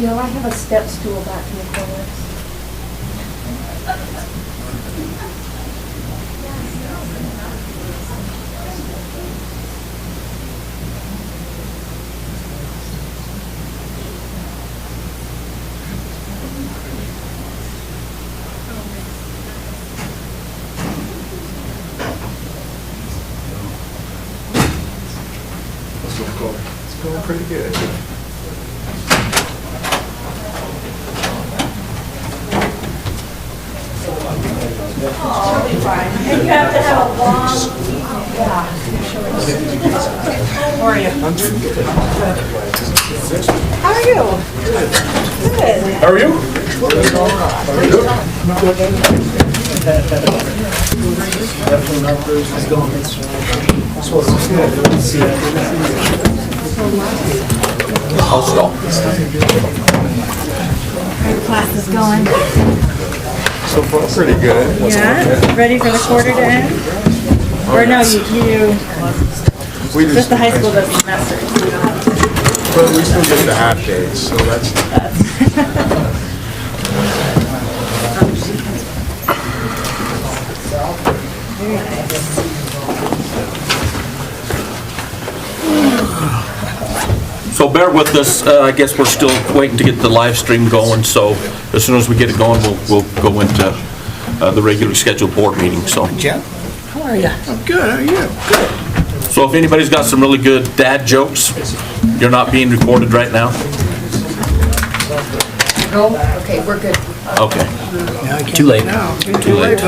Jill, I have a step stool back in the corner. It's going pretty good. Oh, it'll be fine. And you have to have a long, yeah. How are you? I'm doing good. How are you? Good. How are you? I'll stall. Class is going. So far, pretty good. Yeah? Ready for the quarter to end? Or no, you We just the high school does semesters. So you don't have to. but we still get the half days, so that's. Very nice. So bear with us. I guess we're still waiting to get the live stream going. So as soon as we get it going, we'll go into the regularly scheduled board meeting. So. Jeff, how are you? I'm good, how are you? Good. So if anybody's got some really good dad jokes, you're not being recorded right now. No? Okay, we're good. Okay. Too late. Too late.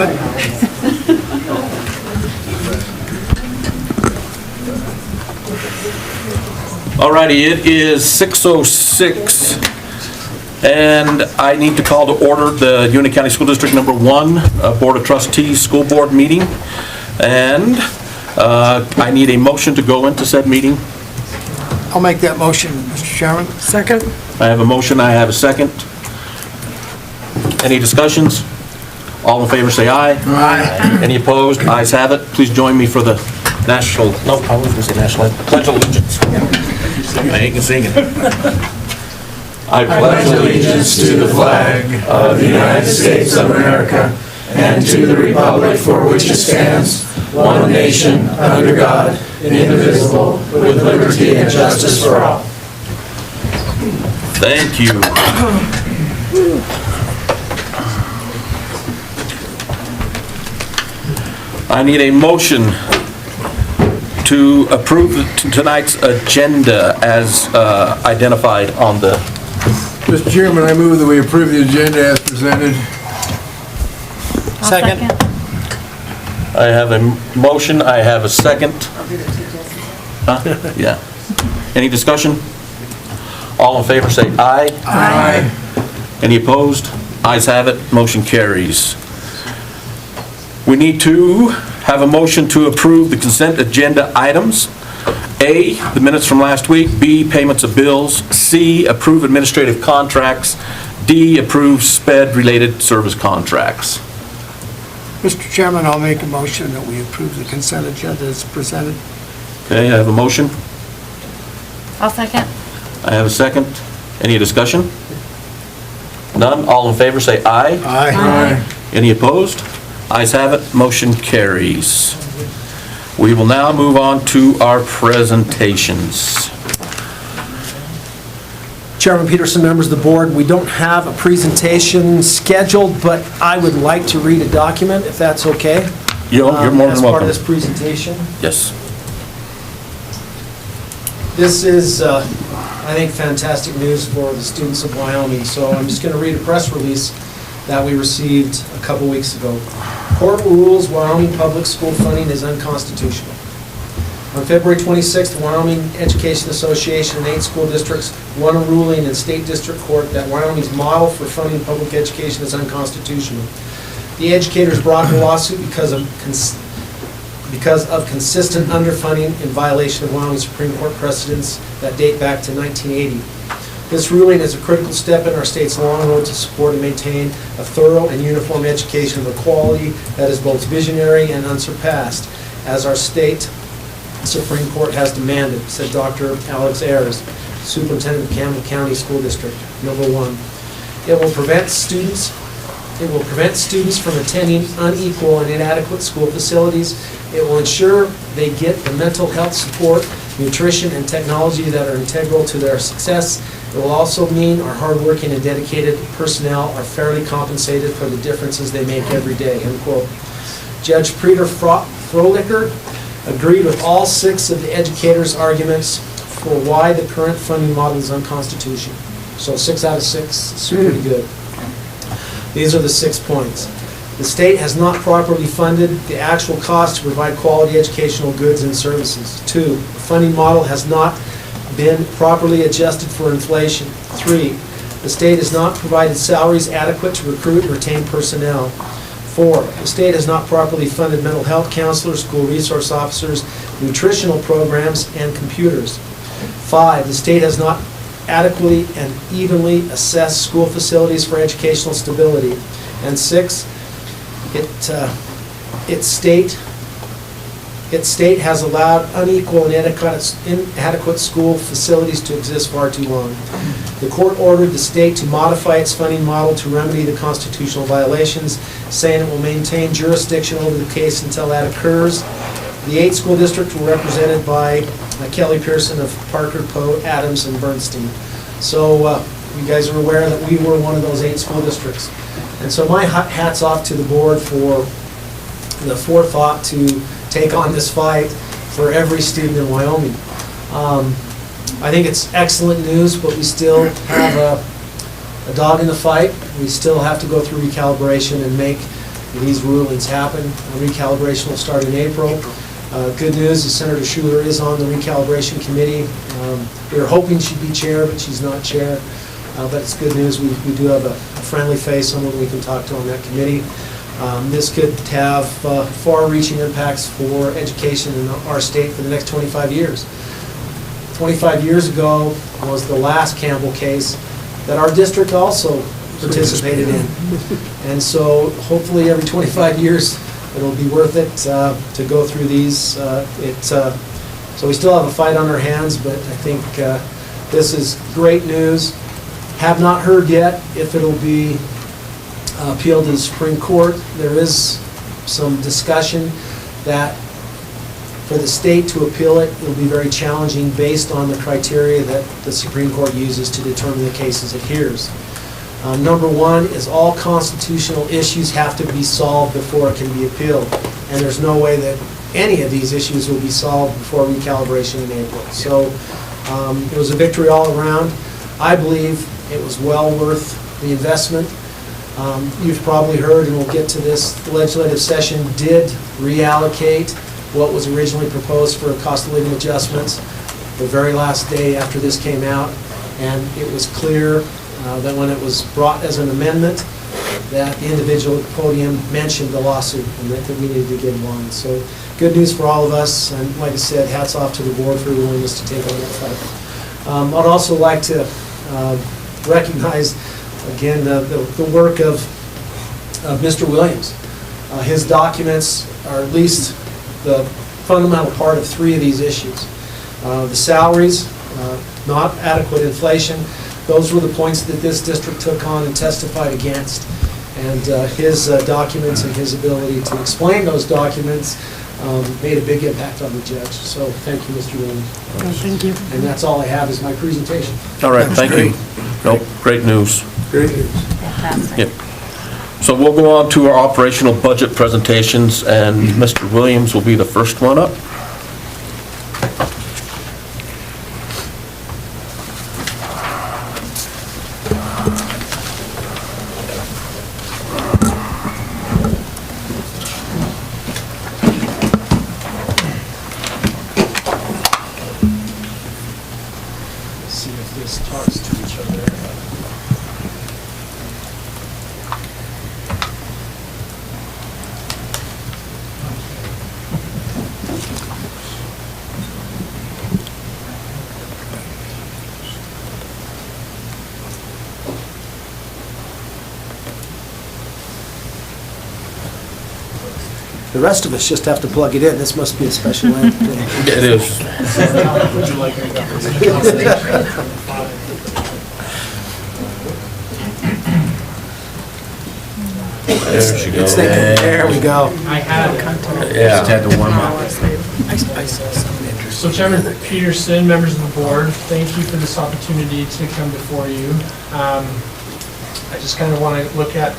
Alrighty, it is 6:06, and I need to call to order the Union County School District Number 1 Board of Trustees School Board meeting, and I need a motion to go into said meeting. I'll make that motion, Mr. Chairman. Second. I have a motion, I have a second. Any discussions? All in favor say aye. Aye. Any opposed? Ayes have it. Please join me for the national, no, I was going to say national, pledge allegiance. I ain't singing. I pledge allegiance to the flag of the United States of America and to the republic for which it stands, one nation, under God, indivisible, with liberty and justice for all. Thank you. I need a motion to approve tonight's agenda as identified on the... Mr. Chairman, I move that we approve the agenda as presented. I'll Second. I have a motion, I have a second. Huh? Yeah. Any discussion? All in favor say aye. Aye. Any opposed? Ayes have it, motion carries. We need to have a motion to approve the consent agenda items. A, the minutes from last week. B, payments of bills. C, approve administrative contracts. D, approve SPED-related service contracts. Mr. Chairman, I'll make a motion that we approve the consent agenda as presented. Okay, I have a motion. I'll second. I have a second. Any discussion? None? All in favor say aye. Aye. Any opposed? Ayes have it, motion carries. We will now move on to our presentations. Chairman Peterson, members of the board, we don't have a presentation scheduled, but I would like to read a document, if that's okay. You're more than As part welcome. of this presentation. Yes. This is, I think, fantastic news for the students of Wyoming, so I'm just going to read a press release that we received a couple weeks ago. Court rules Wyoming public school funding is unconstitutional. On February 26th, the Wyoming Education Association and 8 school districts won a ruling in State District Court that Wyoming's model for funding public education is unconstitutional. The educators brought the lawsuit because of consistent underfunding in violation of Wyoming Supreme Court precedents that date back to 1980. This ruling is a critical step in our state's long road to support and maintain a thorough and uniform education of a quality that is both visionary and unsurpassed, as our state Supreme Court has demanded, said Dr. Alex Ayers, Superintendent of Campbell County School District, number 1. It will prevent students from attending unequal and inadequate school facilities. It will ensure they get the mental health support, nutrition, and technology that are integral to their success. It will also mean our hardworking and dedicated personnel are fairly compensated for the differences they make every day, end quote. Judge Peter Frohlicher agreed with all 6 of the educators' arguments for why the current funding model is unconstitutional. So 6 out of 6 is pretty good. These are the 6 points. The state has not properly funded the actual cost to provide quality educational goods and services. 2, the funding model has not been properly adjusted for inflation. 3, the state has not provided salaries adequate to recruit and retain personnel. 4, the state has not properly funded mental health counselors, school resource officers, nutritional programs, and computers. 5, the state has not adequately and evenly assessed school facilities for educational stability. And 6, its state has allowed unequal and inadequate school facilities to exist far too long. The court ordered the state to modify its funding model to remedy the constitutional violations, saying it will maintain jurisdiction over the case until that occurs. The 8 school districts were represented by Kelly Pearson of Parker, Poe, Adams, and Bernstein. So you guys are aware that we were one of those 8 school districts. And so my hat's off to the board for the forethought to take on this fight for every student in Wyoming. I think it's excellent news, but we still have a dog in the fight. We still have to go through recalibration and make these rulings happen. Recalibration will start in April. Good news is Senator Schuler is on the recalibration committee. We were hoping she'd be chair, but she's not chair. But it's good news. We do have a friendly face, someone we can talk to on that committee. This could have far-reaching impacts for education in our state for the next 25 years. 25 years ago was the last Campbell case that our district also participated in. And so hopefully every 25 years it'll be worth it to go through these. So we still have a fight on our hands, but I think this is great news. Have not heard yet if it'll be appealed to the Supreme Court. There is some discussion that for the state to appeal it, it'll be very challenging based on the criteria that the Supreme Court uses to determine the cases it hears. Number 1 is all constitutional issues have to be solved before it can be appealed. And there's no way that any of these issues will be solved before recalibration in April. So it was a victory all around. I believe it was well worth the investment. You've probably heard, and we'll get to this, the legislative session did reallocate what was originally proposed for cost of living adjustments the very last day after this came out, and it was clear that when it was brought as an amendment, that the individual at the podium mentioned the lawsuit and that we needed to get one. So good news for all of us, and like I said, hats off to the board for your willingness to take on that fight. I'd also like to recognize, again, the work of Mr. Williams. His documents are at least the fundamental part of 3 of these issues. The salaries, not adequate inflation, those were the points that this district took on and testified against. And his documents and his ability to explain those documents made a big impact on the judge. So thank you, Mr. Williams. Thank you. And that's all I have is my presentation. All right, thank you. Nope, great news. Great news. Fantastic. Yep. So we'll go on to our operational budget presentations, and Mr. Williams will be the first one up. See if this talks to each other. The rest of us just have to plug it in. This must be a special ed thing. It is. Would you like There she goes. There we go. I had it. Yeah. Just had to warm up. I saw something interesting. So Chairman Peterson, members of the board, thank you for this opportunity to come before you. I just kind of want to look at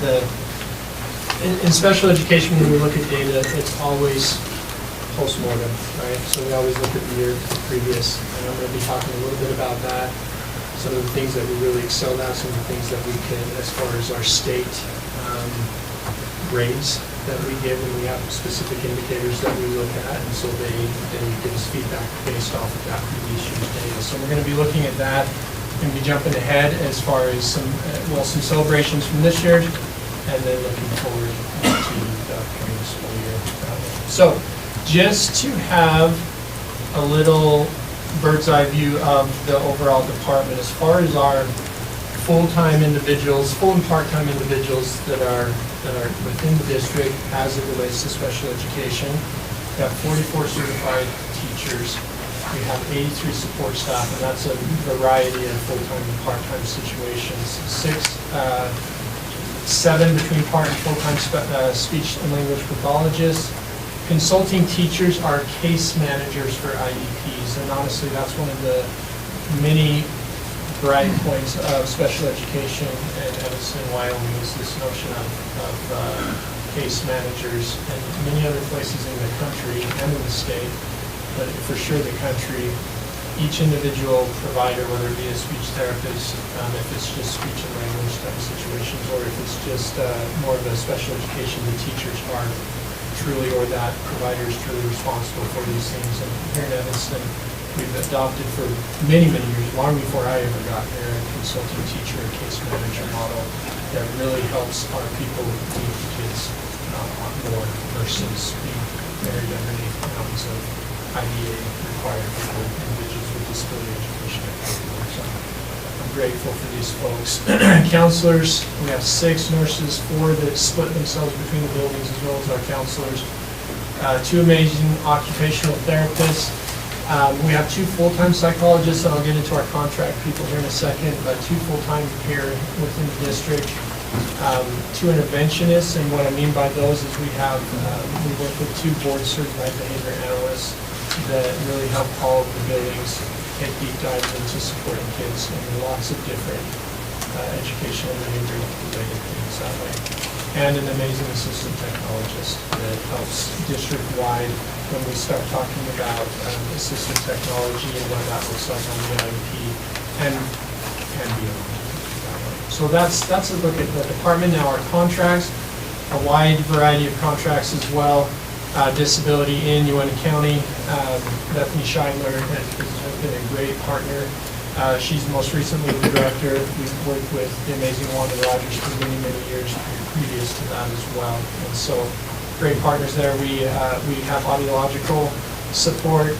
in special education, when we look at data, it's always post-mortem, right? So we always look at the year previous, and I'm going to be talking a little bit about that, some of the things that we really excelled at, some of the things that we can, as far as our state grades that we give, and we have specific indicators that we look at, and so they give us feedback based off of that previous year's data. So we're going to be looking at that and be jumping ahead as far as some celebrations from this year, and then looking forward to the upcoming school year. So just to have a little bird's eye view of the overall department, as far as our full-time individuals, full and part-time individuals that are within the district as it relates to special education. We have 44 certified teachers. We have 83 support staff, and that's a variety of full-time and part-time situations. 7 between part and full-time speech and language pathologists. Consulting teachers are case managers for IEPs, and honestly, that's one of the many bright points of special education in Evanston, Wyoming, is this notion of case managers, and many other places in the country and in the state, but for sure the country, each individual provider, whether it be a speech therapist, if it's just speech and language type situations, or if it's just more of a special education, the teachers are truly, or that provider is truly responsible for these things. And here in Evanston, we've adopted for many, many years, long before I ever got here, a consulting teacher, a case manager model that really helps our people meet the kids more versus being buried underneath mountains of IDA required for individuals with disability education. So I'm grateful for these folks. Counselors, we have 6 nurses, 4 that split themselves between the buildings, as well as our counselors. 2 amazing occupational therapists. We have 2 full-time psychologists, and I'll get into our contract people here in a second, but 2 full-time here within the district. 2 interventionists, and what I mean by those is we work with 2 board-certified behavior analysts that really help all of the buildings take deep dives into supporting kids in lots of different educational and behavior-related things that way. And an amazing assistant technologist that helps district-wide when we start talking about assistive technology and what that looks like on the IEP and beyond. So that's a look at the department. Now our contracts, a wide variety of contracts as well. Disability in Uintah County. Bethany Scheidler has been a great partner. She's most recently the director. We've worked with the amazing Wanda Rogers for many, many years previous to that as well. And so great partners there. We have audiological support.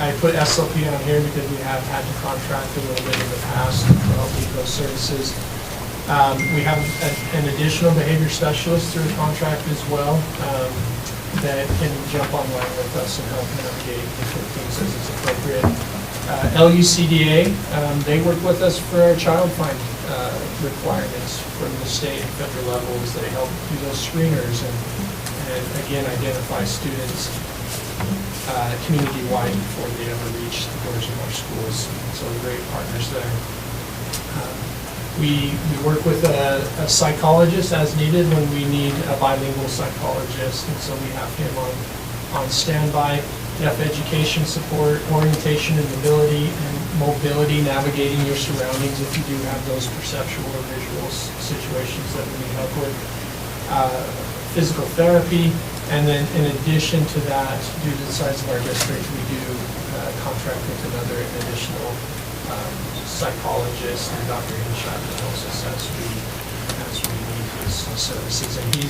I put SLP on here because we have had to contract a little bit in the past to help with those services. We have an additional behavior specialist through a contract as well that can jump online with us and help navigate different things as it's appropriate. LUCDA, they work with us for our child find requirements from the state and federal levels. They help do those screeners and again, identify students community-wide before they ever reach the doors of our schools. So great partners there. We work with a psychologist as needed when we need a bilingual psychologist, and so we have him on standby. Deaf education support, orientation and mobility, navigating your surroundings if you do have those perceptual or visual situations that we need help with. Physical therapy, and then in addition to that, due to the size of our district, we do contract with another additional psychologist, and Dr. Hinshaw helps us as we need his services, and he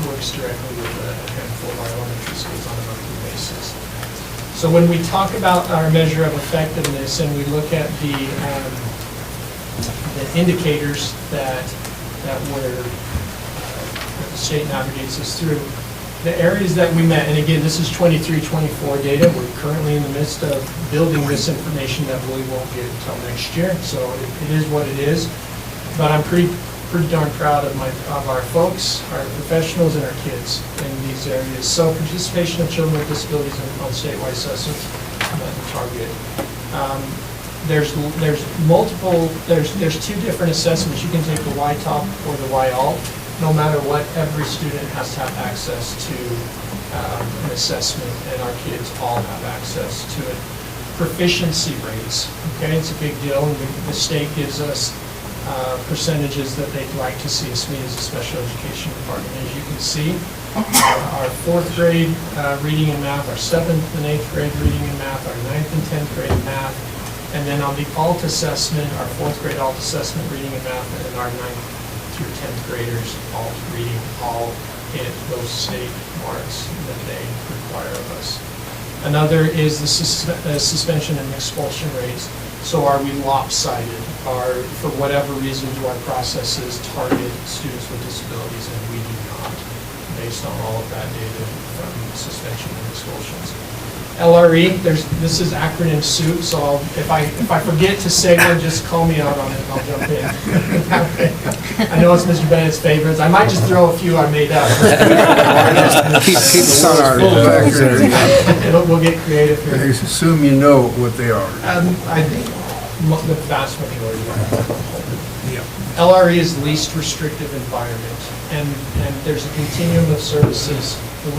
works directly with a handful of our elementary schools on a monthly basis. So when we talk about our measure of effectiveness and we look at the indicators that the state navigates us through, the areas that we met, and again, this is 23-24 data. We're currently in the midst of building this information that we won't get until next year. So it is what it is. But I'm pretty darn proud of our folks, our professionals, and our kids in these areas. So participation of children with disabilities on statewide assessments, the target. There's 2 different assessments. You can take the Y-top or the Y-alt. No matter what, every student has to have access to an assessment, and our kids all have access to it. Proficiency rates, okay, it's a big deal, and the state gives us percentages that they'd like to see us meet as a special education department. As you can see, our fourth grade reading and math, our seventh and eighth grade reading and math, our ninth and 10th grade math, and then on the alt assessment, our fourth grade alt assessment reading and math, and our ninth through 10th graders alt reading all hit those state marks that they require of us. Another is the suspension and expulsion rates. So are we lopsided? Or for whatever reason do our processes target students with disabilities, and we do not, based on all of that data from suspension and expulsions. LRE, this is acronym soup, so if I forget to say one, just call me out on it and I'll jump in. I know it's Mr. Bennett's favorites. I might just throw a few I made up. Keep us on our back there. We'll get creative I here. assume you know what they are. I think the vast majority are. LRE is least restrictive environment, and there's a continuum of services. The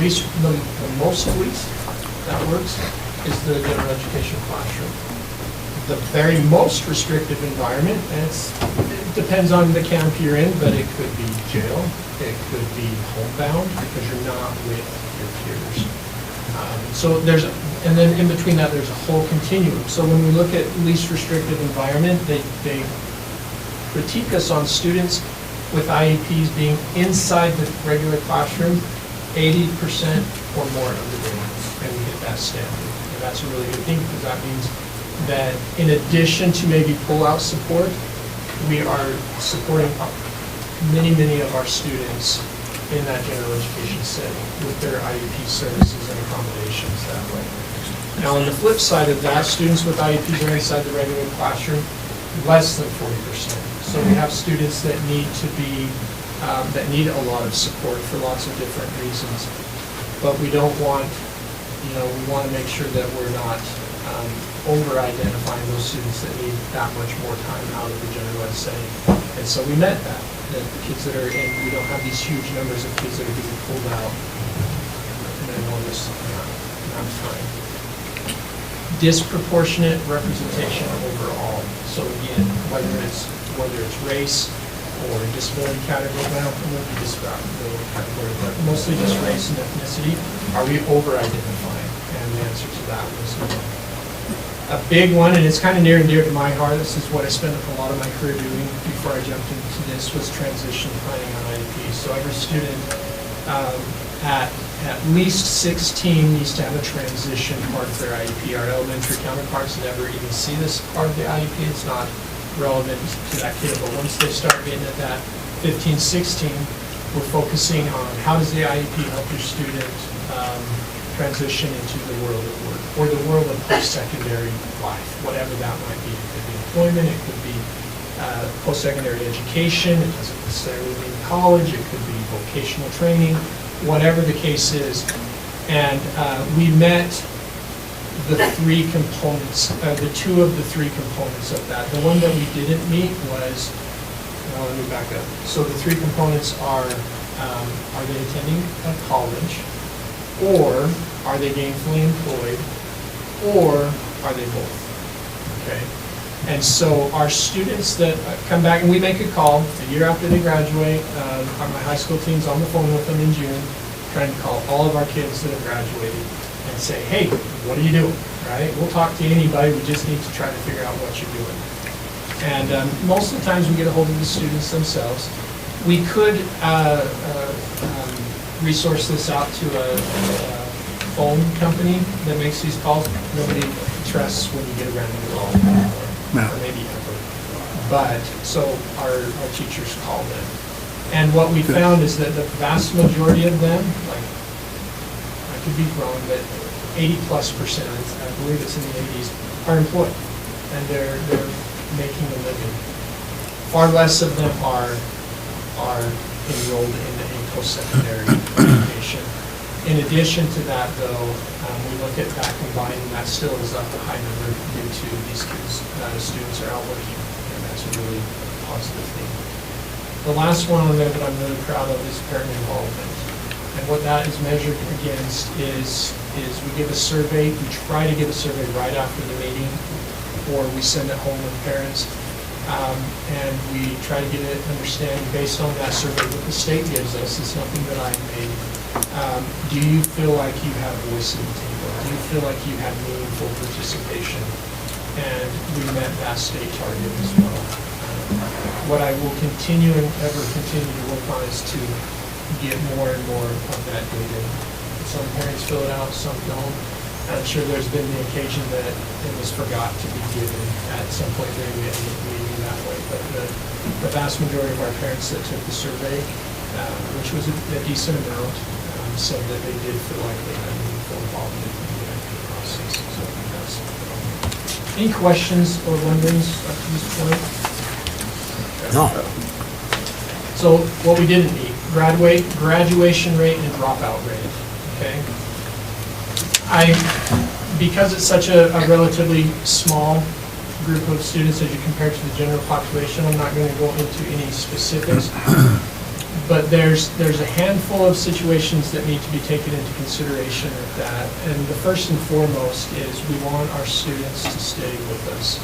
most least that works is the general education classroom. The very most restrictive environment, and it depends on the camp you're in, but it could be jail, it could be homebound because you're not with your peers. And then in between that, there's a whole continuum. So when we look at least restrictive environment, they critique us on students with IEPs being inside the regular classroom 80% or more of the day, and we hit that standard. And that's a really good thing, because that means that in addition to maybe pull-out support, we are supporting many of our students in that general education setting with their IEP services and accommodations that way. Now, on the flip side of that, students with IEPs are inside the regular classroom less than 40%. So we have students that need to be, that need a lot of support for lots of different reasons. But we don't want, we want to make sure that we're not over-identifying those students that need that much more time out of the general ed setting. And so we met that the kids that are in, we don't have these huge numbers of kids that are being pulled out in an enormous amount of time. Disproportionate representation overall. So again, whether it's race or disability category, well, it won't be disability category, but mostly just race and ethnicity. Are we over-identifying? And the answer to that was no. A big one, and it's kind of near and dear to my heart, this is what I spent a lot of my career doing before I jumped into this, was transition planning on IEPs. So every student at least 16 needs to have a transition part of their IEP. Our elementary counterparts never even see this part of the IEP. It's not relevant to that kid, but once they start getting at that 15, 16, we're focusing on how does the IEP help your student transition into the world of work, or the world of post-secondary life, whatever that might be. It could be employment, it could be post-secondary education, it doesn't necessarily mean college, it could be vocational training, whatever the case is. And we met the three components, the two of the three components of that. The one that we didn't meet was, well, let me back up. So the three components are they attending a college, or are they gainfully employed, or are they both? Okay. And so our students that come back, and we make a call a year after they graduate, my high school team's on the phone with them in June, trying to call all of our kids that have graduated and say, hey, what are you doing, right? We'll talk to anybody, we just need to try to figure out what you're doing. And most of the times we get a hold of the students themselves. We could resource this out to a phone company that makes these calls. Nobody trusts when you get a random call anymore, or maybe ever. But, so our teachers call them. And what we found is that the vast majority of them, like, I could be wrong, but 80+%, I believe it's in the 80s, are employed. And they're making a living. Far less of them are enrolled in a post-secondary education. In addition to that, though, we look at that combined, and that still is up a high number due to these kids, students are out working, and that's a really positive thing. The last one on there that I'm really proud of is parent involvement. And what that is measured against is we give a survey, we try to give a survey right after the meeting, or we send it home with parents. And we try to get an understanding based on that survey that the state gives us. It's nothing that I made. Do you feel like you have a voice at the table? Do you feel like you have meaningful participation? And we met that state target as well. What I will continue and ever continue to work on is to get more and more of that data. Some parents fill it out, some don't. I'm sure there's been the occasion that it was forgot to be given at some point during the meeting that way. But the vast majority of our parents that took the survey, which was a decent amount, said that they did feel like they had meaningful involvement in the IP process. So I think that's any questions or wonderings up to this point? No. So what we didn't meet, graduation rate and dropout rate, okay? Because it's such a relatively small group of students as you compare to the general population, I'm not going to go into any specifics. But there's a handful of situations that need to be taken into consideration with that. And the first and foremost is we want our students to stay with us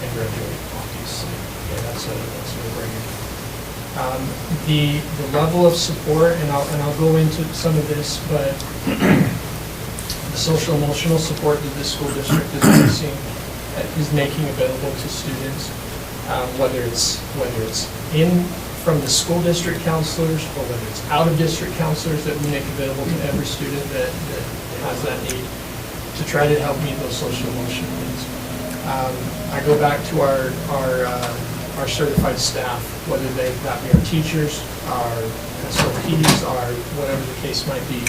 and graduate, obviously. Okay, that's a no-brainer. The level of support, and I'll go into some of this, but the social emotional support that the school district is making available to students, whether it's in from the school district counselors or whether it's out of district counselors that we make available to every student that has that need to try to help meet those social emotional needs. I go back to our certified staff, whether that be our teachers, our SLPs, our whatever the case might be.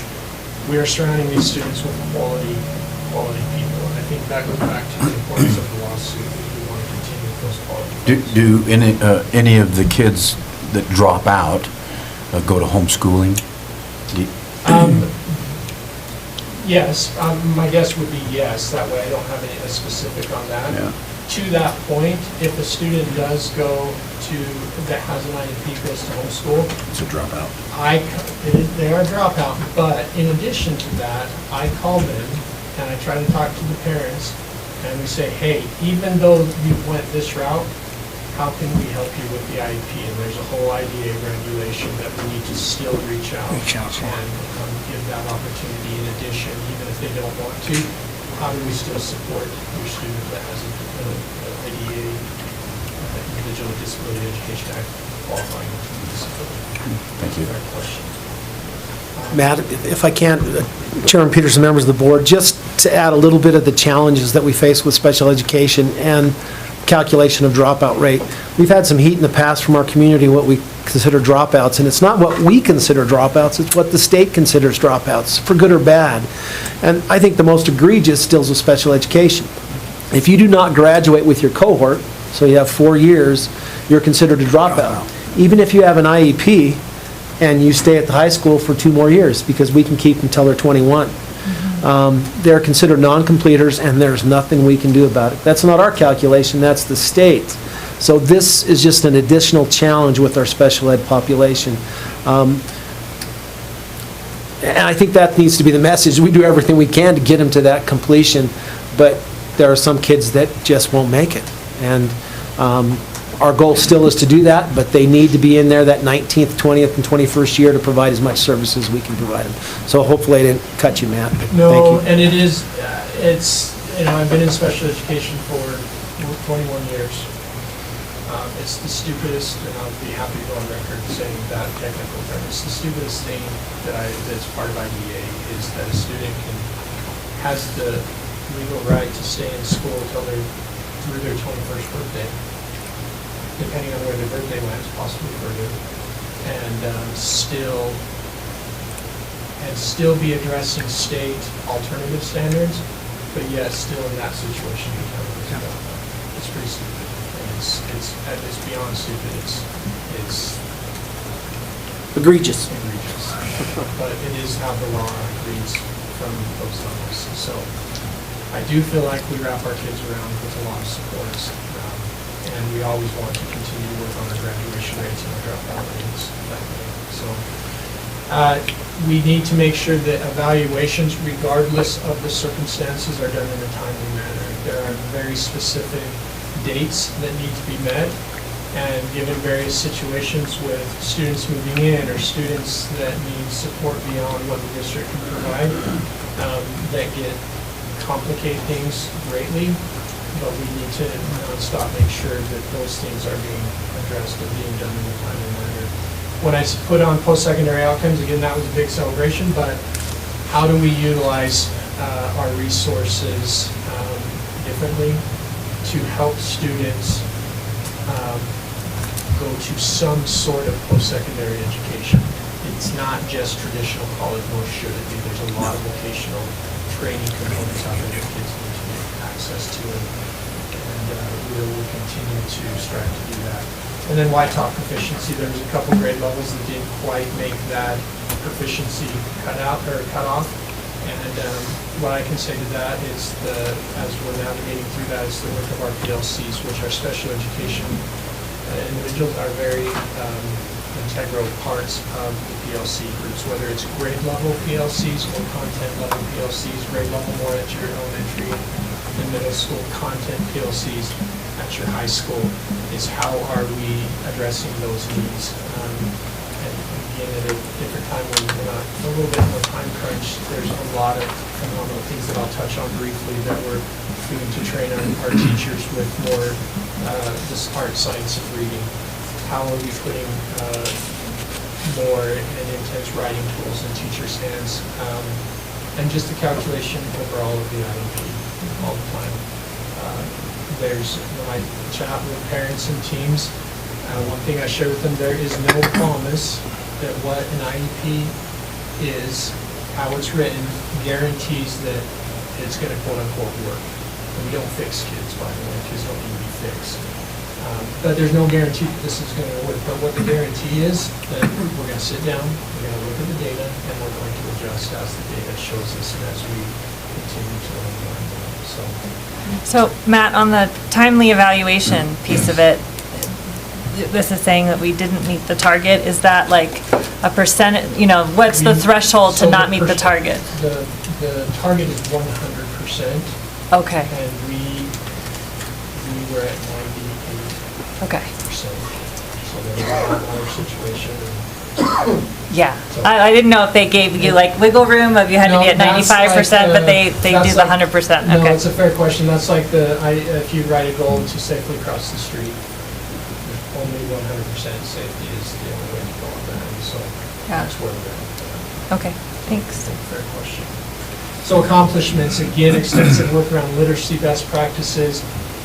We are surrounding these students with quality people, and I think that goes back to the importance of the lawsuit. We want to continue with those quality. Do any of the kids that drop out go to homeschooling? Yes, my guess would be yes. That way I don't have a specific on that. Yeah. To that point, if a student does go that has an IEP, goes to homeschool, It's a dropout. they are a dropout, but in addition to that, I call them and I try to talk to the parents and we say, hey, even though you went this route, how can we help you with the IEP? And there's a whole IDA regulation that we need to still reach out and give that opportunity in addition, even if they don't want to. How do we still support your student that has an IDA, Individual with Disability Education Act qualifying disability? Thank you. Fair question. Matt, if I can, Chairman Peters and members of the board, just to add a little bit of the challenges that we face with special education and calculation of dropout rate. We've had some heat in the past from our community, what we consider dropouts, and it's not what we consider dropouts, it's what the state considers dropouts, for good or bad. And I think the most egregious deals with special education. If you do not graduate with your cohort, so you have 4 years, you're considered a dropout. Even if you have an IEP and you stay at the high school for 2 more years, because we can keep them until they're 21. They're considered non-completers, and there's nothing we can do about it. That's not our calculation, that's the state. So this is just an additional challenge with our special ed population. And I think that needs to be the message. We do everything we can to get them to that completion, but there are some kids that just won't make it. And our goal still is to do that, but they need to be in there that 19th, 20th, and 21st year to provide as much service as we can provide them. So hopefully I didn't cut you, Matt, but No, thank you. and it is, I've been in special education for 21 years. It's the stupidest, and I'll be happy to go on record saying that technical term, it's the stupidest thing that's part of IDEA is that a student has the legal right to stay in school until they're through their 21st birthday, depending on where their birthday lands, possibly further, and still be addressing state alternative standards, but yet still in that situation. It's pretty stupid. It's beyond stupid. It's Egregious. egregious. But it is how the law reads from those levels. So I do feel like we wrap our kids around with a lot of supports. And we always want to continue to work on our graduation rates and our dropout rates. So we need to make sure that evaluations, regardless of the circumstances, are done in a timely manner. There are very specific dates that need to be met, And given various situations with students moving in or students that need support beyond what the district can provide, that complicate things greatly, but we need to nonstop make sure that those things are being addressed and being done in a timely manner. When I put on post-secondary outcomes, again, that was a big celebration, but how do we utilize our resources differently to help students go to some sort of post-secondary education? It's not just traditional college, nor should it be. There's a lot of vocational training components out there that kids need to get access to, and we will continue to strive to do that. And then why talk proficiency? There was a couple grade levels that didn't quite make that proficiency cut off. And what I can say to that is as we're navigating through that, is the work of our PLCs, which are special education individuals, are very integral parts of the PLC groups, whether it's grade level PLCs or content level PLCs, grade level more at your elementary and middle school, content PLCs at your high school, is how are we addressing those needs? And again, at a different time when we're not a little bit more time crunch, there's a lot of phenomenal things that I'll touch on briefly that we're doing to train our teachers with more this art, science, and reading. How are we putting more and intense writing tools in teachers' hands? And just the calculation overall of the IEP all the time. When I chat with parents and teams, one thing I share with them, there is no promise that what an IEP is, how it's written, guarantees that it's going to quote unquote work. And we don't fix kids, by the way. Kids don't need to be fixed. But there's no guarantee that this is going to work. But what the guarantee is, that we're going to sit down, we're going to look at the data, and we're going to adjust as the data shows us and as we continue to learn more. So Matt, on the timely evaluation piece of it, this is saying that we didn't meet the target. Is that like a percent, what's the threshold to not meet the target? The target is 100%. Okay. And we were at 98%. Okay. So there's another situation. Yeah, I didn't know if they gave you like wiggle room, if you had to be at 95%, but they do the 100%, No, okay. it's a fair question. That's like if you write a goal to safely cross the street, only 100% safety is the only way to go on that. And so Yeah. that's where we're at. Okay, thanks. Fair question. So accomplishments, again, extensive work around literacy best practices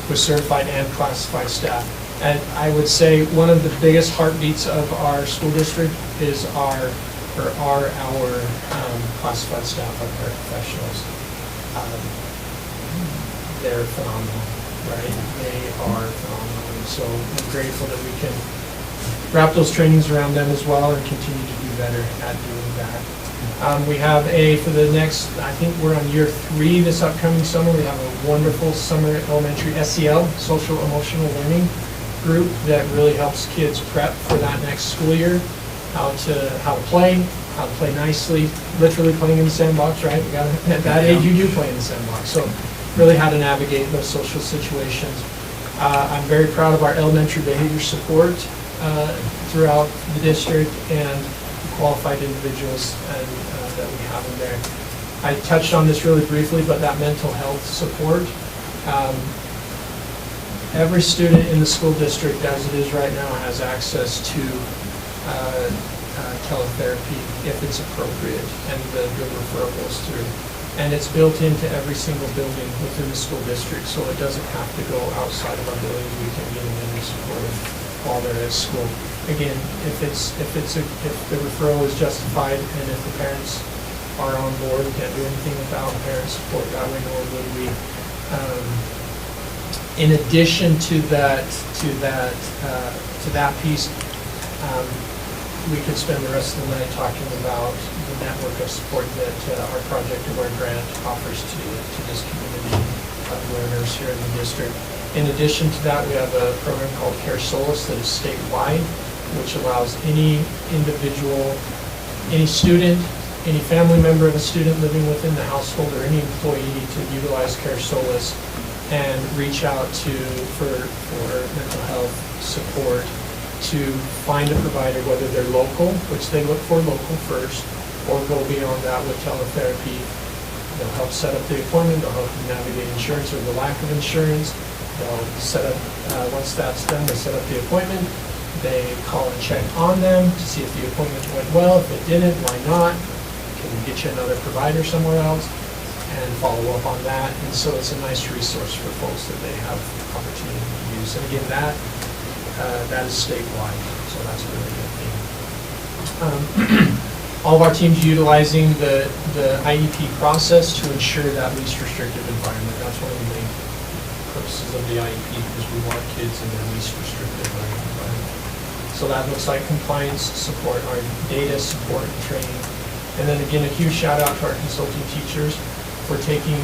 with certified and classified staff. And I would say one of the biggest heartbeats of our school district is our classified staff, our paraprofessionals. They're phenomenal, right? They are phenomenal. And so I'm grateful that we can wrap those trainings around them as well and continue to do better at doing that. We have for the next, I think we're on year 3 this upcoming summer, we have a wonderful summer elementary SEL, social emotional learning group that really helps kids prep for that next school year, how to play nicely, literally playing in the sandbox, right? At that age, you do play in the sandbox. So really how to navigate those social situations. I'm very proud of our elementary behavior support throughout the district and qualified individuals that we have in there. I touched on this really briefly, but that mental health support. Every student in the school district, as it is right now, has access to teletherapy if it's appropriate, and the referral goes through. And it's built into every single building within the school district, so it doesn't have to go outside of our buildings. We can get them in and support them while they're at school. Again, if the referral is justified and if the parents are on board, we can't do anything without parent support that way, nor would we. In addition to that piece, we could spend the rest of the night talking about the network of support that our Project Aware grant offers to this community of learners here in the district. In addition to that, we have a program called Care Solace that is statewide, which allows any individual, any student, any family member of a student living within the household, or any employee to utilize Care Solace and reach out for mental health support, to find a provider, whether they're local, which they look for local first, or go beyond that with teletherapy. They'll help set up the appointment, they'll help you navigate insurance or the lack of insurance. They'll set up, once that's done, they set up the appointment. They call and check on them to see if the appointment went well. If it didn't, why not? Can we get you another provider somewhere else? And follow up on that. And so it's a nice resource for folks that they have opportunity to use. And again, that is statewide, so that's a really good thing. All of our teams utilizing the IEP process to ensure that least restrictive environment. That's one of the main purposes of the IEP, because we want kids in their least restrictive learning environment. So that looks like compliance support, our data support and training. And then again, a huge shout out to our consulting teachers for taking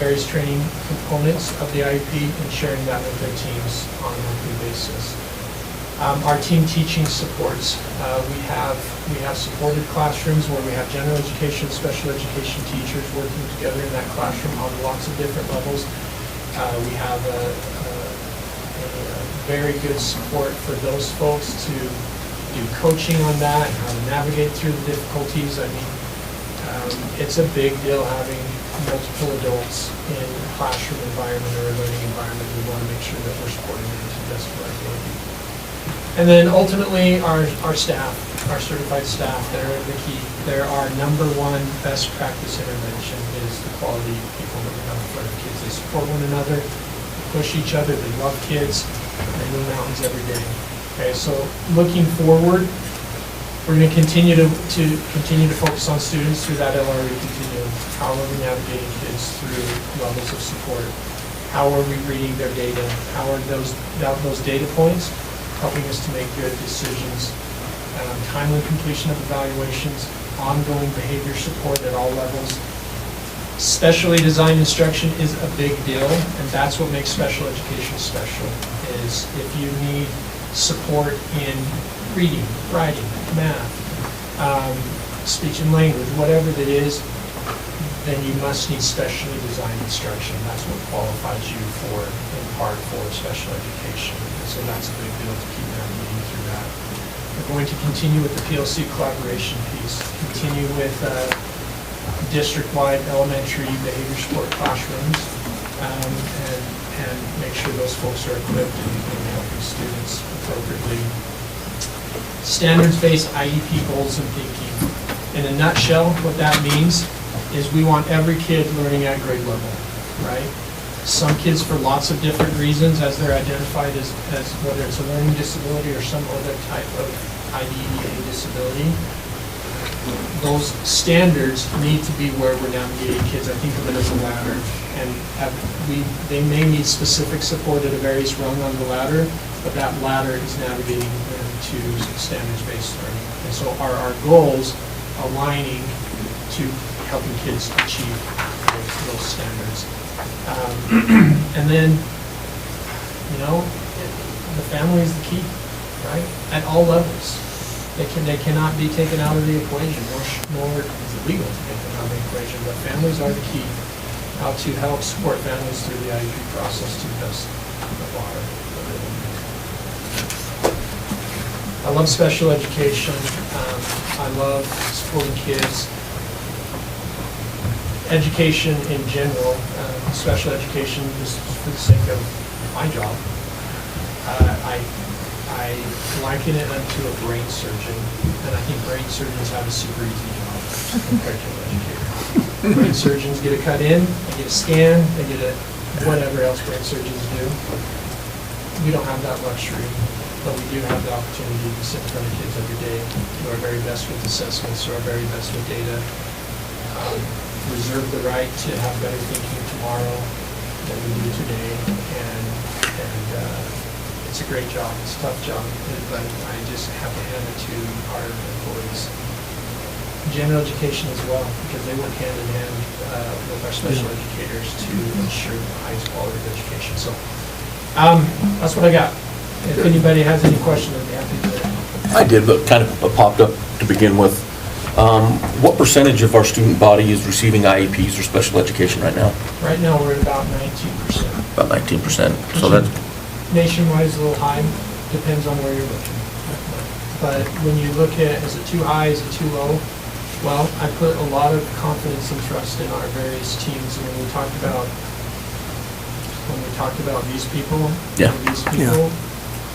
various training components of the IEP and sharing that with their teams on a monthly basis. Our team teaching supports. We have supported classrooms where we have general education, special education teachers working together in that classroom on lots of different levels. We have a very good support for those folks to do coaching on that and how to navigate through the difficulties. I mean, it's a big deal having multiple adults in a classroom environment or a learning environment. We want to make sure that we're supporting them to the best of our ability. And then ultimately, our staff, our certified staff, they're the key. They're our number one best practice intervention is the quality people that we have in front of kids. They support one another, push each other, they love kids, and they move mountains every day. Okay, so looking forward, we're going to continue to focus on students through that LRE continuum. How are we navigating kids through levels of support? How are we reading their data? How are those data points helping us to make good decisions? Timely completion of evaluations, ongoing behavior support at all levels. Specially designed instruction is a big deal, and that's what makes special education special, is if you need support in reading, writing, math, speech and language, whatever it is, then you must need specially designed instruction. That's what qualifies you for, in part, for special education. And so that's a big deal to keep navigating through that. We're going to continue with the PLC collaboration piece, continue with district-wide elementary behavior support classrooms, and make sure those folks are equipped in helping students appropriately. Standards-based IEP goals and thinking. In a nutshell, what that means is we want every kid learning at grade level, right? Some kids, for lots of different reasons, as they're identified as whether it's a learning disability or some other type of IDEA disability, those standards need to be where we're navigating kids. I think of it as a ladder, and they may need specific support at a various rung on the ladder, but that ladder is navigating them to standards-based learning. And so are our goals aligning to helping kids achieve those standards. And then, the family is the key, right? At all levels. They cannot be taken out of the equation, nor is it legal to take them out of the equation, but families are the key. How to help support families through the IEP process to the best of our ability. I love special education. I love supporting kids. Education in general, special education, just for the sake of my job. I liken it unto a brain surgeon, and I think brain surgeons have a super easy job compared to an educator. Brain surgeons get a cut in, they get a scan, they get a whatever else brain surgeons do. We don't have that luxury, but we do have the opportunity to sit in front of kids every day, do our very best with assessments, do our very best with data. Reserve the right to have better thinking tomorrow than we do today, and it's a great job. It's a tough job, but I just have to hand it to our employees. General education as well, because they work hand in hand with our special educators to ensure the highest quality of education. So that's what I got. If anybody has any questions, I'd be happy to. I did, but kind of popped up to begin with. What percentage of our student body is receiving IEPs or special education right now? Right now, we're at about 19%. About 19%, so that's, Nationwide is a little high, depends on where you're looking. But when you look at, is it too high, is it too low? Well, I put a lot of confidence and trust in our various teams, and when we talked about these people, Yeah. these people,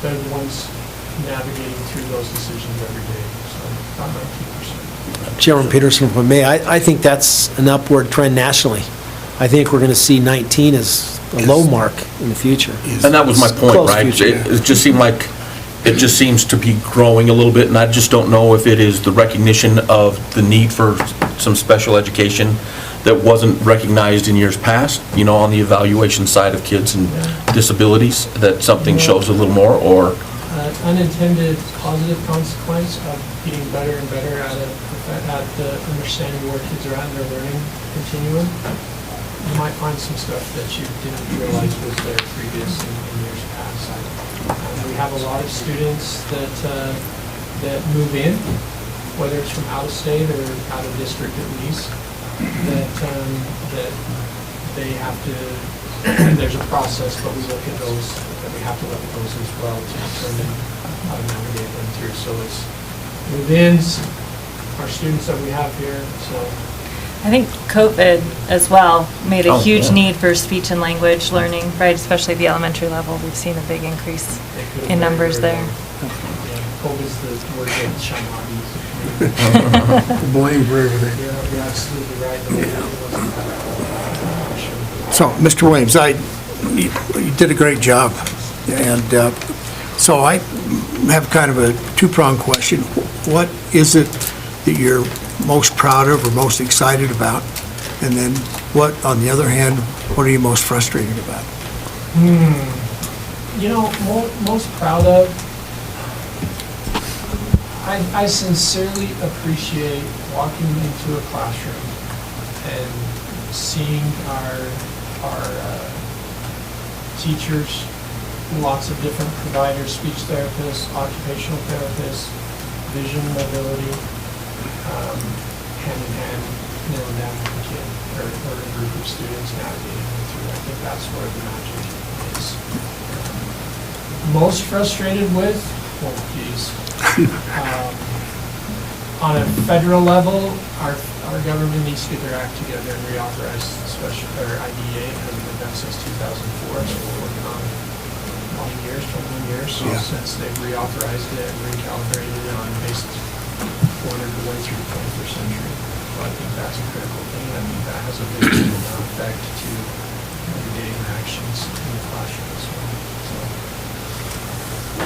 they're the ones navigating through those decisions every day, so about 19%. Chairman Peterson, if I may, I think that's an upward trend nationally. I think we're going to see 19 as a low mark in the future. and that was my point, Close right? future, It just seemed like, it just seems to be growing a little bit, and I just don't know if it is the recognition of the need for some special education that wasn't recognized in years past, you know, on the evaluation side of kids and disabilities, that something shows a little more, or, Unintended positive consequence of getting better and better at understanding where kids are at in their learning continuum. You might find some stuff that you didn't realize was there previous in years past. We have a lot of students that move in, whether it's from out of state or out of district at least, that they have to, there's a process, but we look at those, that we have to look at those as well to determine how to navigate them through. So it's move-ins, our students that we have here, so. I think COVID as well made a Oh, huge yeah. need for speech and language learning, right, especially the elementary level. We've seen a big increase they could have in very, numbers very there. well. Yeah, COVID's the word that shall not be used. Blame for everything. You're absolutely right. So, Mr. Williams, you did a great job. And so I have kind of a two-pronged question. What is it that you're most proud of or most excited about? And then what, on the other hand, what are you most frustrated about? You know, most proud of, I sincerely appreciate walking into a classroom and seeing our teachers, lots of different providers, speech therapists, occupational therapists, vision, mobility, hand in hand, nailing down with a kid or a group of students navigating them through. I think that's where the magic is. Most frustrated with, oh geez. On a federal level, our government needs to get their act together and reauthorize special, or IDEA. It hasn't been done since 2004, so we're working on 20 years, 21 years, so Yeah. since they've reauthorized it and recalibrated it on based ordered the way through the 21st century. So I think that's a critical thing. I think that has a big effect to everyday interactions in the classroom as well.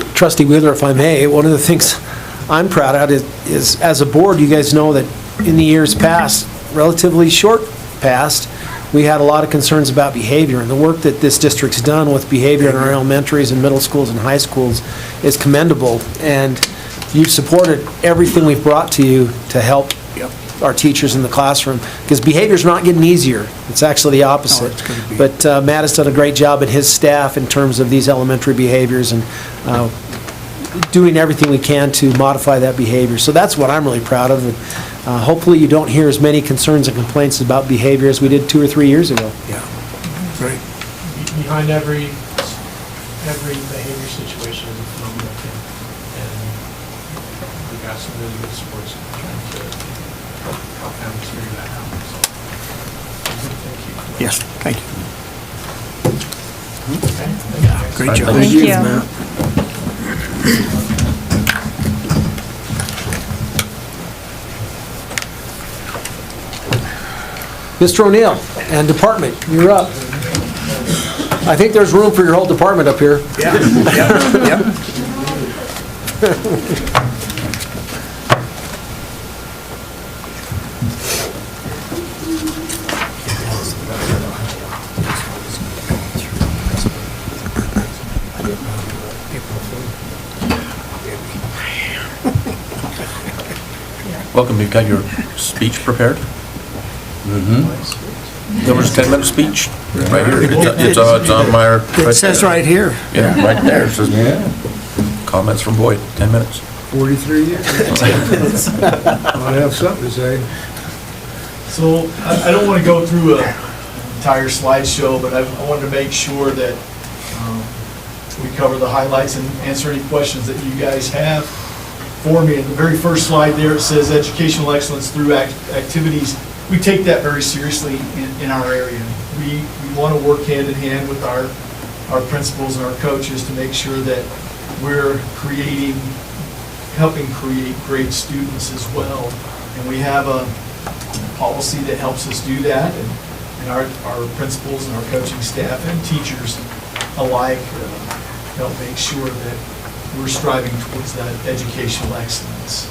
So, Trustee Wheeler, if I may, one of the things I'm proud of is, as a board, you guys know that in the years past, relatively short past, we had a lot of concerns about behavior, and the work that this district's done with behavior in our elementaries and middle schools and high schools is commendable, and you've supported everything we've brought to you to help our teachers in the classroom, because behavior's not getting easier. It's actually the opposite. it's gonna be. But Matt has done a great job and his staff in terms of these elementary behaviors and doing everything we can to modify that behavior. So that's what I'm really proud of. And hopefully you don't hear as many concerns and complaints about behavior as we did 2 or 3 years ago. Yeah, great. behind every behavior situation is a phenomenal thing, and we got some really good supports trying to help families figure that out. So, thank you. Yes, thank you. Okay, thank you guys. Great job. Thank you. Mr. O'Neill and department, you're up. I think there's room for your whole department up here. Yeah, yep. welcome, you've got your speech prepared? There was a 10-minute speech, right here. It's on my... It says right here. Yeah, right there, it says, comments from Boyd, 10 minutes. 43 years. I have something to say. So I don't want to go through a entire slideshow, but I wanted to make sure that we cover the highlights and answer any questions that you guys have for me. In the very first slide there, it says educational excellence through activities. We take that very seriously in our area. We want to work hand in hand with our principals and our coaches to make sure that we're helping create great students as well. And we have a policy that helps us do that, and our principals and our coaching staff and teachers alike help make sure that we're striving towards that educational excellence.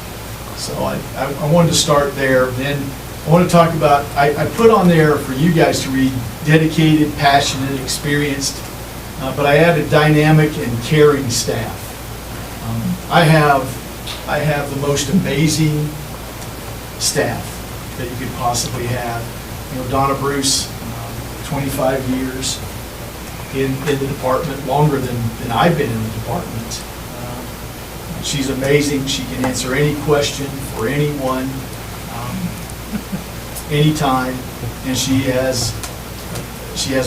So I wanted to start there. Then I want to talk about, I put on there for you guys to read dedicated, passionate, experienced, but I added dynamic and caring staff. I have the most amazing staff that you could possibly have. You know, Donna Bruce, 25 years in the department, longer than I've been in the department. She's amazing. She can answer any question for anyone, anytime, and she has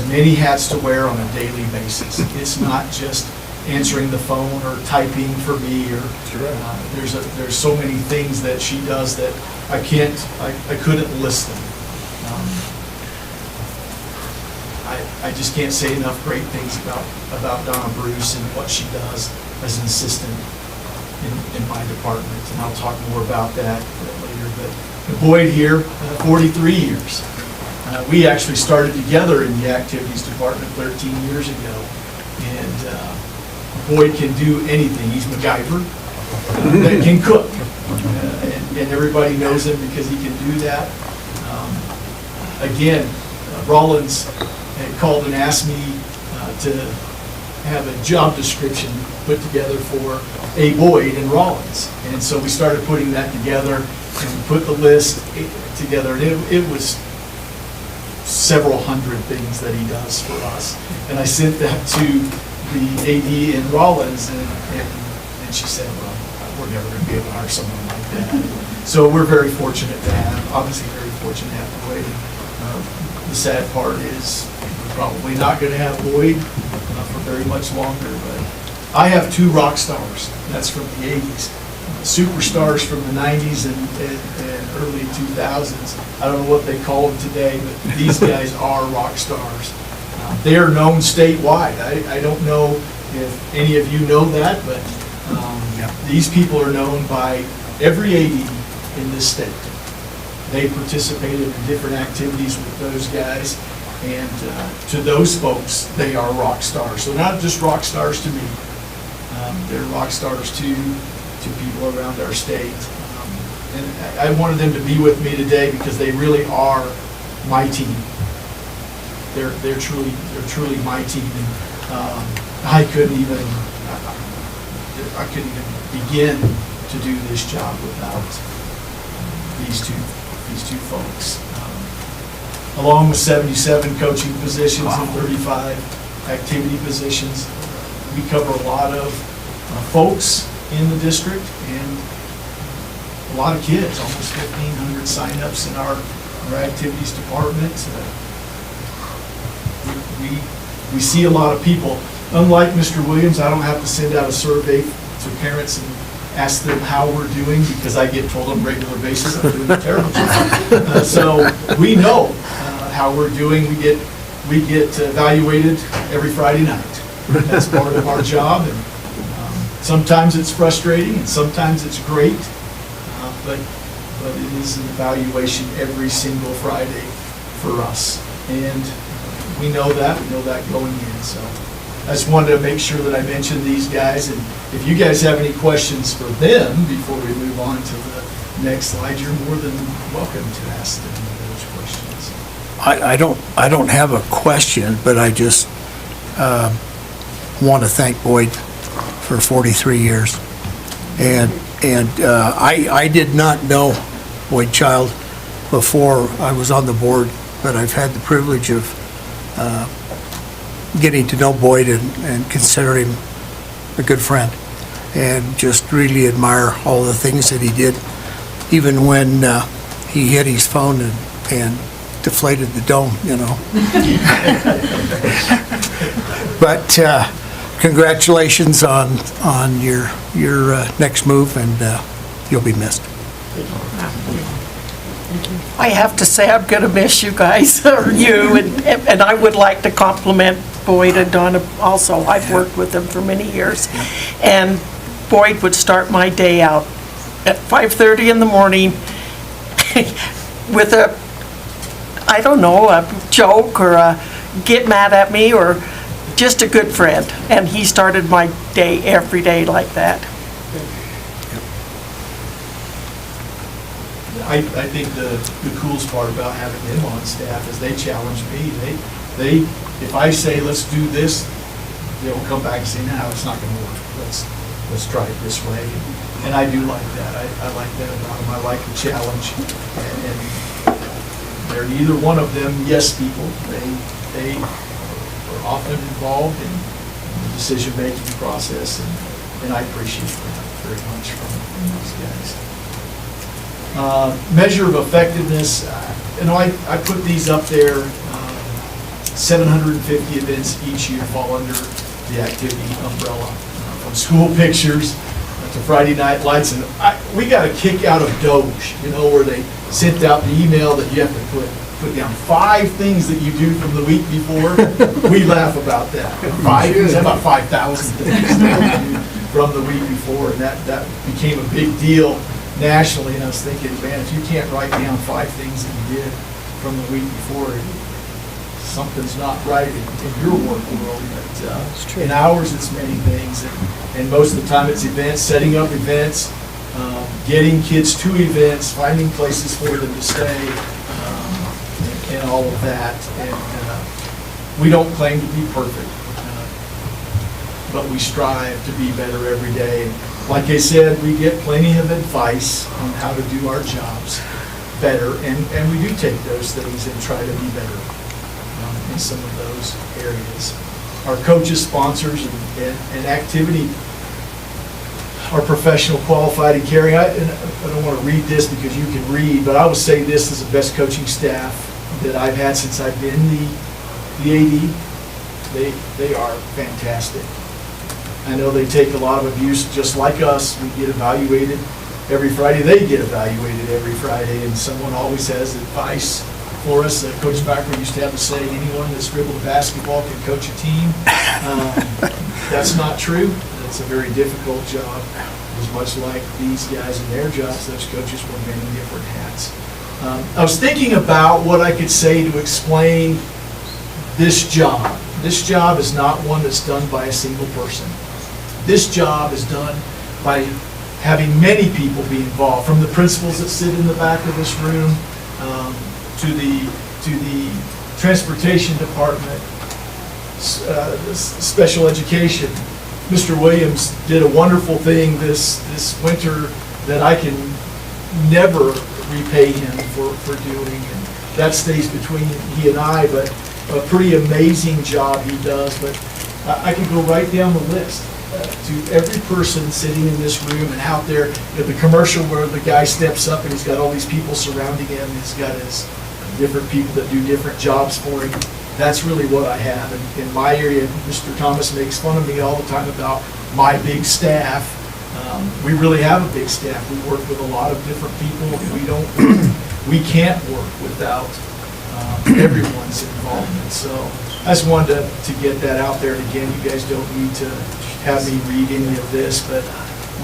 many hats to wear on a daily basis. It's not just answering the phone or typing for me, or there's so many things that she does that I couldn't list them. I just can't say enough great things about Donna Bruce and what she does as an assistant in my department, and I'll talk more about that later. But Boyd here, 43 years. We actually started together in the activities department 13 years ago, and Boyd can do anything. He's MacGyver that can cook, and everybody knows him because he can do that. Again, Rollins had called and asked me to have a job description put together for a Boyd in Rollins, and so we started putting that together and put the list together, and it was several hundred things that he does for us. And I sent that to the AD in Rollins, and she said, well, we're never going to be able to hire someone like that. So we're very fortunate to have, obviously very fortunate to have Boyd. The sad part is we're probably not going to have Boyd for very much longer, but I have two rock stars. That's from the 80s. Superstars from the 90s and early 2000s. I don't know what they call them today, but these guys are rock stars. They are known statewide. I don't know if any of you know that, but these people are known by every AD in this state. They participated in different activities with those guys, and to those folks, they are rock stars. So not just rock stars to me, they're rock stars to people around our state. And I wanted them to be with me today because they really are my team. They're truly my team. And I couldn't even begin to do this job without these two folks. Along with 77 coaching positions and 35 activity positions, we cover a lot of folks in the district and a lot of kids, almost 1,500 signups in our activities department. We see a lot of people. Unlike Mr. Williams, I don't have to send out a survey to parents and ask them how we're doing, because I get told on a regular basis I'm doing a terrible job. So we know how we're doing. We get evaluated every Friday night. That's part of our job, and sometimes it's frustrating and sometimes it's great, but it is an evaluation every single Friday for us, and we know that going in. So I just wanted to make sure that I mentioned these guys, and if you guys have any questions for them before we move on to the next slide, you're more than welcome to ask them those questions. I don't have a question, but I just want to thank Boyd for 43 years. And I did not know Boyd Child before I was on the board, but I've had the privilege of getting to know Boyd and consider him a good friend, and just really admire all the things that he did, even when he hit his phone and deflated the dome, you know. But congratulations on your next move, and you'll be missed. I have to say, I'm going to miss you guys, or you, and I would like to compliment Boyd and Donna also. I've worked with them for many years. And Boyd would start my day out at 5:30 in the morning with a, I don't know, a joke or a get mad at me or just a good friend. And he started my day every day like that. I think the coolest part about having them on staff is they challenge me. They if I say, let's do this, they'll come back and say, no, it's not going to work. Let's try it this way. And I do like that. I like that about them. I like the challenge. And they're neither one of them yes people. They are often involved in the decision-making process, and I appreciate that very much from those guys. Measure of effectiveness, I put these up there. 750 events each year fall under the activity umbrella, from school pictures to Friday night lights. And we got a kick out of Doge, where they sent out the email that you have to put down 5 things that you do from the week before. We laugh about that. 5 things, how about 5,000 things from the week before? And that became a big deal nationally, and I was thinking, man, if you can't write down 5 things that you did from the week before, something's not right in your work world. But in ours, it's many things, and most of the time it's events, setting up events, getting kids to events, finding places for them to stay, and all of that. And we don't claim to be perfect, but we strive to be better every day. Like I said, we get plenty of advice on how to do our jobs better, and we do take those things and try to be better in some of those areas. Our coaches, sponsors, and activity are professional, qualified, and caring. I don't want to read this because you can read, but I would say this is the best coaching staff that I've had since I've been the AD. They are fantastic. I know they take a lot of abuse just like us. We get evaluated every Friday. They get evaluated every Friday, and someone always has advice for us. Coach Backer used to have a saying, anyone that's dribbled a basketball can coach a team. That's not true. It's a very difficult job. As much like these guys in their jobs, those coaches wear many different hats. I was thinking about what I could say to explain this job. This job is not one that's done by a single person. This job is done by having many people be involved, from the principals that sit in the back of this room, to the transportation department, special education. Mr. Williams did a wonderful thing this winter that I can never repay him for doing, and that stays between he and I, but a pretty amazing job he does. But I could go right down the list to every person sitting in this room and out there. The commercial where the guy steps up and he's got all these people surrounding him. He's got his different people that do different jobs for him. That's really what I have. In my area, Mr. Thomas makes fun of me all the time about my big staff. We really have a big staff. We work with a lot of different people. We can't work without everyone's involvement. So I just wanted to get that out there. And again, you guys don't need to have me read any of this, but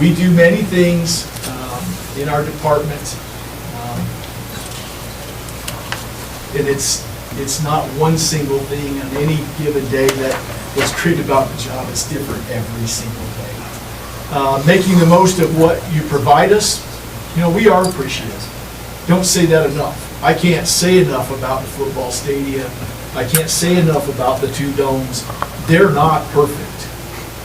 we do many things in our department, and it's not one single thing on any given day that what's great about the job. It's different every single day. Making the most of what you provide us, we are appreciative. Don't say that enough. I can't say enough about the football stadium. I can't say enough about the 2 domes. They're not perfect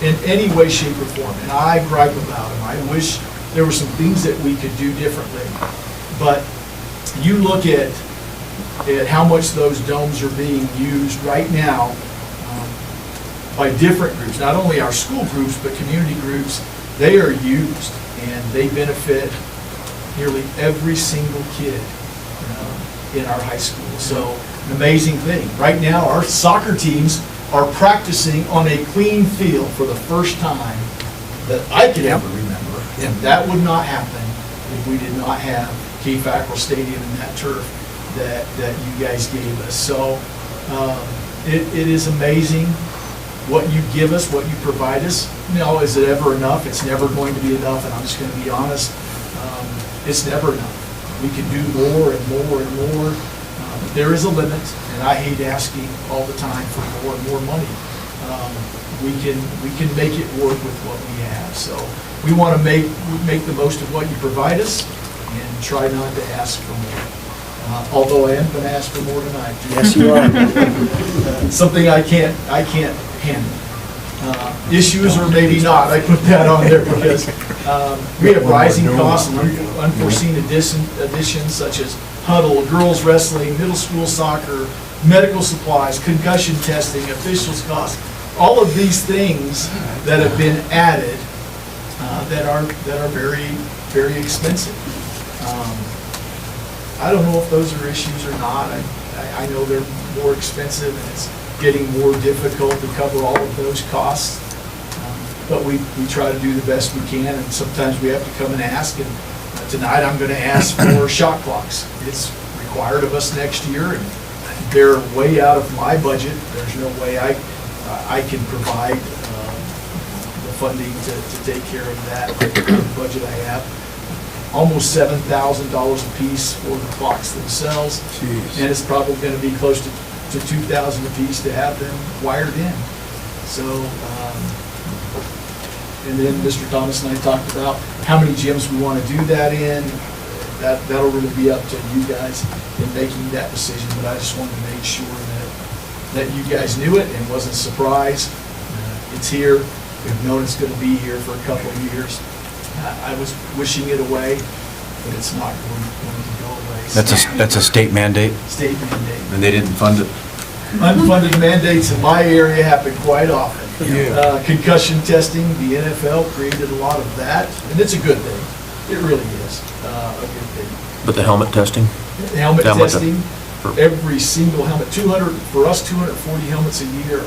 in any way, shape, or form, and I gripe about them. I wish there were some things that we could do differently. But you look at how much those domes are being used right now by different groups, not only our school groups, but community groups. They are used, and they benefit nearly every single kid. in our high school. So an amazing thing. Right now, our soccer teams are practicing on a clean field for the first time that I could ever remember. And that would not happen if we did not have Key Fackrell Stadium and that turf that you guys gave us. So it is amazing what you give us, what you provide us. Is it ever enough? It's never going to be enough, and I'm just going to be honest. It's never enough. We can do more and more and more. But there is a limit, and I hate asking all the time for more and more money. We can make it work with what we have. So we want to make the most of what you provide us and try not to ask for more. Although I am going to ask for more tonight. Yes, you are. Something I can't handle. Issues or maybe not, I put that on there because we have rising costs and unforeseen additions such as huddle, girls wrestling, middle school soccer, medical supplies, concussion testing, officials costs, all of these things that have been added that are very, very expensive. I don't know if those are issues or not. I know they're more expensive and it's getting more difficult to cover all of those costs. But we try to do the best we can, and sometimes we have to come and ask. And tonight I'm going to ask for shot clocks. It's required of us next year, and they're way out of my budget. There's no way I can provide the funding to take care of that budget I have. Almost $7,000 a piece for the clocks themselves, and it's probably going to be close to $2,000 a piece to have them wired in. So, and then Mr. Thomas and I talked about how many gyms we want to do that in. That'll really be up to you guys in making that decision, but I just wanted to make sure that you guys knew it and wasn't surprised. It's here. We've known it's going to be here for a couple of years. I was wishing it away, but it's not going to go away. That's a state mandate? State mandate. And they didn't fund it? Unfunded mandates in my area happen quite often. Concussion testing, the NFL created a lot of that, and it's a good thing. It really is a good thing. But the helmet testing? Helmet testing, every single helmet, for us, 240 helmets a year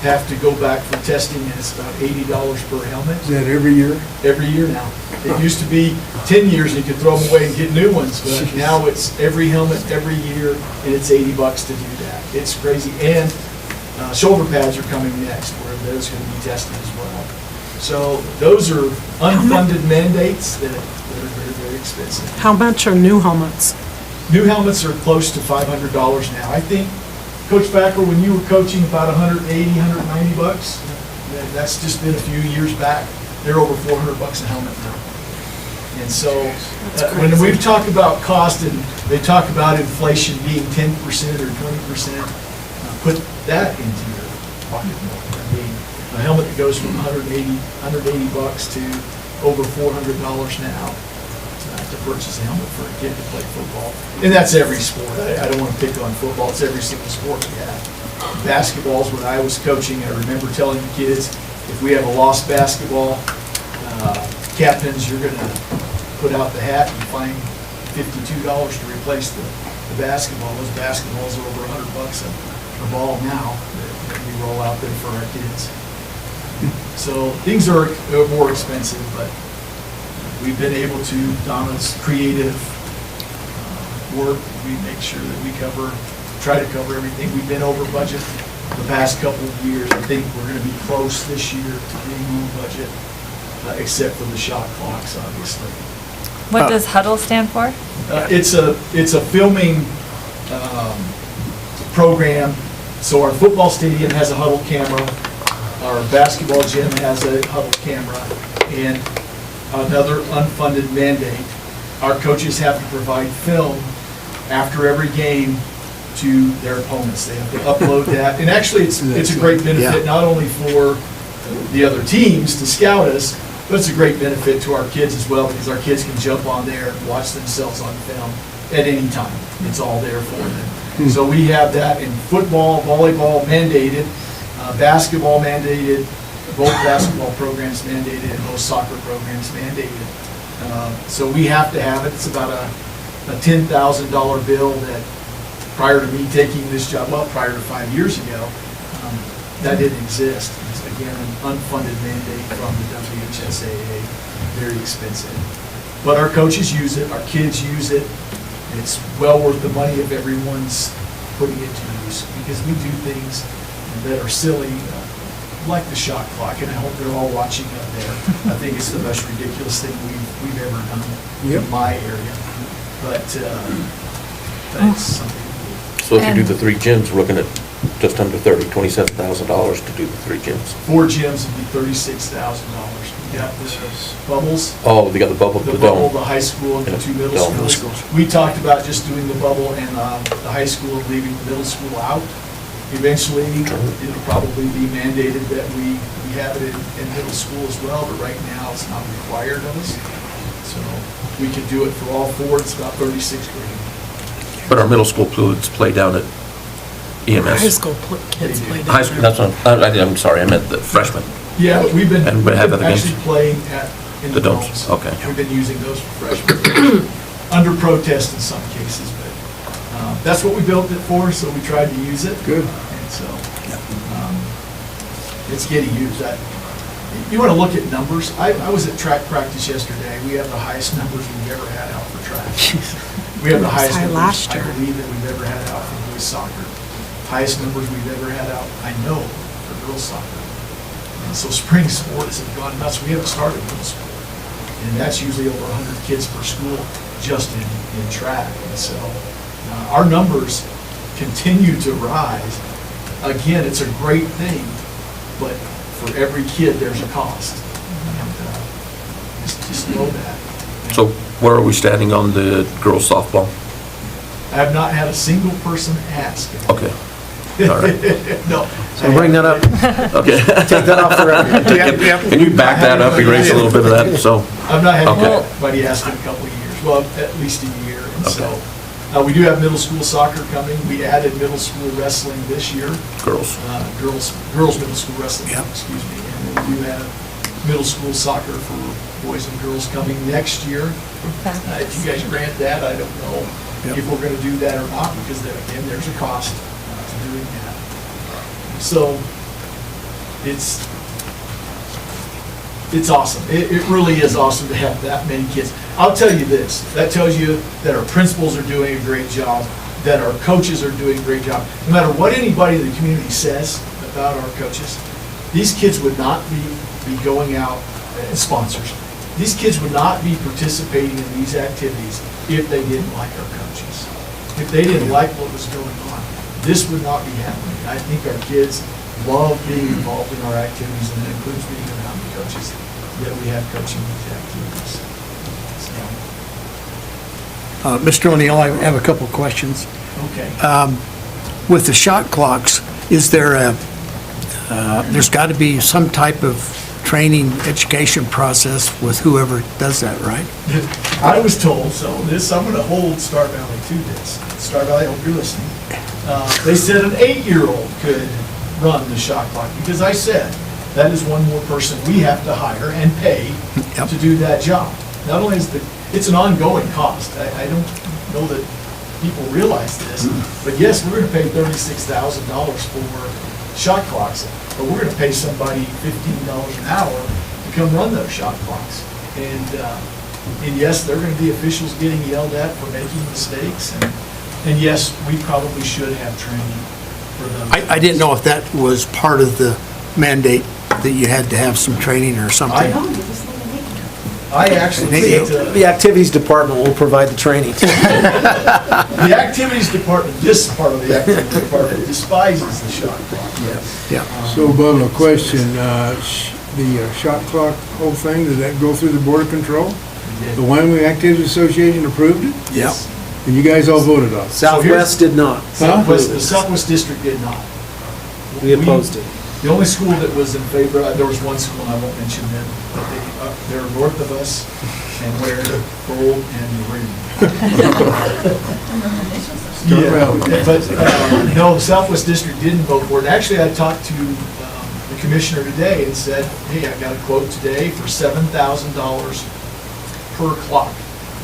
have to go back for testing, and it's about $80 per helmet. Is that every year? Every year now. It used to be 10 years and you could throw them away and get new ones, but now it's every helmet, every year, and it's $80 to do that. It's crazy. And shoulder pads are coming next, where those are going to be tested as well. So those are unfunded mandates that are very, very expensive. How much are new helmets? New helmets are close to $500 now. I think, Coach Fackrell, when you were coaching, about $180, $190. That's just been a few years back. They're over $400 a helmet now. And so when we've talked about cost and they talk about inflation being 10% or 20%, put that into your pocketbook. I mean, a helmet that goes from $180 to over $400 now to purchase a helmet for a kid to play football. And that's every sport. I don't want to pick on football. It's every single sport we have. Basketball's when I was coaching. I remember telling the kids, if we have a lost basketball, captains, you're going to put out the hat and find $52 to replace the basketball. Those basketballs are over $100 a ball now that we roll out there for our kids. So things are more expensive, but we've been able to, Donna's creative work, we make sure that we try to cover everything. We've been over budget the past couple of years. I think we're going to be close this year to being on budget, except for the shot clocks, obviously. What does huddle stand for? It's a filming program. So our football stadium has a huddle camera. Our basketball gym has a huddle camera. And another unfunded mandate, our coaches have to provide film after every game to their opponents. They have to upload that. And actually, it's a great benefit, not only for the other teams to scout us, but it's a great benefit to our kids as well, because our kids can jump on there and watch themselves on film at any time. It's all there for them. So we have that in football, volleyball mandated, basketball mandated, both basketball programs mandated, and both soccer programs mandated. So we have to have it. It's about a $10,000 bill that prior to me taking this job, well, prior to 5 years ago, that didn't exist. It's, again, an unfunded mandate from the WHSAA, very expensive. But our coaches use it, our kids use it. It's well worth the money if everyone's putting it to use, because we do things that are silly, like the shot clock, and I hope they're all watching up there. I think it's the most ridiculous thing we've ever done in my area. But that's something. So if you do the 3 gyms, we're looking at just under $27,000 to do the 3 gyms. 4 gyms would be $36,000. We got the bubbles. Oh, they got the bubble, The the bubble, dome. the high school, and the Yeah, 2 middle dome. schools. We talked about just doing the bubble and the high school and leaving the middle school out. Eventually, it'll probably be mandated that we have it in middle school as well, but right now, it's not required of us. So we could do it for all 4, it's about 36 grand. But our middle school kids play down at EMS. High school kids play High school, that's what, I'm sorry, I meant the freshmen. Yeah, but we've been And we have other games? actually playing in The the domes, domes. okay. We've been using those for freshmen, under protest in some cases, but that's what we built it for, so we tried to use it. Good. And so, it's getting used. You want to look at numbers, I was at track practice yesterday, we have the highest numbers we've ever had out for track. We have the highest high numbers, last I year. believe, that we've ever had out for boys soccer. Highest numbers we've ever had out, I know, for girls soccer. And so spring sports have gone nuts. We haven't started middle school. And that's usually over 100 kids per school just in track. And so our numbers continue to rise. Again, it's a great thing, but for every kid, there's a cost. And just know that. So where are we standing on the girls softball? I have not had a single person ask. Okay, all right, No. So bring that up. okay. Take that off the record. Can you back that up, erase a little bit of that, so? I've not had Okay. anybody ask in a couple of years, well, at least a year. And Okay. so, we do have middle school soccer coming. We added middle school wrestling this year. Girls. Girls middle school wrestling, Yep. excuse me. And then we do have middle school soccer for boys and girls coming next year. If you guys grant that, I don't know Yep. if we're gonna do that or not, because then again, there's a cost to doing that. So, it's awesome. It really is awesome to have that many kids. I'll tell you this, that tells you that our principals are doing a great job, that our coaches are doing a great job. No matter what anybody in the community says about our coaches, these kids would not be going out, and sponsors, these kids would not be participating in these activities if they didn't like our coaches. If they didn't like what was going on, this would not be happening. I think our kids love being involved in our activities, and that includes being around the coaches that we have coaching these activities. So, Mr. O'Neill, I have a couple of questions. okay. With the shot clocks, is there there's got to be some type of training, education process with whoever does that, right? I was told, so I'm going to hold Star Valley to this. Star Valley, I hope you're listening. They said an 8-year-old could run the shot clock, because I said, that is one more person we have to hire and pay Yep. to do that job. Not only is it's an ongoing cost. I don't know that people realize this, but yes, we're going to pay $36,000 for shot clocks, but we're going to pay somebody $15 an hour to come run those shot clocks. And yes, they're going to be officials getting yelled at for making mistakes, and yes, we probably should have training for them. I didn't know if that was part of the mandate, that you had to have some training or something. I actually think The activities department will provide the training. the activities department, this part of the activities department despises the shot clock. Yeah. So, Bubba, a question, the shot clock whole thing, did that go through the Board of Control? The Wyoming Activities Association approved it? Yeah. And you guys all voted on it? Southwest did not. The Southwest District did not. We opposed it. The only school that was in favor, there was one school, and I won't mention them, but they're north of us and wear gold and green. Yeah, but no, the Southwest District didn't vote for it. Actually, I talked to the commissioner today and said, hey, I got a quote today for $7,000 per clock.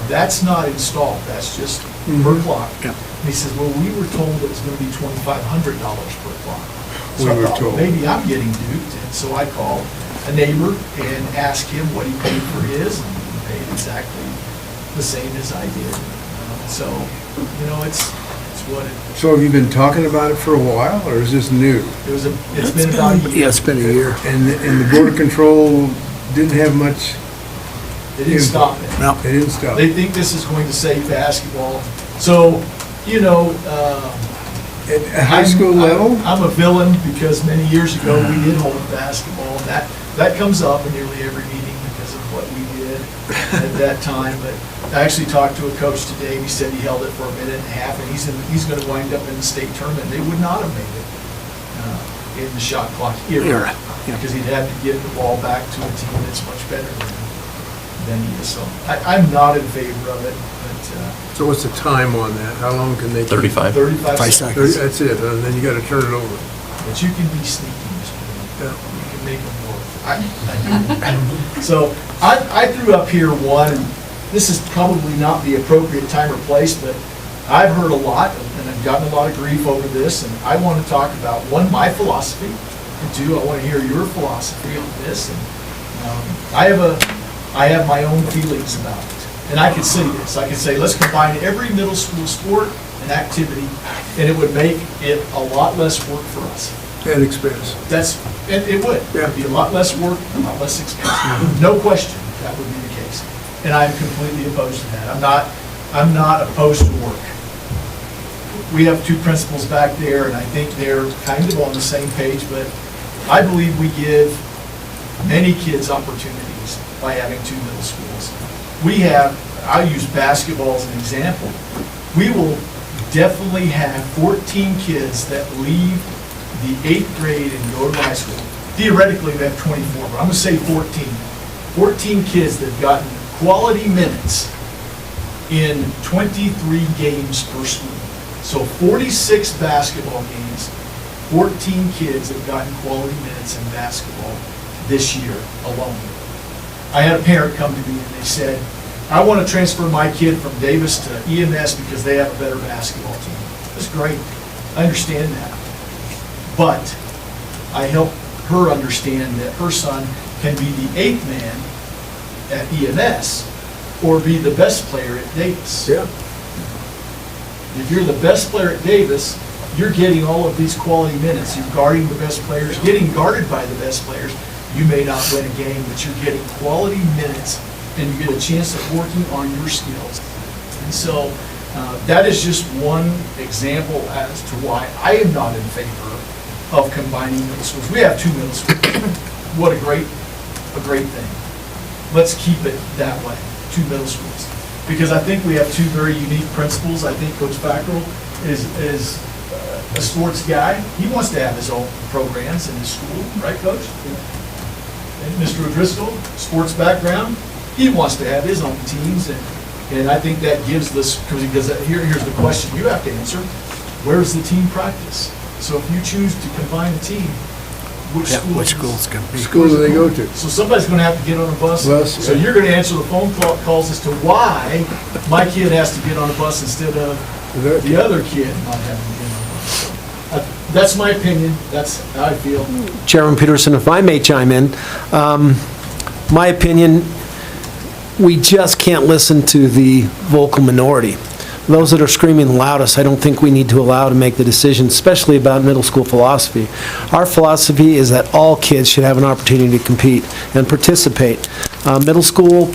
That's not installed, that's just per clock. Yeah. And he says, well, we were told it was going to be $2,500 per clock. So We I were thought, told. maybe I'm getting duped. And so I called a neighbor and asked him what he paid for his, and he paid exactly the same as I did. So, it's what So have you been talking about it for a while, or is this new? it's been about a year. Yeah, it's been a year. And the Board of Control didn't have much, They didn't stop it. No. they didn't stop. They think this is going to save basketball. So, At high school level? I'm a villain because many years ago, we did hold basketball. And that comes up in nearly every meeting because of what we did at that time. But I actually talked to a coach today, and he said he held it for a minute and a half, and he's going to wind up in the state tournament. They would not have made it in the shot clock era, Yeah. because he'd have to get the ball back to a team that's much better than he is. So I'm not in favor of it, but So what's the time on that? How long can they? keep- 35. 35 5 seconds. seconds. That's it, and then you gotta turn it over. But you can be sneaky, Mr. Mayor. Yeah. You can make them work. I do. So I threw up here one, and this is probably not the appropriate time or place, but I've heard a lot, and I've gotten a lot of grief over this, and I want to talk about, one, my philosophy, and two, I want to hear your philosophy on this. And I have my own feelings about it. And I could say this, I could say, let's combine every middle school sport and activity, and it would make it a lot less work for us. And expense. It would. Yeah. It'd be a lot less work, a lot less expensive. No question, that would be the case. And I'm completely opposed to that. I'm not opposed to work. We have two principals back there, and I think they're kind of on the same page, but I believe we give many kids opportunities by having two middle schools. I'll use basketball as an example. We will definitely have 14 kids that leave the 8th grade and go to high school. Theoretically, we have 24, but I'm going to say 14. 14 kids that have gotten quality minutes in 23 games per school. So 46 basketball games, 14 kids have gotten quality minutes in basketball this year alone. I had a parent come to me and they said, I want to transfer my kid from Davis to EMS because they have a better basketball team. That's great. I understand that. But I help her understand that her son can be the 8th man at EMS or be the best player at Davis. Yeah. If you're the best player at Davis, you're getting all of these quality minutes. You're guarding the best players, getting guarded by the best players. You may not win a game, but you're getting quality minutes, and you get a chance at working on your skills. And so that is just one example as to why I am not in favor of combining middle schools. We have two middle schools. What a great thing. Let's keep it that way, two middle schools. Because I think we have two very unique principals. I think Coach Fackrell is a sports guy. He wants to have his own programs in his school, right, Coach? And Mr. O'Driscoll, sports background, he wants to have his own teams, and I think that gives this, because here's the question you have to answer: where's the team practice? So if you choose to combine a team, which school's going to be? School do they go to? So somebody's going to have to get on a bus. Bus, So yeah. you're going to answer the phone calls as to why my kid has to get on a bus instead of the other kid not having to get on a bus. That's my opinion. That's how I feel. Chairman Peterson, if I may chime in, my opinion, we just can't listen to the vocal minority. Those that are screaming loudest, I don't think we need to allow to make the decision, especially about middle school philosophy. Our philosophy is that all kids should have an opportunity to compete and participate. Middle school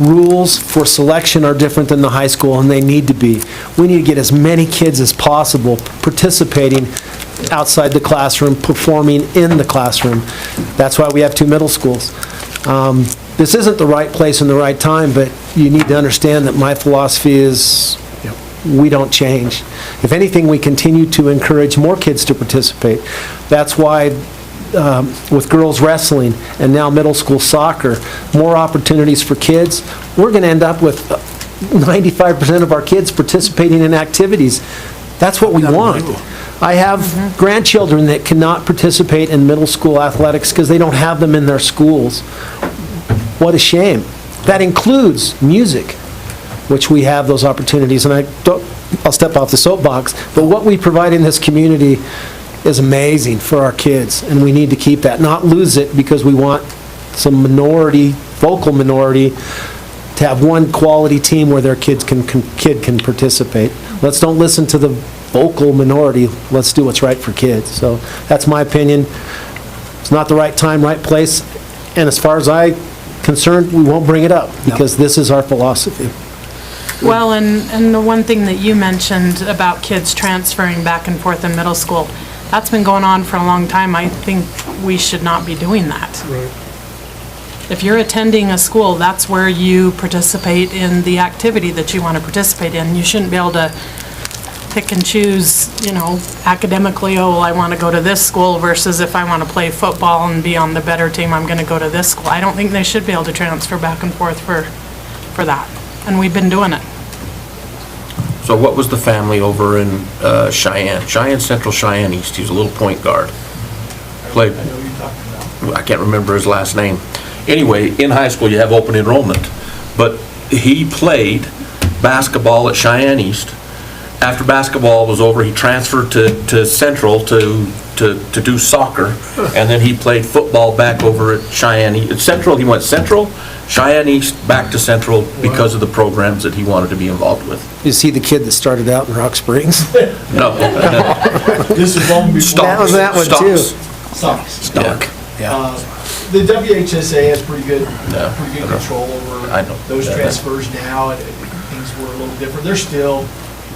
rules for selection are different than the high school, and they need to be. We need to get as many kids as possible participating outside the classroom, performing in the classroom. That's why we have two middle schools. This isn't the right place and the right time, but you need to understand that my philosophy is, we don't change. If anything, we continue to encourage more kids to participate. That's why with girls wrestling and now middle school soccer, more opportunities for kids. We're going to end up with 95% of our kids participating in activities. That's what we want. I have grandchildren that cannot participate in middle school athletics because they don't have them in their schools. What a shame. That includes music. which we have those opportunities, and I'll step off the soapbox, but what we provide in this community is amazing for our kids, and we need to keep that, not lose it because we want some vocal minority, to have one quality team where their kid can participate. Let's don't listen to the vocal minority, let's do what's right for kids. So that's my opinion. It's not the right time, right place, and as far as I'm concerned, we won't bring it up, because this is our philosophy. Well, and the one thing that you mentioned about kids transferring back and forth in middle school, that's been going on for a long time. I think we should not be doing that. Right. If you're attending a school, that's where you participate in the activity that you want to participate in. You shouldn't be able to pick and choose, academically, oh, well, I want to go to this school versus if I want to play football and be on the better team, I'm going to go to this school. I don't think they should be able to transfer back and forth for that. And we've been doing it. So what was the family over in Cheyenne? Cheyenne Central, Cheyenne East. He was a little point guard. Played, I know who you're talking about. I can't remember his last name. Anyway, in high school, you have open enrollment. But he played basketball at Cheyenne East. After basketball was over, he transferred to Central to do soccer. And then he played football back over at Cheyenne East. At Central, he went Central, Cheyenne East, back to Central because of the programs that he wanted to be involved with. You see the kid that started out in Rock Springs? No. This is long before. That was that one, too. Stocks. Yeah. The WHSA has pretty good I know. control over I know. those Yeah. transfers now, and things were a little different. They're still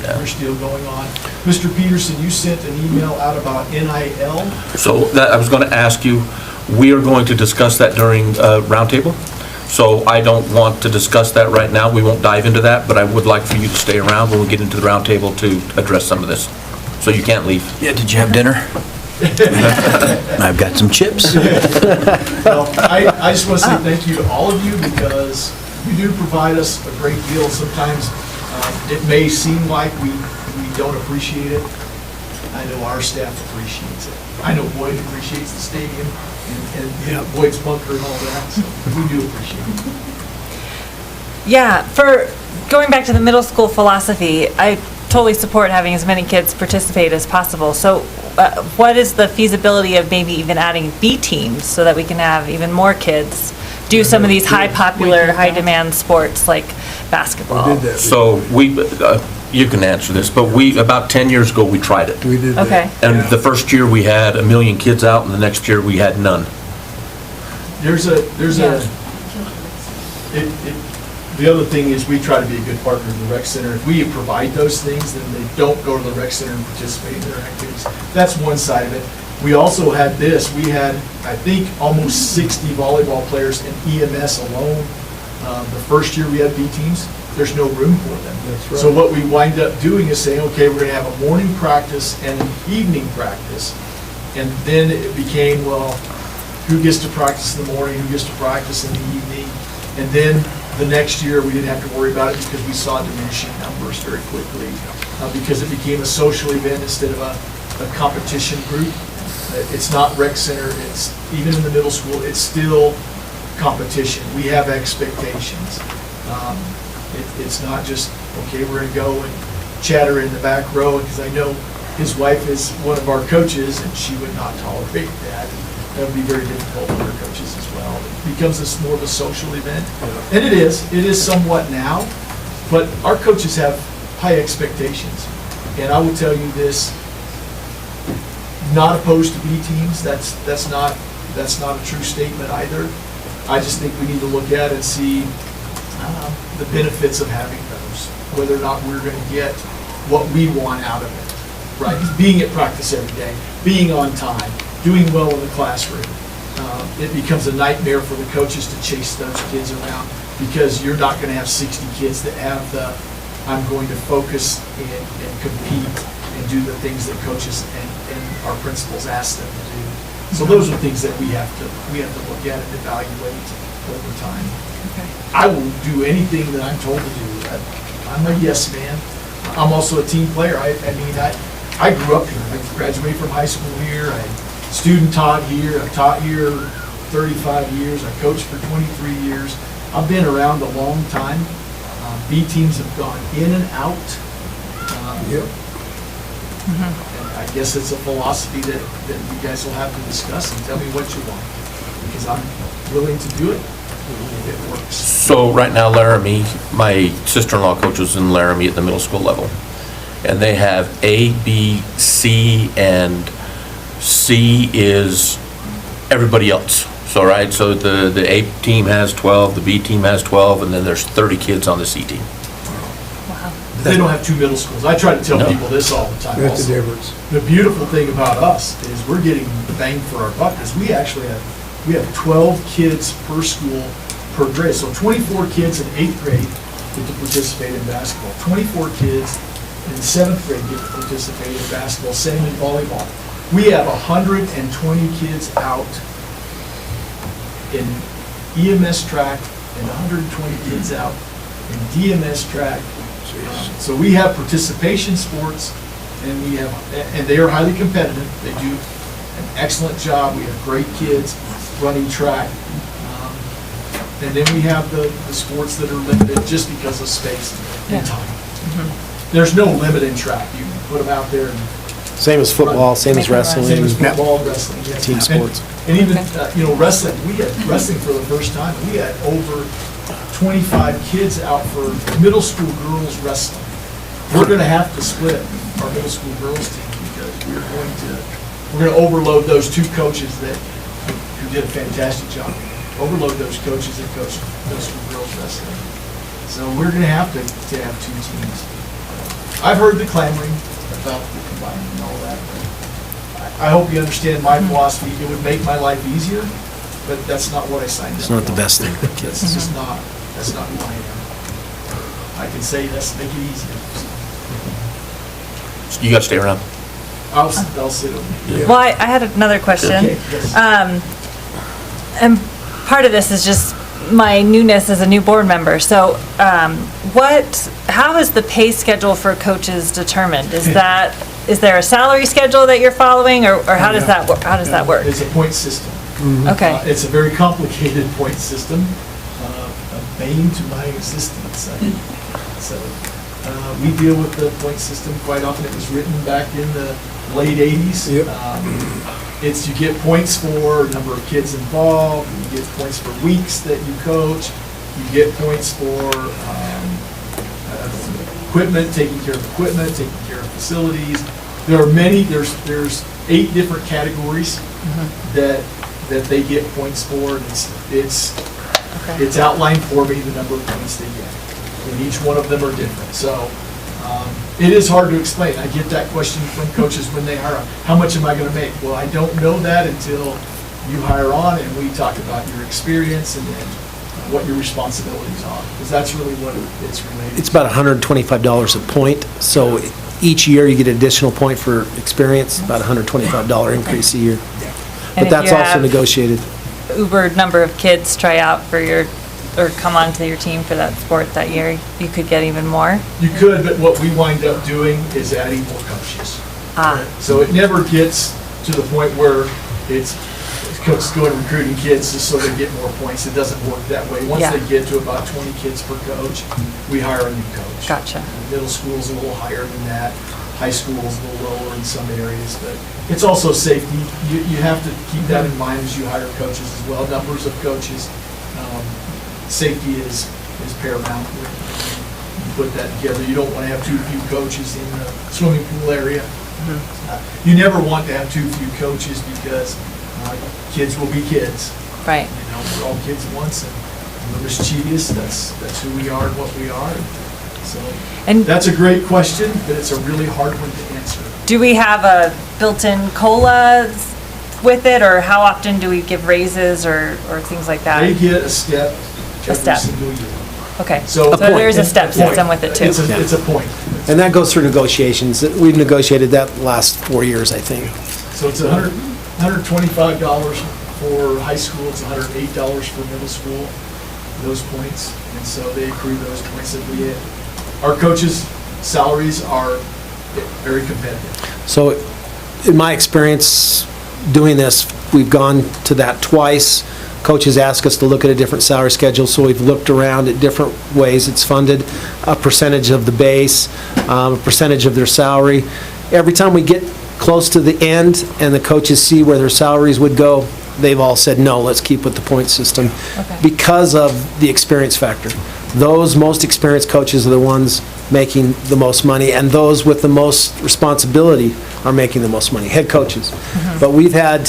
going on. Mr. Peterson, you sent an email out about NIL. So that, I was going to ask you, we are going to discuss that during roundtable. So I don't want to discuss that right now. We won't dive into that, but I would like for you to stay around when we get into the roundtable to address some of this. So you can't leave. Yeah, did you have dinner? I've got some chips. Well, I just want to say thank you to all of you, because you do provide us a great deal. Sometimes it may seem like we don't appreciate it. I know our staff appreciates it. I know Boyd appreciates the stadium and Boyd's bunker and all that, so we do appreciate it. Yeah, for going back to the middle school philosophy, I totally support having as many kids participate as possible. So what is the feasibility of maybe even adding B teams so that we can have even more kids do some of these high popular, high demand sports like basketball? We did that. So you can answer this, but about 10 years ago, we tried it. We did that. Okay. And the first year, we had 1 million kids out, and the next year, we had none. The other thing is, we try to be a good partner in the rec center. If we provide those things, then they don't go to the rec center and participate in their activities. That's one side of it. We also had this, we had, I think, almost 60 volleyball players in EMS alone. The first year we had B teams, there's no room for them. That's right. So what we wind up doing is saying, okay, we're gonna have a morning practice and an evening practice. And then it became, well, who gets to practice in the morning, who gets to practice in the evening? And then the next year, we didn't have to worry about it because we saw diminishing numbers very quickly, because it became a social event instead of a competition group. It's not rec center, it's, even in the middle school, it's still competition. We have expectations. It's not just, okay, we're gonna go and chatter in the back row, because I know his wife is one of our coaches, and she would not tolerate that. That would be very difficult for her coaches as well. It becomes more of a social event. And it is somewhat now, but our coaches have high expectations. And I will tell you this, not opposed to B teams, that's not a true statement either. I just think we need to look at and see the benefits of having those, whether or not we're gonna get what we want out of it, right? Being at practice every day, being on time, doing well in the classroom. It becomes a nightmare for the coaches to chase those kids around, because you're not gonna have 60 kids that have the, I'm going to focus and compete and do the things that coaches and our principals ask them to do. So those are things that we have to look at and evaluate over time. Okay. I will do anything that I'm told to do. I'm a yes man. I'm also a team player. I grew up here. I graduated from high school here. I student taught here. I've taught here 35 years. I coached for 23 years. I've been around a long time. B teams have gone in and out. Yep. And I guess it's a philosophy that you guys will have to discuss and tell me what you want, because I'm willing to do it if it works. So right now, Laramie, my sister-in-law coaches in Laramie at the middle school level, and they have A, B, C, and C is everybody else. So, right, so the A team has 12, the B team has 12, and then there's 30 kids on the C team. They don't have two middle schools. I try to tell No. people this all the time That's the also. difference. The beautiful thing about us is we're getting bang for our buck, because we have 12 kids per school per grade. So 24 kids in 8th grade get to participate in basketball. 24 kids in 7th grade get to participate in basketball, same in volleyball. We have 120 kids out in EMS track and 120 kids out in DMS track. So we have participation sports, and they are highly competitive. They do an excellent job. We have great kids running track. And then we have the sports that are limited just because of space and time. There's no limit in track. You can put them out there and Same as football, same as wrestling. same as football, wrestling. Yes. Team sports. And even, wrestling, we had wrestling for the first time. We had over 25 kids out for middle school girls wrestling. We're going to have to split our middle school girls team, because we're going to overload those two coaches who did a fantastic job. Overload those coaches that coach middle school girls wrestling. So we're going to have to have two teams. I've heard the clamoring about the combining and all that. I hope you understand my philosophy. It would make my life easier, but that's not what I signed up for. It's not the best thing for kids. That's just not, that's not who I am. I can say, let's make it easier. You got to stay around. I'll sit over here. Well, I had another question. Okay, yes. And part of this is just my newness as a new board member. So how is the pay schedule for coaches determined? Is there a salary schedule that you're following, or how does that work? How does that work? It's a point system. Okay. It's a very complicated point system, a bane to my existence. So we deal with the point system quite often. It was written back in the late 80s. Yep. You get points for number of kids involved, you get points for weeks that you coach, you get points for equipment, taking care of equipment, taking care of facilities. There are there's 8 different categories that they get points for, and it's outlined for me, the number of points they get. And each one of them are different. So it is hard to explain. I get that question from coaches when they hire. How much am I going to make? Well, I don't know that until you hire on and we talk about your experience and then what your responsibilities are, because that's really what it's related It's about $125 a point, so each year you get an additional point for experience, about $125 increase a year. And But if that's you also have negotiated. Uber number of kids try out for or come onto your team for that sport that year, you could get even more? You could, but what we wind up doing is adding more coaches. So it never gets to the point where it's coaches going and recruiting kids just so they get more points. It doesn't work that way. Once Yeah. they get to about 20 kids per coach, we hire a new coach. Gotcha. Middle school's a little higher than that. High school's a little lower in some areas, but it's also safety. You have to keep that in mind as you hire coaches as well. Numbers of coaches. Safety is paramount. You put that together. You don't want to have too few coaches in the swimming pool area. You never want to have too few coaches, because kids will be kids. Right. We're all kids once, and we're mischievous. That's who we are and what we are. So that's a great question, but it's a really hard one to answer. Do we have a built-in COLA with it, or how often do we give raises or things like that? They get a step step. every single year. Okay, So so there's a step system with it too. It's a point. And that goes through negotiations. We've negotiated that the last 4 years, I think. So it's $125 for high school, it's $108 for middle school, those points. And so they accrue those points that we hit. Our coaches' salaries are very competitive. So in my experience doing this, we've gone to that twice. coaches ask us to look at a different salary schedule, so we've looked around at different ways it's funded, a percentage of the base, a percentage of their salary. Every time we get close to the end and the coaches see where their salaries would go, they've all said, no, let's keep with the point system because of the experience factor. Those most experienced coaches are the ones making the most money, and those with the most responsibility are making the most money, head coaches. But we've had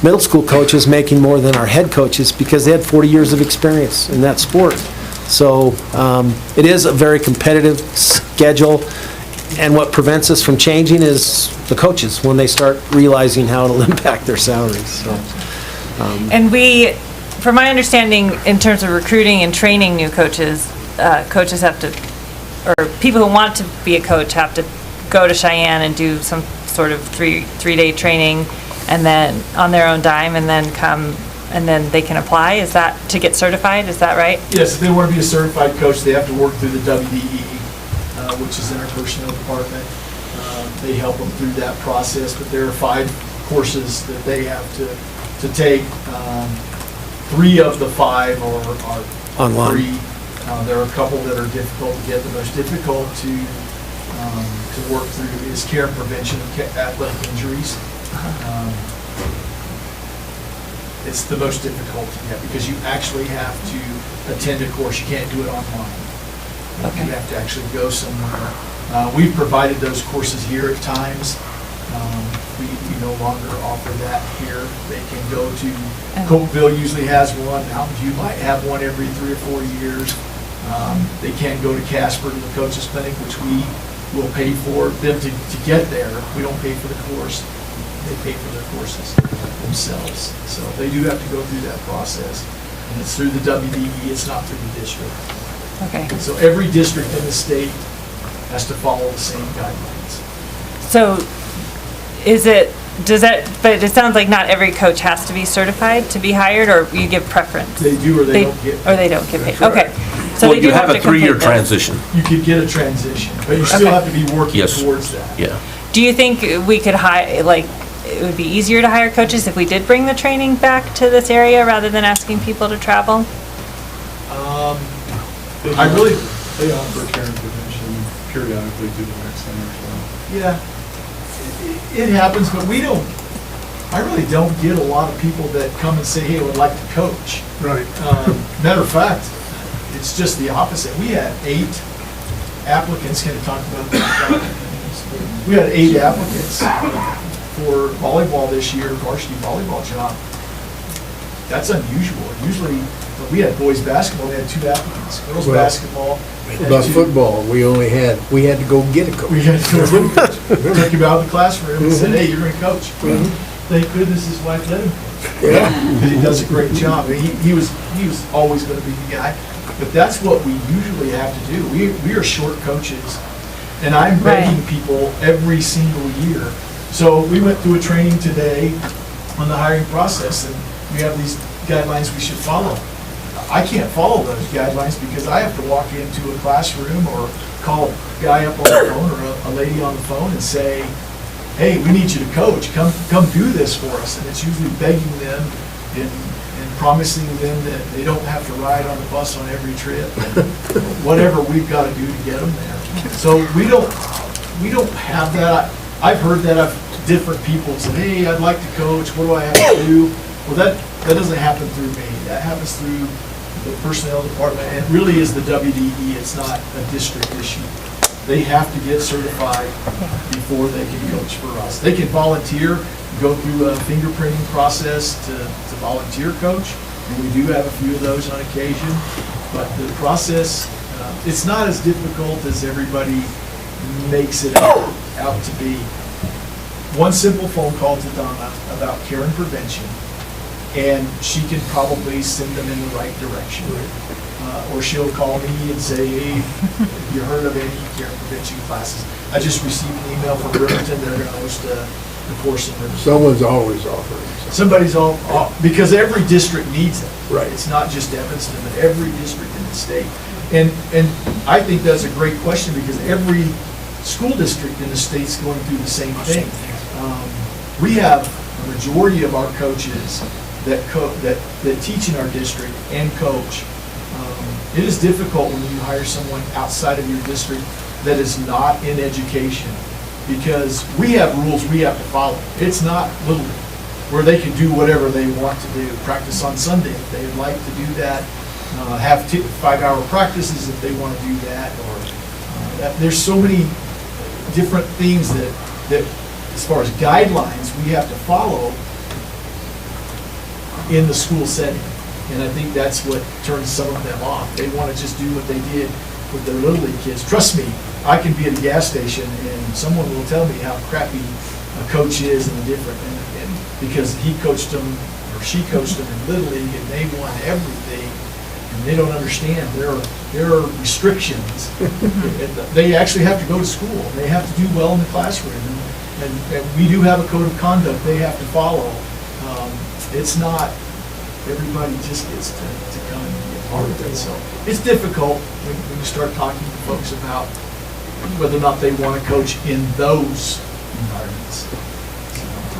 middle school coaches making more than our head coaches because they had 40 years of experience in that sport. So it is a very competitive schedule, and what prevents us from changing is the coaches when they start realizing how it'll impact their salaries. So, And we, from my understanding, in terms of recruiting and training new coaches, coaches have to, or people who want to be a coach have to go to Cheyenne and do some sort of three-day training, and then on their own dime, and then come, and then they can apply. Is that to get certified? Is that right? Yes, if they want to be a certified coach, they have to work through the WDE, which is in our personnel department. They help them through that process, but there are 5 courses that they have to take. 3 of the 5 are Online. free. There are a couple that are difficult to get. The most difficult to work through is care and prevention of athletic injuries. It's the most difficult to get because you actually have to attend a course. You can't do it online. Okay. You have to actually go somewhere. We've provided those courses here at times. We no longer offer that here. They can go to, Cokeville usually has one, Mountain View might have one every 3 or 4 years. They can go to Casper to the coaches clinic, which we will pay for them to get there. We don't pay for the course. They pay for their courses themselves. So they do have to go through that process. And it's through the WDE, it's not through the district. Okay. So every district in the state has to follow the same guidelines. So but it sounds like not every coach has to be certified to be hired, or you give preference? They do or they don't get paid. Or they don't get paid, Correct. okay. So Well, they do you have a to complete 3-year this. transition. You could get a transition, but you still Okay. have to be working Yes. towards that. Yeah. Do you think we could hire, like, it would be easier to hire coaches if we did bring the training back to this area rather than asking people to travel? I really, They offer care and prevention periodically through the rec center as well. yeah, it happens, but I really don't get a lot of people that come and say, hey, I would like to coach. Right. Matter of fact, it's just the opposite. We had 8 applicants, can I talk about that? We had 8 applicants for volleyball this year, varsity volleyball job. That's unusual. Usually, we had boys basketball, we had 2 applicants. Girls Well, basketball. had About 2. football, we had to go get a coach. We had to go get a coach. Took him out of the classroom and said, hey, you're going to coach. Thank goodness his wife let him coach. Yeah. Because he does a great job. He was always going to be the guy. But that's what we usually have to do. We are short coaches. And I'm begging people every single year. So we went through a training today on the hiring process, and we have these guidelines we should follow. I can't follow those guidelines because I have to walk into a classroom or call a guy up on the phone or a lady on the phone and say, hey, we need you to coach, come do this for us. And it's usually begging them and promising them that they don't have to ride on the bus on every trip, and whatever we've got to do to get them there. So we don't have that. I've heard that of different people say, hey, I'd like to coach, what do I have to do? Well, that doesn't happen through me. That happens through the personnel department, and it really is the WDE. It's not a district issue. They have to get certified before they can coach for us. They can volunteer, go through a fingerprinting process to volunteer coach, and we do have a few of those on occasion, but the process, it's not as difficult as everybody makes it out to be. One simple phone call to Donna about care and prevention, and she can probably send them in the right direction. Or she'll call me and say, hey, have you heard of any care and prevention classes? I just received an email from Riverton, they're going to host a course in Riverton. Someone's always offering. Somebody's because every district needs it. Right. It's not just Evanston, but every district in the state. And I think that's a great question because every school district in the state's going through the same thing. We have a majority of our coaches that teach in our district and coach. It is difficult when you hire someone outside of your district that is not in education, because we have rules we have to follow. It's not Little League, where they can do whatever they want to do, practice on Sunday if they'd like to do that, have 5-hour practices if they want to do that, or there's so many different things that, as far as guidelines, we have to follow in the school setting. And I think that's what turns some of them off. They want to just do what they did with their Little League kids. Trust me, I can be at a gas station and someone will tell me how crappy a coach is and different, and because he coached them or she coached them in Little League and they won everything, and they don't understand there are restrictions. They actually have to go to school. They have to do well in the classroom, and we do have a code of conduct they have to follow. It's not everybody just gets to come and be a part of it. So it's difficult when you start talking to folks about whether or not they want to coach in those environments.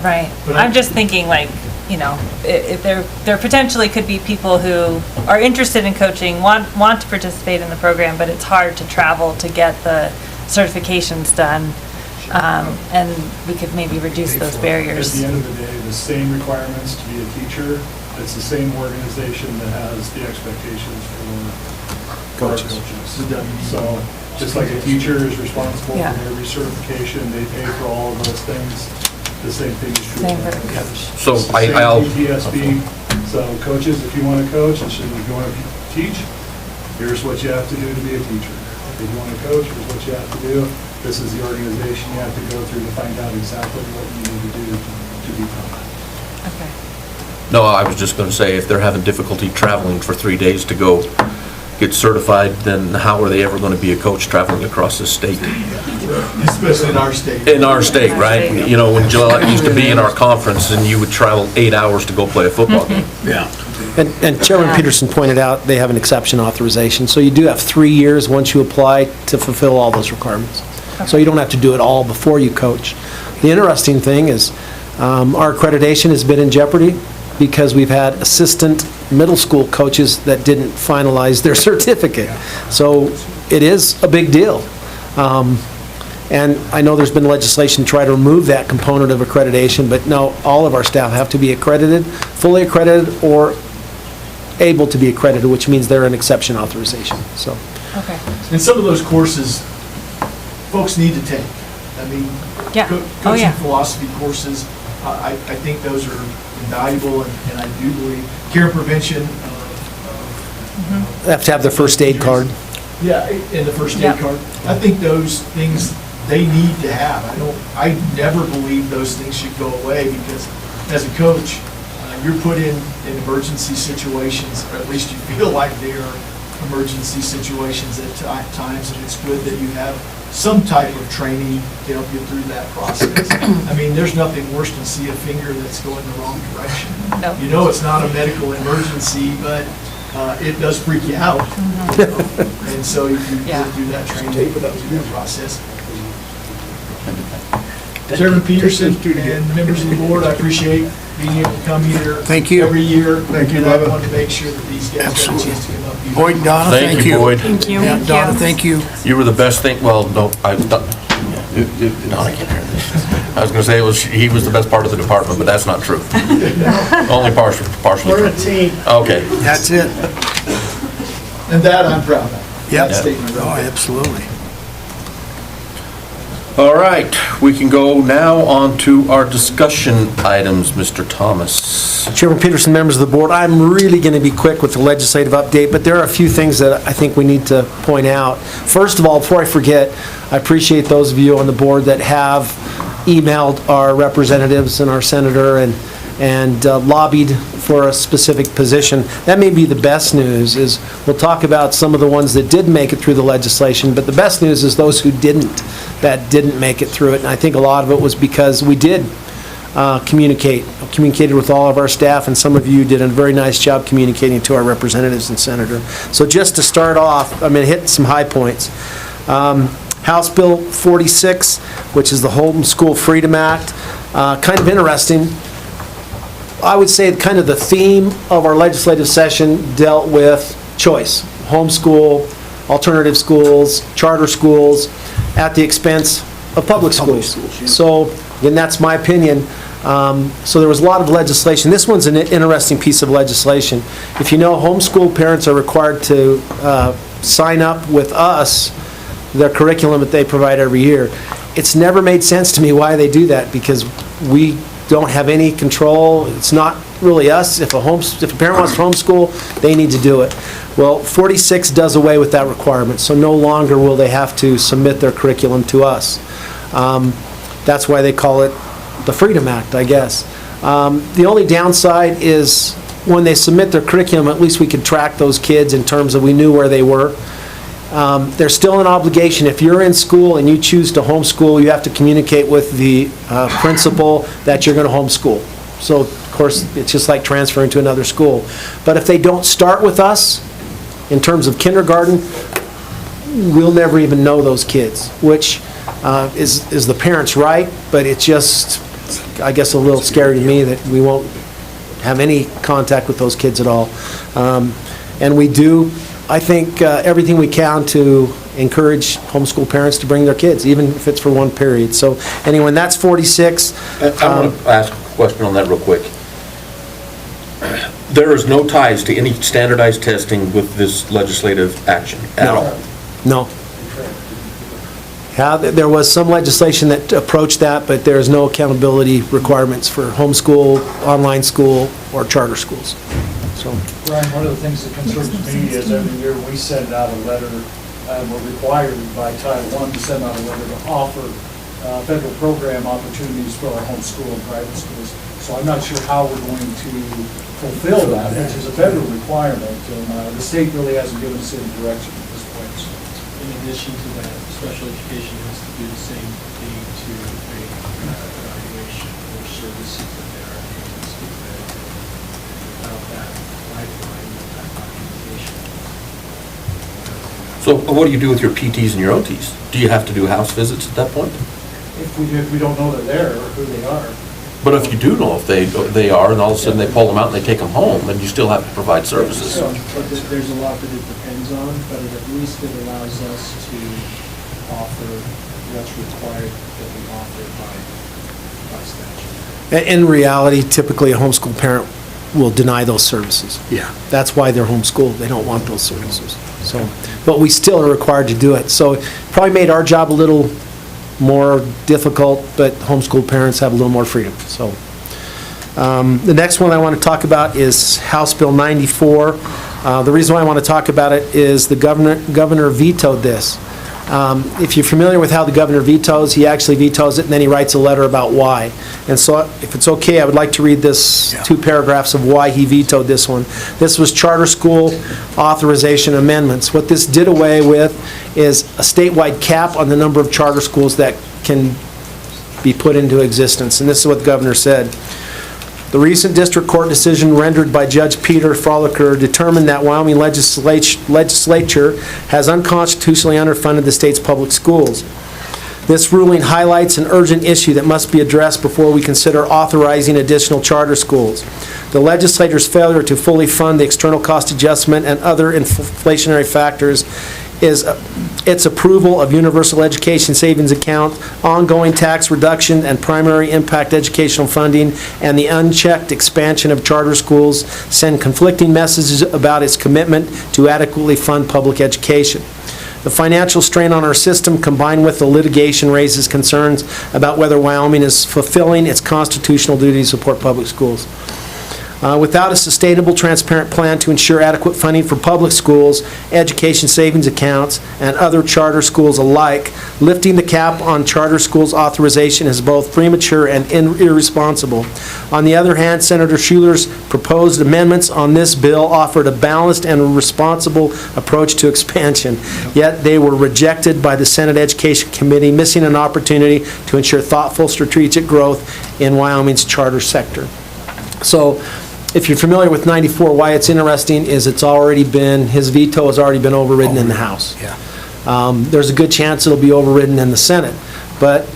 Right. But I'm just thinking like, if there potentially could be people who are interested in coaching, want to participate in the program, but it's hard to travel to get the certifications done. And we could maybe reduce those barriers. At the end of the day, the same requirements to be a teacher, it's the same organization that has the expectations for our coaches. So just like a teacher is responsible for their recertification, they pay for all of those things, the same thing is true. Same for the coach. So It's the same PTSB. So coaches, if you want to coach, and if you want to teach, here's what you have to do to be a teacher. If you want to coach, here's what you have to do. This is the organization you have to go through to find out exactly what you need to do to become. Okay. No, I was just going to say, if they're having difficulty traveling for 3 days to go get certified, then how are they ever going to be a coach traveling across this state? Especially in our state. In our state, right? When Gillette used to be in our conference, and you would travel 8 hours to go play a football game. Yeah. And Chairman Peterson pointed out, they have an exception authorization, so you do have 3 years once you apply to fulfill all those requirements. So you don't have to do it all before you coach. The interesting thing is, our accreditation has been in jeopardy because we've had assistant middle school coaches that didn't finalize their certificate. So it is a big deal. And I know there's been legislation to try to remove that component of accreditation, but no, all of our staff have to be accredited, fully accredited, or able to be accredited, which means they're an exception authorization, so. Okay. And some of those courses, folks need to take. I mean, Yeah. coaching philosophy courses, I think those are invaluable, and I do believe care and prevention. They have to have their first aid card. Yeah, and the first aid Yeah. card. I think those things they need to have. I never believe those things should go away, because as a coach, you're put in emergency situations, or at least you feel like they are emergency situations at times, and it's good that you have some type of training to help you through that process. I mean, there's nothing worse than see a finger that's going the wrong direction. No. You know it's not a medical emergency, but it does freak you out. And so you go through that training, through that process. Chairman Peterson and the members of the board, I appreciate being able to come here. Thank you. Every year. Thank you, And I Bubba. want to make sure that these guys have a chance to come up. Boyd and Donna, Thank thank you, you. Boyd. Thank you. Yeah, Donna, thank you. You were the best thing, well, no, I can't hear this. I was going to say he was the best part of the department, but that's not true. Only partially We're a true. team, Okay. That's it. and that I'm proud of. Yep. That statement right Oh, there. absolutely. All right, we can go now on to our discussion items, Mr. Thomas. Chairman Peterson, members of the board, I'm really going to be quick with the legislative update, but there are a few things that I think we need to point out. First of all, before I forget, I appreciate those of you on the board that have emailed our representatives and our senator and lobbied for a specific position. That may be the best news, is we'll talk about some of the ones that did make it through the legislation, but the best news is those who didn't make it through it. And I think a lot of it was because we did communicated with all of our staff, and some of you did a very nice job communicating to our representatives and senator. So just to start off, I'm going to hit some high points. House Bill 46, which is the Homeschool Freedom Act, kind of interesting. I would say kind of the theme of our legislative session dealt with choice, homeschool, alternative schools, charter schools, at the expense of public schools. So, and that's my opinion. So there was a lot of legislation. This one's an interesting piece of legislation. If you know, homeschool parents are required to sign up with us, their curriculum that they provide every year. It's never made sense to me why they do that, because we don't have any control. It's not really us. If a parent wants to homeschool, they need to do it. Well, 46 does away with that requirement, so no longer will they have to submit their curriculum to us. That's why they call it the Freedom Act, I guess. The only downside is when they submit their curriculum, at least we could track those kids in terms of we knew where they were. There's still an obligation. If you're in school and you choose to homeschool, you have to communicate with the principal that you're going to homeschool. So, of course, it's just like transferring to another school. But if they don't start with us, in terms of kindergarten, we'll never even know those kids, which is the parents' right, but it's just, I guess, a little scary to me that we won't have any contact with those kids at all. And we do, I think, everything we can to encourage homeschool parents to bring their kids, even if it's for one period. So anyway, that's 46. I want to ask a question on that real quick. There is no ties to any standardized testing with this legislative action at all? No. There was some legislation that approached that, but there's no accountability requirements for homeschool, online school, or charter schools. So, Brian, one of the things that concerns me is every year we send out a letter, we're required by Title I to send out a letter to offer federal program opportunities for our homeschool and private schools. So I'm not sure how we're going to fulfill that, which is a federal requirement, and the state really hasn't given us any direction at this point. In addition to that, special education has to do the same thing to a evaluation or services that they are able to speak that without that lifeline, that documentation. So what do you do with your PTs and your OTs? Do you have to do house visits at that point? If we don't know they're there or who they are. But if you do know if they are, and all of a sudden they pull them out and they take them home, then you still have to provide services. So, but there's a lot that it depends on, but at least it allows us to offer what's required that we offer by statute. in reality, typically a homeschool parent will deny those services. Yeah. That's why they're homeschooled. They don't want those services. So, but we still are required to do it. So it probably made our job a little more difficult, but homeschool parents have a little more freedom. So the next one I want to talk about is House Bill 94. The reason why I want to talk about it is the governor vetoed this. If you're familiar with how the governor vetoes, he actually vetoes it and then he writes a letter about why. And so if it's okay, I would like to read this 2 paragraphs of why he vetoed this one. This was charter school authorization amendments. What this did away with is a statewide cap on the number of charter schools that can be put into existence. And this is what the governor said. The recent district court decision rendered by Judge Peter Frolicker determined that Wyoming legislature has unconstitutionally underfunded the state's public schools. This ruling highlights an urgent issue that must be addressed before we consider authorizing additional charter schools. The legislature's failure to fully fund the external cost adjustment and other inflationary factors is its approval of universal education savings account, ongoing tax reduction and primary impact educational funding, and the unchecked expansion of charter schools send conflicting messages about its commitment to adequately fund public education. The financial strain on our system, combined with the litigation, raises concerns about whether Wyoming is fulfilling its constitutional duty to support public schools. Without a sustainable, transparent plan to ensure adequate funding for public schools, education savings accounts, and other charter schools alike, lifting the cap on charter schools authorization is both premature and irresponsible. On the other hand, Senator Schuler's proposed amendments on this bill offered a balanced and responsible approach to expansion, yet they were rejected by the Senate Education Committee, missing an opportunity to ensure thoughtful strategic growth in Wyoming's charter sector. So, if you're familiar with 94, why it's interesting is his veto has already been overridden in the House. Yeah. There's a good chance it'll be overridden in the Senate. But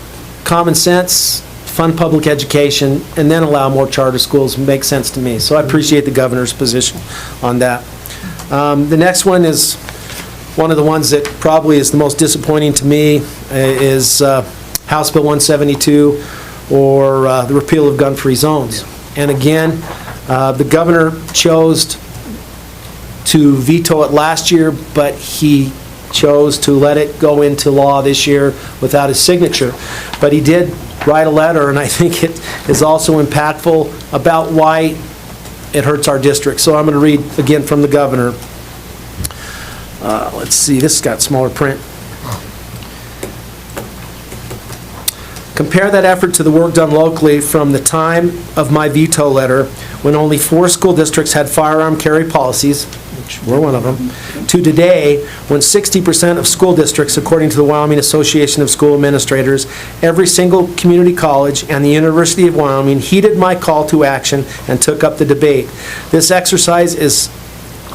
common sense, fund public education, and then allow more charter schools makes sense to me. So I appreciate the governor's position on that. The next one is one of the ones that probably is the most disappointing to me, is House Bill 172, or the repeal of gun-free zones. And again, the governor chose to veto it last year, but he chose to let it go into law this year without his signature. But he did write a letter, and I think it is also impactful about why it hurts our district. So I'm going to read again from the governor. Let's see, this has got smaller print. Compare that effort to the work done locally from the time of my veto letter, when only 4 school districts had firearm carry policies, which we're one of them, to today, when 60% of school districts, according to the Wyoming Association of School Administrators, every single community college, and the University of Wyoming heeded my call to action and took up the debate. This exercise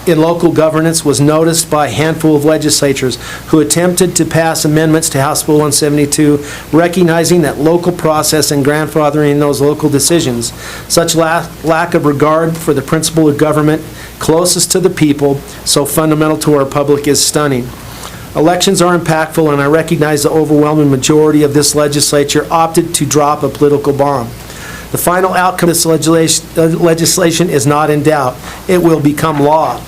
in local governance was noticed by a handful of legislatures who attempted to pass amendments to House Bill 172, recognizing that local process and grandfathering those local decisions. Such lack of regard for the principle of government closest to the people, so fundamental to our public, is stunning. Elections are impactful, and I recognize the overwhelming majority of this legislature opted to drop a political bomb. The final outcome of this legislation is not in doubt. It will become law.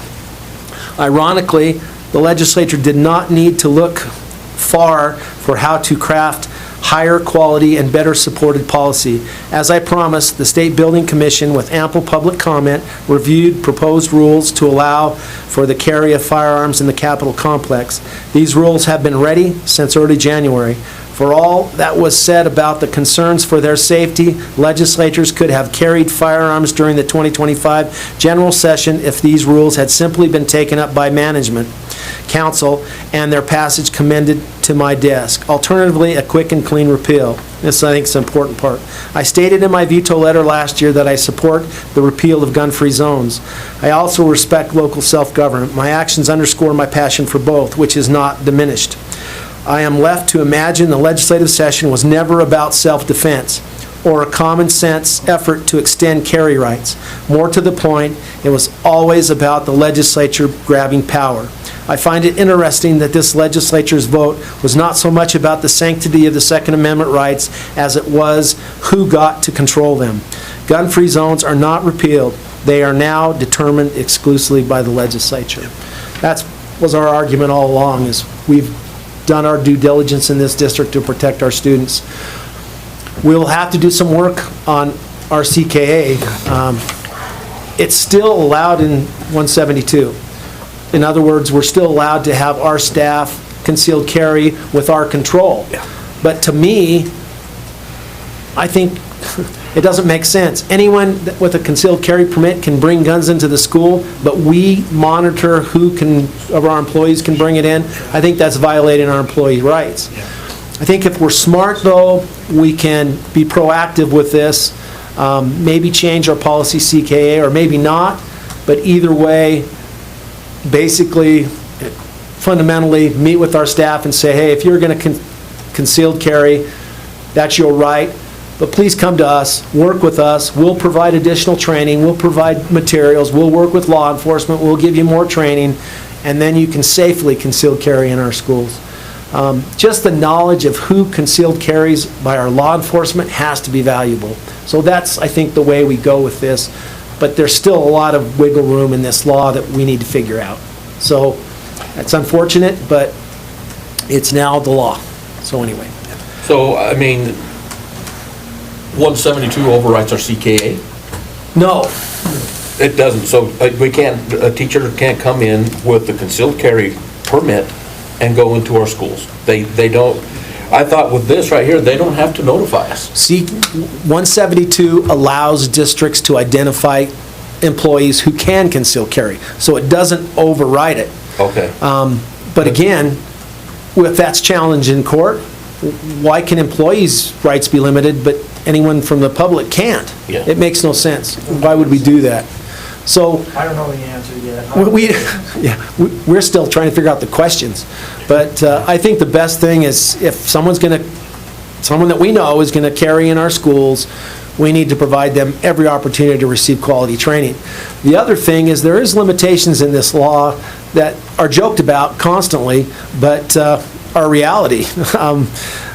Ironically, the legislature did not need to look far for how to craft higher quality and better supported policy. As I promised, the State Building Commission, with ample public comment, reviewed proposed rules to allow for the carry of firearms in the Capitol complex. These rules have been ready since early January. For all that was said about the concerns for their safety, legislatures could have carried firearms during the 2025 general session if these rules had simply been taken up by management, council, and their passage commended to my desk. Alternatively, a quick and clean repeal. This, I think, is an important part. I stated in my veto letter last year that I support the repeal of gun-free zones. I also respect local self-government. My actions underscore my passion for both, which is not diminished. I am left to imagine the legislative session was never about self-defense or a common sense effort to extend carry rights. More to the point, it was always about the legislature grabbing power. I find it interesting that this legislature's vote was not so much about the sanctity of the Second Amendment rights as it was who got to control them. Gun-free zones are not repealed. They are now determined exclusively by the legislature. That was our argument all along, is we've done our due diligence in this district to protect our students. We'll have to do some work on our CKA. It's still allowed in 172. In other words, we're still allowed to have our staff concealed carry with our control. But to me, I think it doesn't make sense. Anyone with a concealed carry permit can bring guns into the school, but we monitor who of our employees can bring it in. I think that's violating our employee rights. I think if we're smart, though, we can be proactive with this, maybe change our policy CKA, or maybe not, but either way, basically, fundamentally, meet with our staff and say, hey, if you're going to concealed carry, that's your right. But please come to us, work with us, we'll provide additional training, we'll provide materials, we'll work with law enforcement, we'll give you more training, and then you can safely conceal carry in our schools. Just the knowledge of who concealed carries by our law enforcement has to be valuable. So that's, I think, the way we go with this. But there's still a lot of wiggle room in this law that we need to figure out. So that's unfortunate, but it's now the law. So anyway. So, I mean, 172 overrides our CKA? No. It doesn't. So a teacher can't come in with the concealed carry permit and go into our schools. They don't. I thought with this right here, they don't have to notify us. See, 172 allows districts to identify employees who can conceal carry, so it doesn't override it. Okay. But again, if that's challenged in court, why can employees' rights be limited, but anyone from the public can't? Yeah. It makes no sense. Why would we do that? So I don't know the answer yet. we're still trying to figure out the questions. But I think the best thing is if someone's going to someone that we know is going to carry in our schools, we need to provide them every opportunity to receive quality training. The other thing is there is limitations in this law that are joked about constantly, but are reality.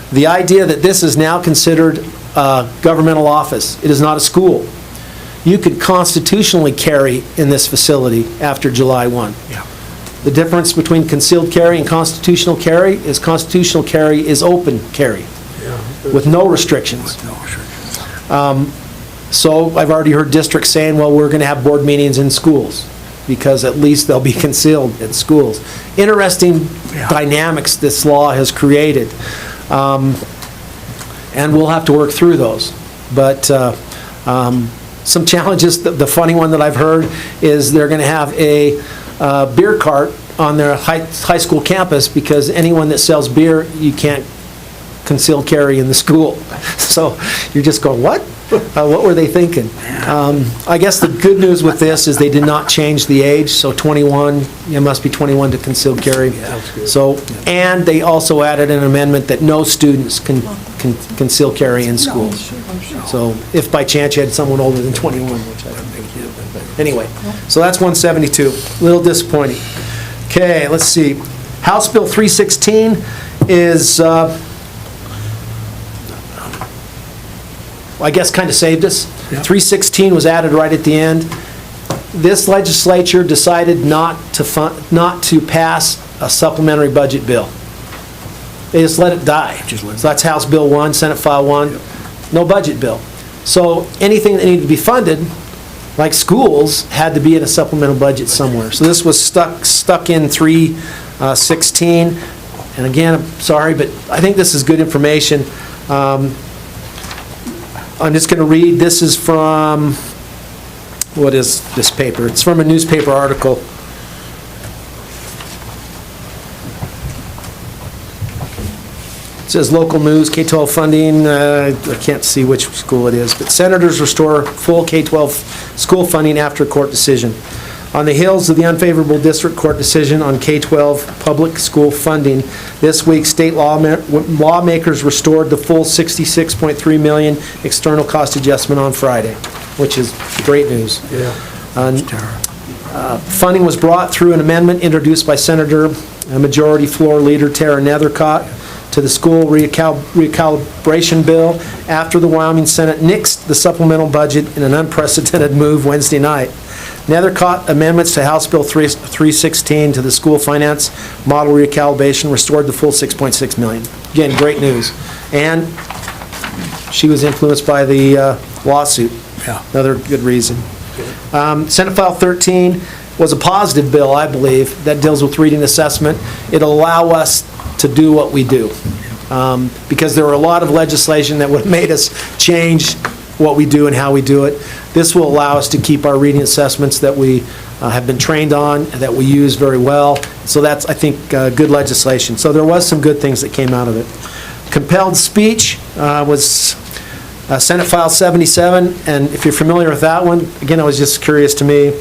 The idea that this is now considered a governmental office, it is not a school. You could constitutionally carry in this facility after July 1. Yeah. The difference between concealed carry and constitutional carry is open carry with no restrictions. No, sure. So I've already heard districts saying, well, we're going to have board meetings in schools because at least they'll be concealed at schools. Interesting dynamics this law has created. And we'll have to work through those. But some challenges, the funny one that I've heard is they're going to have a beer cart on their high school campus because anyone that sells beer, you can't concealed carry in the school. So you're just going, what? What were they thinking? I guess the good news with this is they did not change the age, so 21, you must be 21 to concealed carry. So, and they also added an amendment that no students can conceal carry in schools. So if by chance you had someone older than 21, which I don't think you did, but anyway. So that's 172, a little disappointing. Okay, let's see. House Bill 316 is, I guess, kind of saved us. 316 was added right at the end. This legislature decided not to pass a supplementary budget bill. They just let it die. So that's House Bill 1, Senate File 1, no budget bill. So anything that needed to be funded, like schools, had to be in a supplemental budget somewhere. So this was stuck in 316. And again, I'm sorry, but I think this is good information. I'm just going to read, this is from, what is this paper? It's from a newspaper article. It says local news, K-12 funding, I can't see which school it is, but senators restore full K-12 school funding after court decision. On the heels of the unfavorable district court decision on K-12 public school funding, this week state lawmakers restored the full $66.3 million external cost adjustment on Friday, which is great news. Funding was brought through an amendment introduced by Senator Majority Floor Leader Tara Nethercott to the school recalibration bill after the Wyoming Senate nixed the supplemental budget in an unprecedented move Wednesday night. Nethercott amendments to House Bill 316 to the school finance model recalibration restored the full $6.6 million. Again, great news. And she was influenced by the lawsuit. Another good reason. Senate File 13 was a positive bill, I believe, that deals with reading assessment. It'll allow us to do what we do. Because there were a lot of legislation that would have made us change what we do and how we do it. This will allow us to keep our reading assessments that we have been trained on, and that we use very well. So that's, I think, good legislation. So there was some good things that came out of it. Compelled speech was Senate File 77, and if you're familiar with that one, again, it was just curious to me.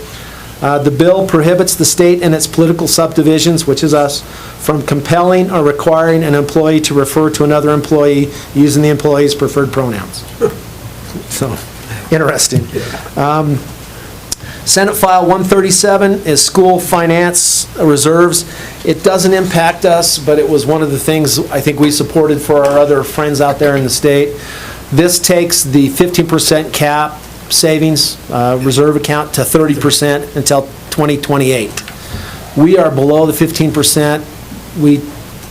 The bill prohibits the state and its political subdivisions, which is us, from compelling or requiring an employee to refer to another employee using the employee's preferred pronouns. So, interesting. Senate File 137 is school finance reserves. It doesn't impact us, but it was one of the things I think we supported for our other friends out there in the state. This takes the 15% cap savings reserve account to 30% until 2028. We are below the 15%. We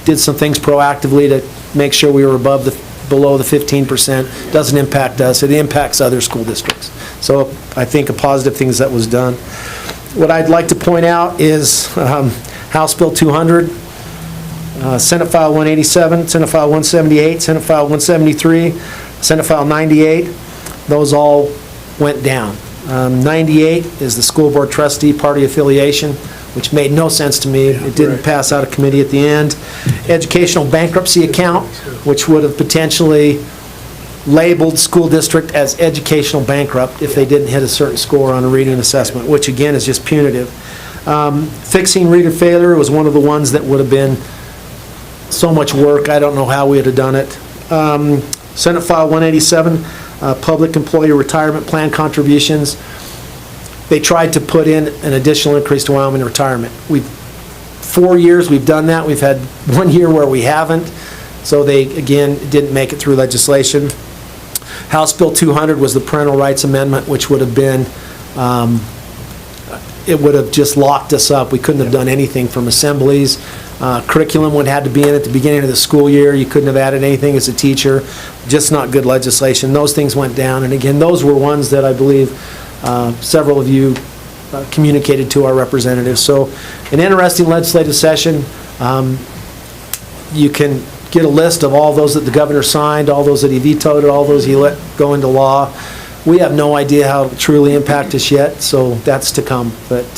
did some things proactively to make sure we were below the 15%. Doesn't impact us. It impacts other school districts. So I think a positive thing is that was done. What I'd like to point out is House Bill 200, Senate File 187, Senate File 178, Senate File 173, Senate File 98. Those all went down. 98 is the school board trustee party affiliation, which made no sense to me. It didn't pass out of committee at the end. Educational bankruptcy account, which would have potentially labeled school district as educational bankrupt if they didn't hit a certain score on a reading assessment, which again is just punitive. Fixing reader failure was one of the ones that would have been so much work. I don't know how we would have done it. Senate File 187, Public Employee Retirement Plan Contributions. They tried to put in an additional increase to Wyoming retirement. 4 years we've done that. We've had 1 year where we haven't. So they, again, didn't make it through legislation. House Bill 200 was the parental rights amendment, which would have been, it would have just locked us up. We couldn't have done anything from assemblies. Curriculum would have had to be in at the beginning of the school year. You couldn't have added anything as a teacher. Just not good legislation. Those things went down. And again, those were ones that I believe several of you communicated to our representatives. So an interesting legislative session. You can get a list of all those that the governor signed, all those that he vetoed, all those he let go into law. We have no idea how it will truly impact us yet, so that's to come. But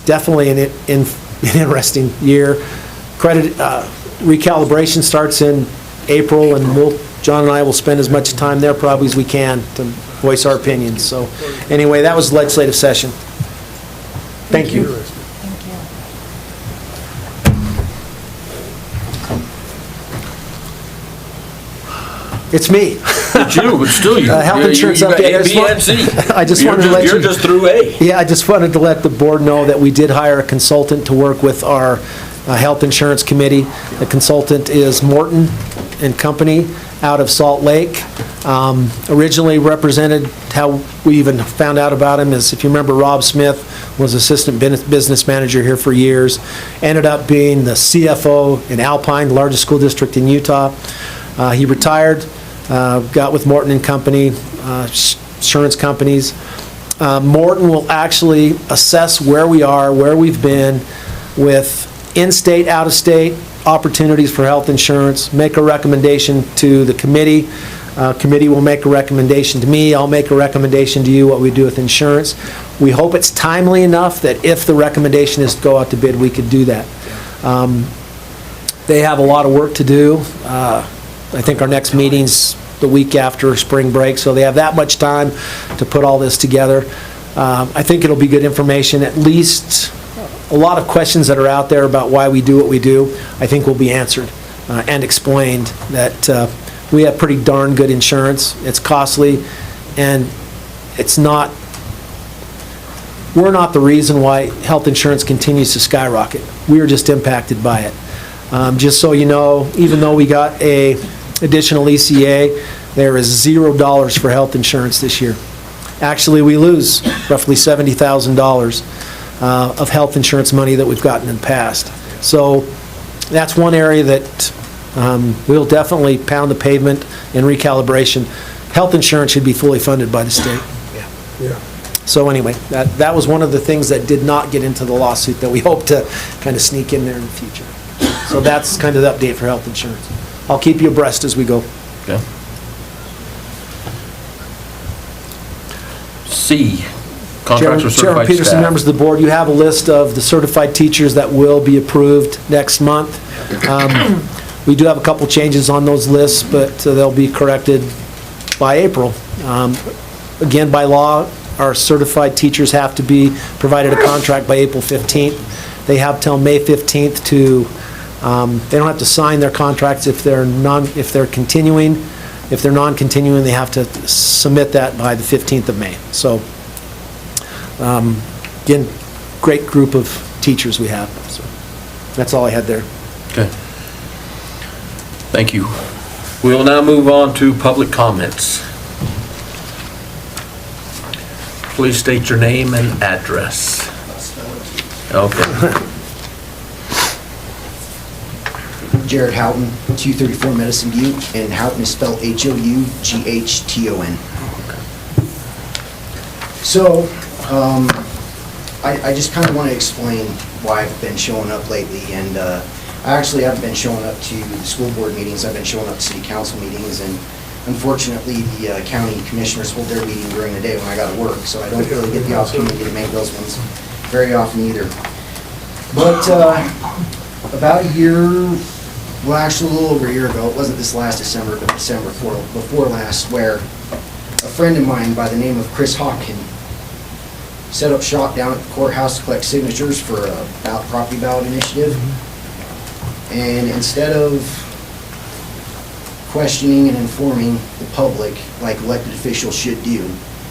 definitely an interesting year. Credit recalibration starts in April, and John and I will spend as much time there probably as we can to voice our opinions. So anyway, that was the legislative session. Thank you. It's me. It's you, it's still you. Health insurance You got update. A, B, and C. I just wanted to let you... You're just through A. Yeah, I just wanted to let the board know that we did hire a consultant to work with our health insurance committee. The consultant is Morton and Company out of Salt Lake. Originally represented, how we even found out about him is, if you remember, Rob Smith was assistant business manager here for years. Ended up being the CFO in Alpine, the largest school district in Utah. He retired. Got with Morton and Company, insurance companies. Morton will actually assess where we are, where we've been with in-state, out-of-state opportunities for health insurance, make a recommendation to the committee. Committee will make a recommendation to me. I'll make a recommendation to you what we do with insurance. We hope it's timely enough that if the recommendation is to go out to bid, we could do that. They have a lot of work to do. I think our next meeting's the week after spring break, so they have that much time to put all this together. I think it'll be good information. At least a lot of questions that are out there about why we do what we do, I think will be answered and explained, that we have pretty darn good insurance. It's costly, and it's not, we're not the reason why health insurance continues to skyrocket. We are just impacted by it. Just so you know, even though we got a additional ECA, there is $0 for health insurance this year. Actually, we lose roughly $70,000 of health insurance money that we've gotten in the past. So that's one area that we'll definitely pound the pavement in recalibration. Health insurance should be fully funded by the state. Yeah. So anyway, that was one of the things that did not get into the lawsuit that we hope to kind of sneak in there in the future. So that's kind of the update for health insurance. I'll keep you abreast as we go. Okay. C, contracts for certified Chairman Peterson, staff. members of the board, you have a list of the certified teachers that will be approved next month. We do have a couple changes on those lists, but they'll be corrected by April. Again, by law, our certified teachers have to be provided a contract by April 15th. They have till May 15th to, they don't have to sign their contracts if they're continuing. If they're non-continuing, they have to submit that by the 15th of May. So, again, great group of teachers we have. So that's all I had there. Okay. Thank you. We will now move on to public comments. Please state your name and address. Okay. Jared Houghton, 234 Medicine Butte, and Houghton is spelled Houghton. So, I just kind of want to explain why I've been showing up lately, and I actually haven't been showing up to the school board meetings. I've been showing up to city council meetings, and unfortunately, the county commissioners hold their meeting during the day when I got to work, so I don't really get the opportunity to make those ones very often either. But about a year, well, actually a little over a year ago, it wasn't this last December, but December before last, where a friend of mine by the name of Chris Hawkin set up shop down at the courthouse to collect signatures for a property ballot initiative. And instead of questioning and informing the public like elected officials should do.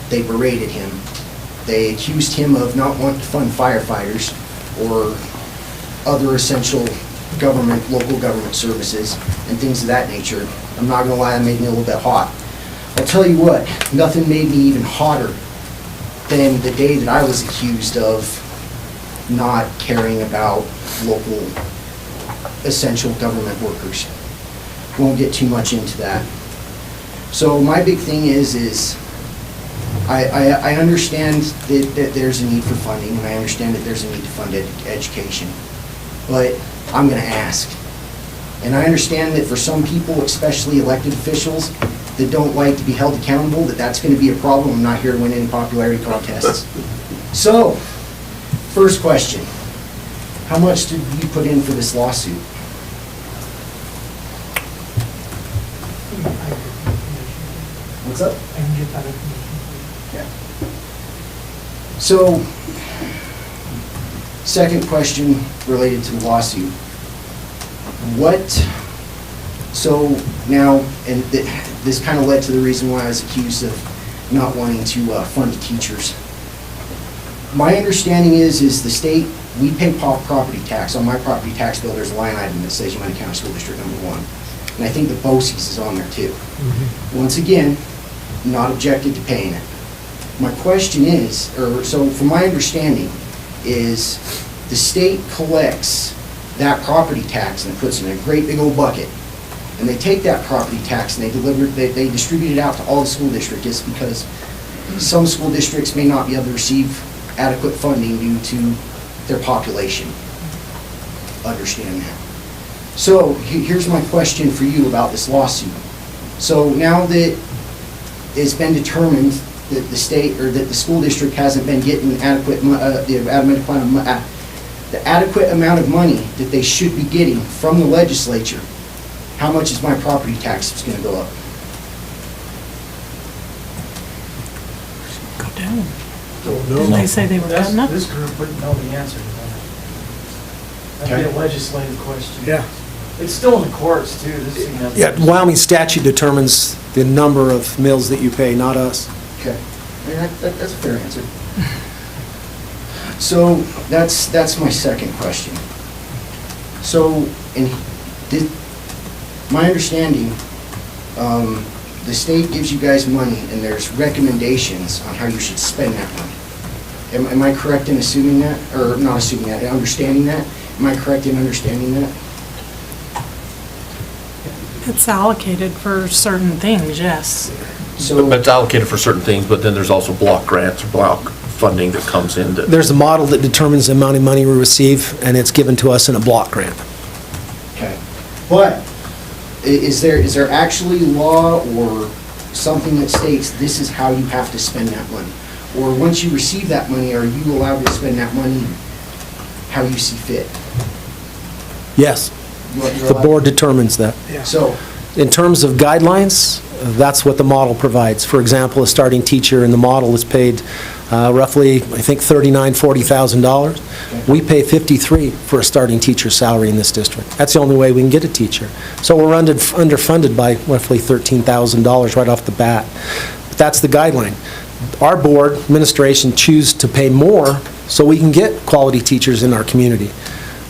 They berated him. They accused him of not wanting to fund firefighters or other essential government, local government services and things of that nature. I'm not gonna lie, that made me a little bit hot. I'll tell you what, nothing made me even hotter than the day that I was accused of not caring about local essential government workers. Won't get too much into that. So my big thing is I understand that there's a need for funding, and I understand that there's a need to fund education, but I'm gonna ask. And I understand that for some people, especially elected officials, that don't like to be held accountable, that's gonna be a problem. I'm not here to win any popularity contests. So, first question, how much did you put in for this lawsuit? What's up? I can get that information. Yeah. So, second question related to the lawsuit. So now, and this kind of led to the reason why I was accused of not wanting to fund teachers. My understanding is the state, we pay property tax. On my property tax bill, there's a line item that says United County School District number 1. And I think the BOCES is on there too. Once again, not objected to paying it. My question is, so from my understanding, is the state collects that property tax and it puts it in a great big old bucket. And they take that property tax and they distribute it out to all the school districts, just because some school districts may not be able to receive adequate funding due to their population. Understand that. So here's my question for you about this lawsuit. So now that it's been determined that the state, or that the school district hasn't been getting the adequate amount of money that they should be getting from the legislature, how much is my property tax going to go up? Go down. Didn't they say they were cutting up? This group wouldn't know the answer to that. That'd be a legislative question. Yeah. It's still in the courts too. This thing has- Yeah, Wyoming statute determines the number of mills that you pay, not us. Okay, I mean, that's a fair answer. So that's my second question. So, my understanding, the state gives you guys money and there's recommendations on how you should spend that money. Am I correct in assuming that, or not assuming that, understanding that? Am I correct in understanding that? It's allocated for certain things, yes. So, It's allocated for certain things, but then there's also block grants or block funding that comes in. There's a model that determines the amount of money we receive, and it's given to us in a block grant. okay. But is there actually law or something that states this is how you have to spend that money? Or once you receive that money, are you allowed to spend that money how you see fit? Yes, the board determines that. So, In terms of guidelines, that's what the model provides. For example, a starting teacher in the model is paid roughly, I think, $39,000, $40,000. We pay $53,000 for a starting teacher's salary in this district. That's the only way we can get a teacher. So we're underfunded by roughly $13,000 right off the bat. But that's the guideline. Our board, administration, choose to pay more so we can get quality teachers in our community.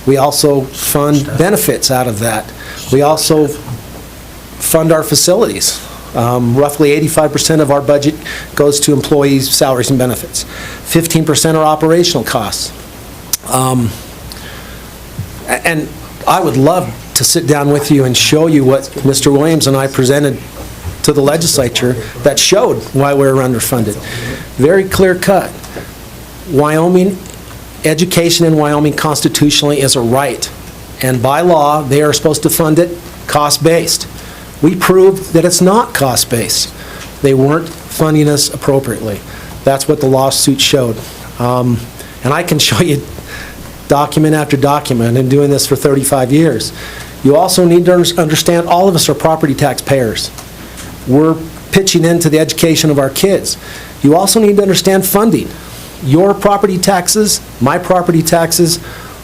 We also fund benefits out of that. We also fund our facilities. Roughly 85% of our budget goes to employees' salaries and benefits. 15% are operational costs. And I would love to sit down with you and show you what Mr. Williams and I presented to the legislature that showed why we're underfunded. Very clear cut. Wyoming, education in Wyoming constitutionally is a right. And by law, they are supposed to fund it cost-based. We proved that it's not cost-based. They weren't funding us appropriately. That's what the lawsuit showed. And I can show you document after document. I've been doing this for 35 years. You also need to understand all of us are property tax payers. We're pitching into the education of our kids. You also need to understand funding. Your property taxes, my property taxes,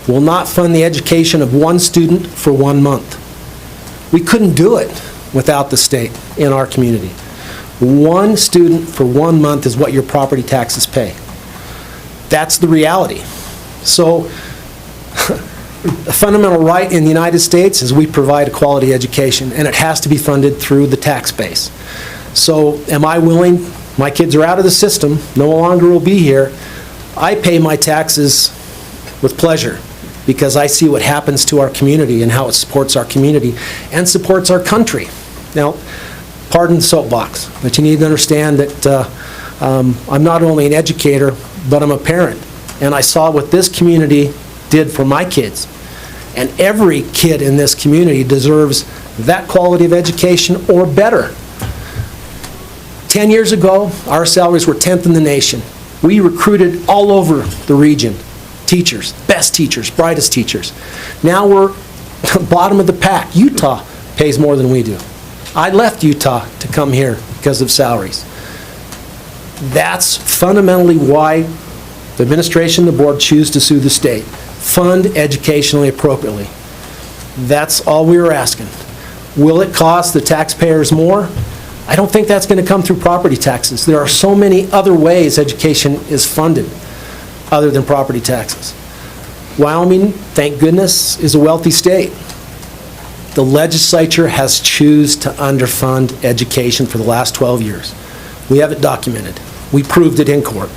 will not fund the education of one student for 1 month. We couldn't do it. without the state in our community. One student for 1 month is what your property taxes pay. That's the reality. So, a fundamental right in the United States is we provide a quality education, and it has to be funded through the tax base. So, am I willing, my kids are out of the system, no longer will be here, I pay my taxes with pleasure, because I see what happens to our community and how it supports our community and supports our country. Now, pardon the soapbox, but you need to understand that I'm not only an educator, but I'm a parent. And I saw what this community did for my kids. And every kid in this community deserves that quality of education or better. 10 years ago, our salaries were 10th in the nation. We recruited all over the region. Teachers, best teachers, brightest teachers. Now we're bottom of the pack. Utah pays more than we do. I left Utah to come here because of salaries. That's fundamentally why the administration and the board choose to sue the state. Fund educationally appropriately. That's all we were asking. Will it cost the taxpayers more? I don't think that's going to come through property taxes. There are so many other ways education is funded other than property taxes. Wyoming, thank goodness, is a wealthy state. The legislature has chosen to underfund education for the last 12 years. We have it documented. We proved it in court.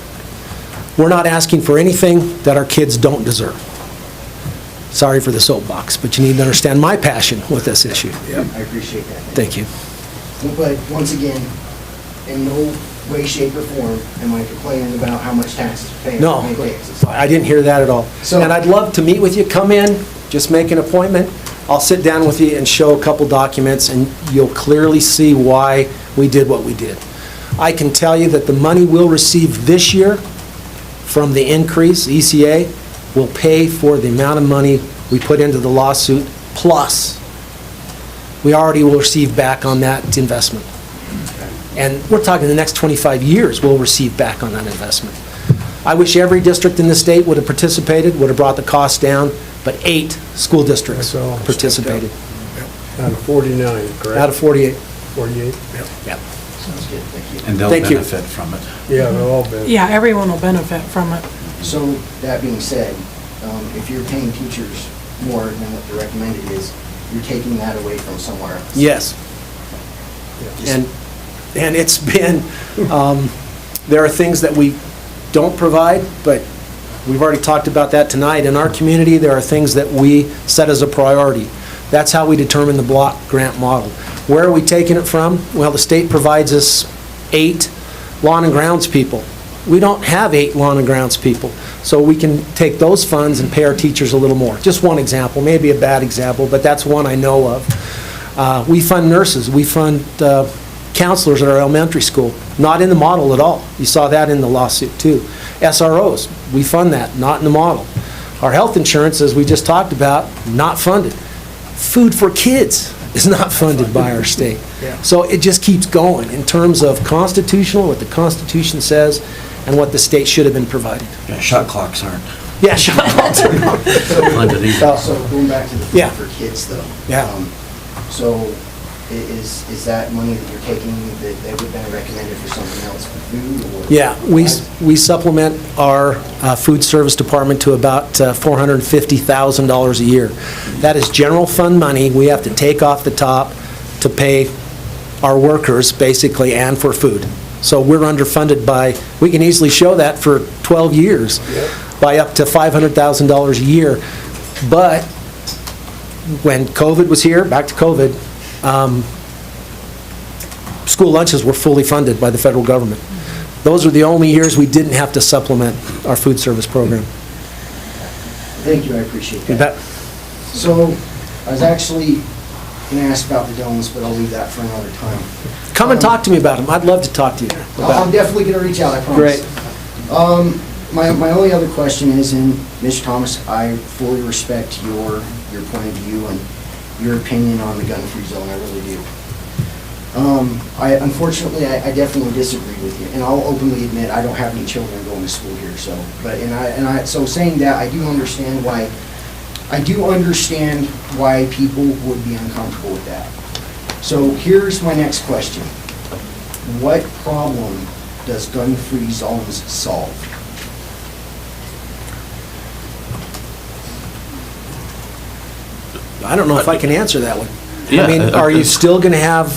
We're not asking for anything that our kids don't deserve. Sorry for the soapbox, but you need to understand my passion with this issue. I appreciate that. Thank you. But once again, in no way, shape, or form am I complaining about how much taxes we're paying. No, I didn't hear that at all. And I'd love to meet with you. Come in, just make an appointment. I'll sit down with you and show a couple documents, and you'll clearly see why we did what we did. I can tell you that the money we'll receive this year from the increase, ECA, will pay for the amount of money we put into the lawsuit, plus we already will receive back on that investment. And we're talking the next 25 years we'll receive back on that investment. I wish every district in the state would have participated, would have brought the cost down, but 8 school districts participated. Out of 49, correct? Out of 48. 48? Yep. Sounds good, thank you. And they'll Thank you. benefit from it. Yeah, they'll all benefit. Yeah, everyone will benefit from it. So, that being said, if you're paying teachers more than what the recommended is, you're taking that away from somewhere else. Yes. And it's been, there are things that we don't provide, but we've already talked about that tonight. In our community, there are things that we set as a priority. That's how we determine the block grant model. Where are we taking it from? Well, the state provides us 8 lawn and grounds people. We don't have 8 lawn and grounds people, so we can take those funds and pay our teachers a little more. Just one example, maybe a bad example, but that's one I know of. We fund nurses. We fund counselors at our elementary school. Not in the model at all. You saw that in the lawsuit, too. SROs, we fund that, not in the model. Our health insurance, as we just talked about, not funded. Food for kids is not funded by our state. So it just keeps going in terms of constitutional, what the Constitution says, and what the state should have been providing. Yeah, shot clocks aren't. Yeah, shot clocks are not. Funded either. So going back to the food for kids though. Yeah. So is that money that you're taking that would have been recommended for something else for food or? Yeah, we supplement our food service department to about $450,000 a year. That is general fund money we have to take off the top to pay our workers, basically, and for food. So we're underfunded by, we can easily show that for 12 years, by up to $500,000 a year. But when COVID was here, back to COVID, school lunches were fully funded by the federal government. Those are the only years we didn't have to supplement our food service program. Thank you, I appreciate that. You bet. So I was actually going to ask about the domes, but I'll leave that for another time. Come and talk to me about them. I'd love to talk to you about I'm definitely going to reach out, I promise. Great. My only other question is, and Mr. Thomas, I fully respect your point of view and your opinion on the gun-free zone, I really do. Unfortunately, I definitely disagree with you, and I'll openly admit I don't have any children going to school here. So, so saying that, I do understand why people would be uncomfortable with that. So here's my next question. What problem does gun-free zones solve? I don't know if I can answer that one. Yeah, I mean, are you still going to have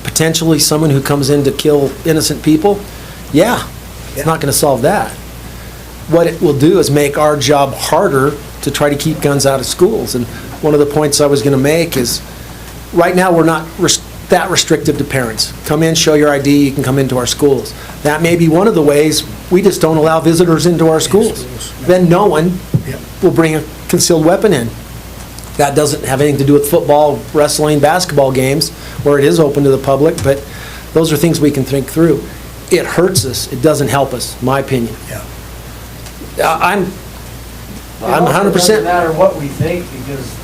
potentially someone who comes in to kill innocent people? Yeah, it's not going to solve that. What it will do is make our job harder to try to keep guns out of schools. And one of the points I was going to make is, right now, we're not that restrictive to parents. Come in, show your ID, you can come into our schools. That may be one of the ways. We just don't allow visitors into our schools. Then no one will bring a concealed weapon in. That doesn't have anything to do with football, wrestling, basketball games, where it is open to the public, but those are things we can think through. It hurts us, it doesn't help us, my opinion. Yeah. I'm It also 100%. doesn't matter what we think, because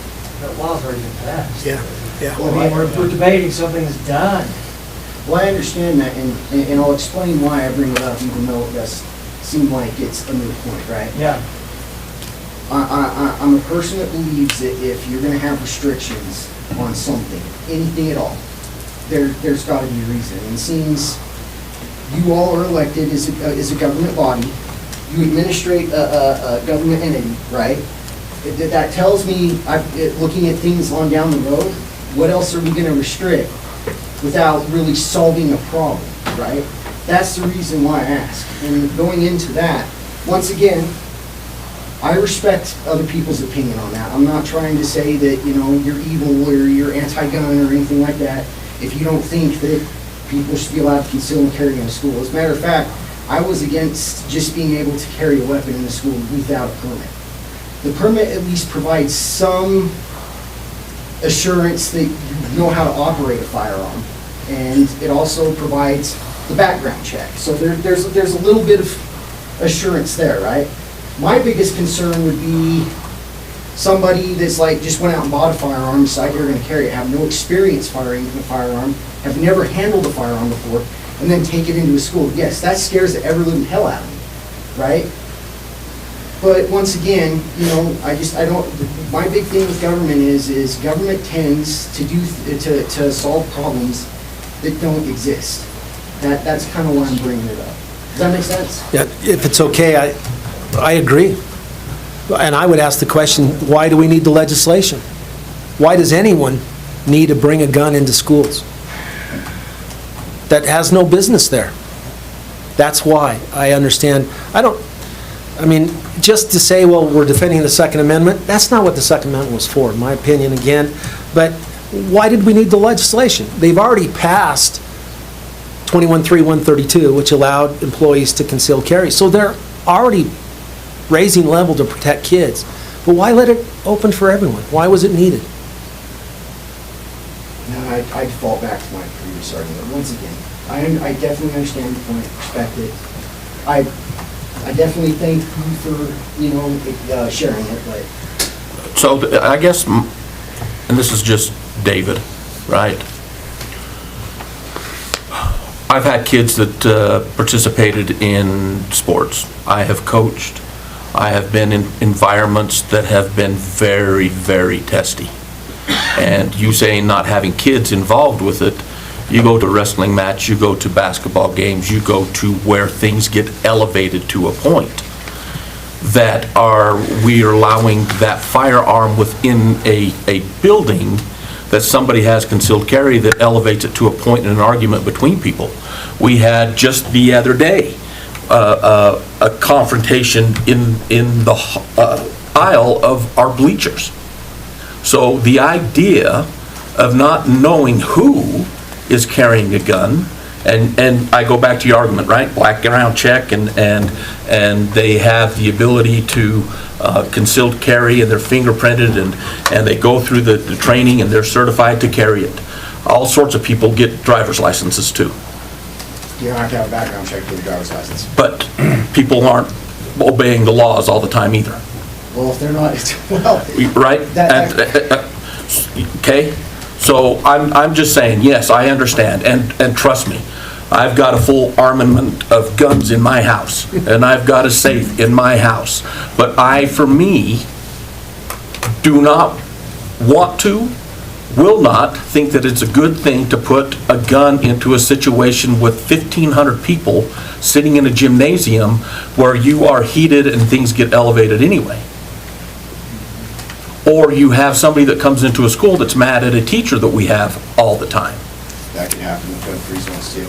that law's already been passed. Yeah, yeah. I mean, we're debating something that's done. Well, I understand that, and I'll explain why I bring it up, even though it does seem like it's a moot point, right? Yeah. I'm a person that believes that if you're gonna have restrictions on something, anything at all, there's gotta be a reason. And it seems you all are elected as a government body, you administrate a government entity, right? That tells me, looking at things on down the road, what else are we gonna restrict without really solving a problem, right? That's the reason why I ask. And going into that, once again, I respect other people's opinion on that. I'm not trying to say that, you're evil or you're anti-gun or anything like that if you don't think that people should be allowed to conceal and carry in a school. As a matter of fact, I was against just being able to carry a weapon in the school without a permit. The permit at least provides some assurance that you know how to operate a firearm, and it also provides the background check. So there's a little bit of assurance there, right? My biggest concern would be somebody that's like just went out and bought a firearm, decided they're going to carry it, have no experience firing a firearm, have never handled a firearm before, and then take it into a school. Yes, that scares the ever living hell out of me, right? But once again, I don't. My big thing with government is government tends to solve problems that don't exist. That's kind of why I'm bringing it up. Does that make sense? Yeah, if it's okay, I agree. And I would ask the question, why do we need the legislation? Why does anyone need to bring a gun into schools that has no business there? That's why. I understand. Just to say, well, we're defending the Second Amendment, that's not what the Second Amendment was for, in my opinion, again. But why did we need the legislation? They've already passed 21.3.132, which allowed employees to conceal carry. So they're already raising level to protect kids. But why let it open for everyone? Why was it needed? No, I default back to my previous argument. Once again, I definitely understand the point, respect it. I definitely thank you for, sharing it, but... So I guess, and this is just David, right? I've had kids that participated in sports. I have coached. I have been in environments that have been very, very testy. And you saying not having kids involved with it, you go to a wrestling match, you go to basketball games, you go to where things get elevated to a point that we are allowing that firearm within a building that somebody has concealed carry that elevates it to a point in an argument between people. We had just the other day a confrontation in the aisle of our bleachers. So the idea of not knowing who is carrying a gun, and I go back to your argument, right? Background check, and they have the ability to concealed carry, and they're fingerprinted, and they go through the training, and they're certified to carry it. All sorts of people get driver's licenses too. You don't have to have a background check to get a driver's license. But people aren't obeying the laws all the time either. Well, if they're not, well... Right? Okay? So I'm just saying, yes, I understand, and trust me, I've got a full armament of guns in my house, and I've got a safe in my house. But I, for me, do not want to will not think that it's a good thing to put a gun into a situation with 1,500 people sitting in a gymnasium where you are heated and things get elevated anyway. Or you have somebody that comes into a school that's mad at a teacher that we have all the time. That could happen with gun free zones too.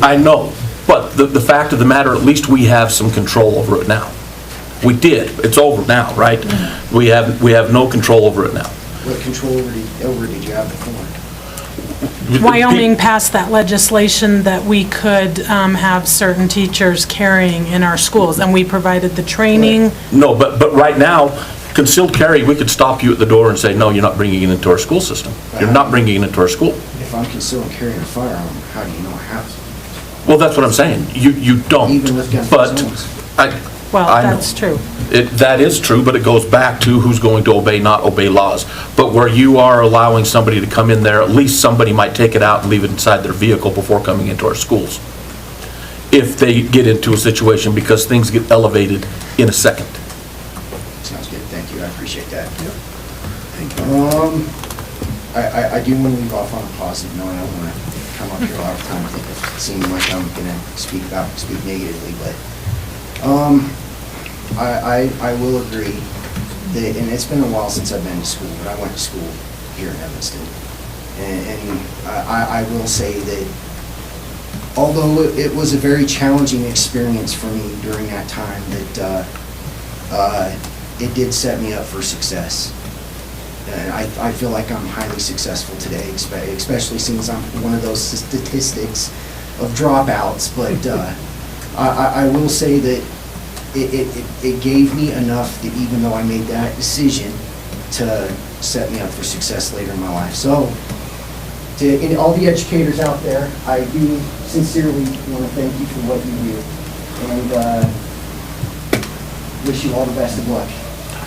I know, but the fact of the matter, at least we have some control over it now. We did. It's over now, right? We have no control over it now. What control over did you have before? Wyoming passed that legislation that we could have certain teachers carrying in our schools, and we provided the training. No, but right now, concealed carry, we could stop you at the door and say, no, you're not bringing it into our school system. You're not bringing it into our school. If I'm concealed carrying a firearm, how do you know I have to? Well, that's what I'm saying. You don't. Even with gun-free But zones. Well, I know. that's true. That is true, but it goes back to who's going to obey, not obey laws. But where you are allowing somebody to come in there, at least somebody might take it out and leave it inside their vehicle before coming into our schools. If they get into a situation, because things get elevated in a second. Sounds good, thank you, I appreciate that. I do want to leave off on a positive note. I don't want to come up here a lot of times seeming like I'm going to speak negatively, but I will agree that, and it's been a while since I've been to school, but I went to school here in Evanston. And I will say that although it was a very challenging experience for me during that time, that it did set me up for success. And I feel like I'm highly successful today, especially since I'm one of those statistics of dropouts. But I will say that it gave me enough that even though I made that decision, to set me up for success later in my life. So, to all the educators out there, I do sincerely want to thank you for what you do, and wish you all the best of luck.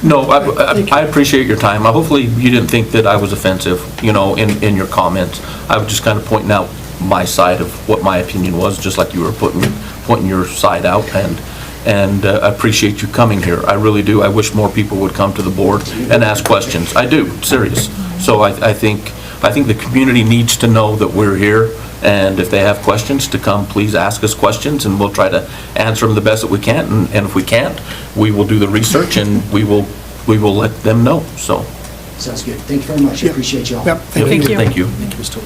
No, I appreciate your time. Hopefully you didn't think that I was offensive, in your comments. I was just kind of pointing out my side of what my opinion was, just like you were pointing your side out, and I appreciate you coming here. I really do. I wish more people would come to the board and ask questions. I do, serious. So I think the community needs to know that we're here, and if they have questions, to come, please ask us questions, and we'll try to answer them the best that we can, and if we can't, we will do the research, and we will let them know, so. Sounds good. Thank you very much. I appreciate you all. Yep. Thank you. Thank you. Thank you, Mr. Toole.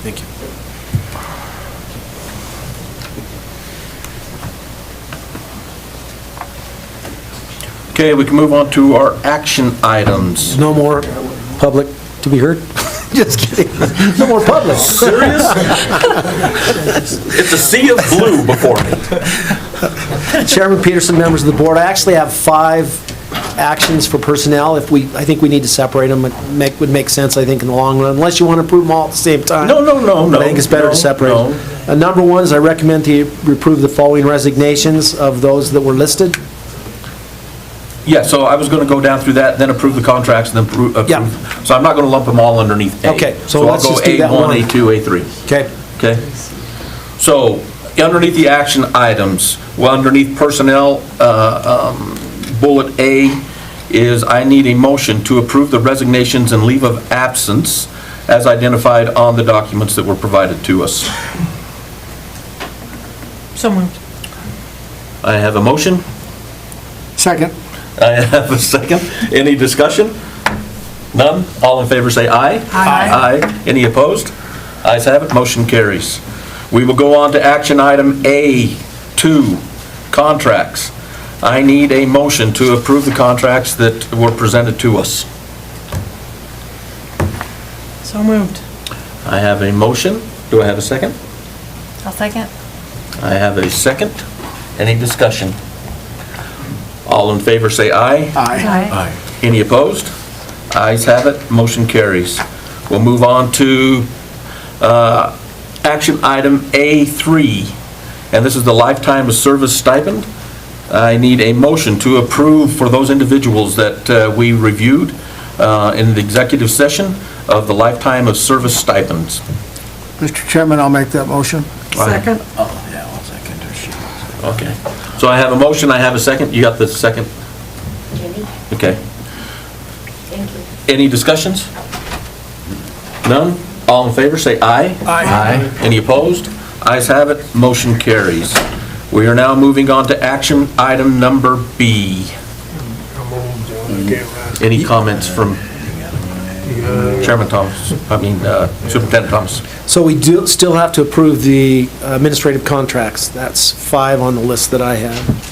Thank you. Okay, we can move on to our action items. No more public to be heard? Just kidding. No more public. Serious? It's a sea of blue before me. Chairman Peterson, members of the board, I actually have 5 actions for personnel. I think we need to separate them. It would make sense, I think, in the long run, unless you want to approve them all at the same time. No. But I think it's better to separate them. Number 1 is I recommend to approve the following resignations of those that were listed. Yeah, so I was going to go down through that, then approve the contracts, and then approve. Yeah. So I'm not going to lump them all underneath A. Okay, so let's just do that I'll go one. A1, A2, A3. Okay. Okay? So, underneath the action items, underneath personnel, bullet A is I need a motion to approve the resignations and leave of absence as identified on the documents that were provided to us. So moved. I have a motion. Second. I have a second. Any discussion? None? All in favor say aye. Aye. Aye. Any opposed? Ayes have it, motion carries. We will go on to action item A2, contracts. I need a motion to approve the contracts that were presented to us. So moved. I have a motion. Do I have a second? I'll second. I have a second. Any discussion? All in favor say aye. Aye. Any opposed? Ayes have it, motion carries. We'll move on to action item A3, and this is the lifetime of service stipend. I need a motion to approve for those individuals that we reviewed in the executive session of the lifetime of service stipends. Mr. Chairman, I'll make that motion. Second. Oh, yeah, I'll second her. She wants it. Okay. So I have a motion, I have a second. You got the second? Jenny? Okay. Thank you. Any discussions? None? All in favor, say aye. Aye. Any opposed? Ayes have it, motion carries. We are now moving on to action item number B. Any comments from Chairman Thomas, Superintendent Thomas? So we do still have to approve the administrative contracts. That's 5 on the list that I have.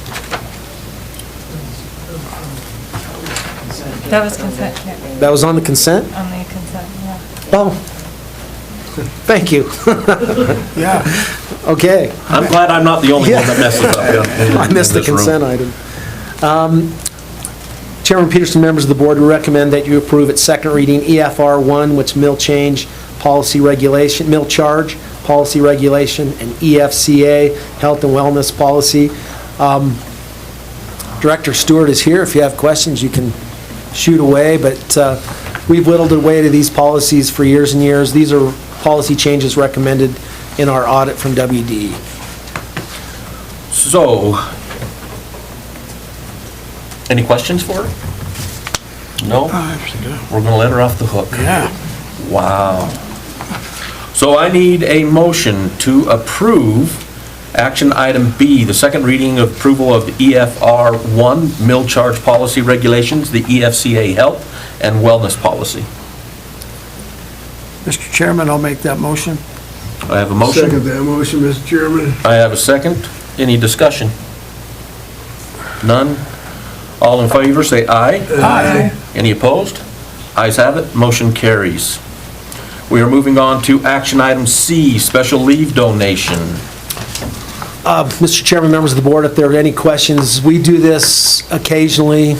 That was consent, yeah, That was on the consent? on the consent, yeah. Oh, thank you. Yeah. Okay. I'm glad I'm not the only one that messes up. I missed the consent item. Chairman Peterson, members of the board, we recommend that you approve at second reading EFR 1, which mill change policy regulation, mill charge policy regulation, and EFCA, health and wellness policy. Director Stewart is here. If you have questions, you can shoot away, but we've whittled away to these policies for years and years. These are policy changes recommended in our audit from WD. So, any questions for her? No? We're gonna let her off the hook. Yeah. Wow. So I need a motion to approve action item B, the second reading of approval of EFR 1, mill charge policy regulations, the EFCA health and wellness policy. Mr. Chairman, I'll make that motion. I have a motion. Second that motion, Mr. Chairman. I have a second. Any discussion? None? All in favor, say aye. Aye. Any opposed? Ayes have it, motion carries. We are moving on to action item C, special leave donation. Mr. Chairman, members of the board, if there are any questions, we do this occasionally.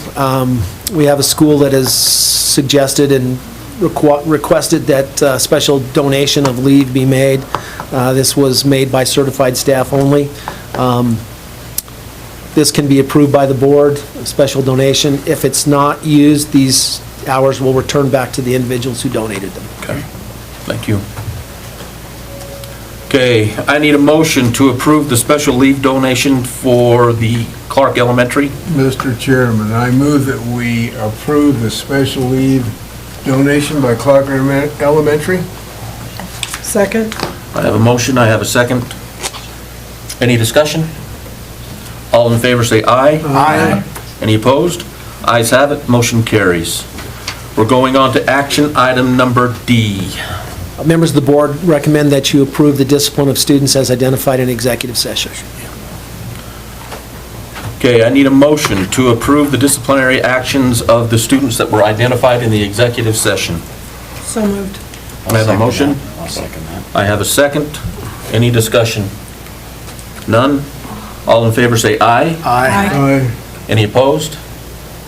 We have a school that has suggested and requested that special donation of leave be made. This was made by certified staff only. This can be approved by the board, a special donation. If it's not used, these hours will return back to the individuals who donated them. Okay, thank you. Okay, I need a motion to approve the special leave donation for the Clark Elementary. Mr. Chairman, I move that we approve the special leave donation by Clark Elementary. Second? I have a motion, I have a second. Any discussion? All in favor say aye. Aye. Any opposed? Ayes have it, motion carries. We're going on to action item number D. Members of the board recommend that you approve the discipline of students as identified in executive session. Okay, I need a motion to approve the disciplinary actions of the students that were identified in the executive session. So moved. I have a motion. I'll second that. I have a second. Any discussion? None? All in favor say aye. Aye. Any opposed?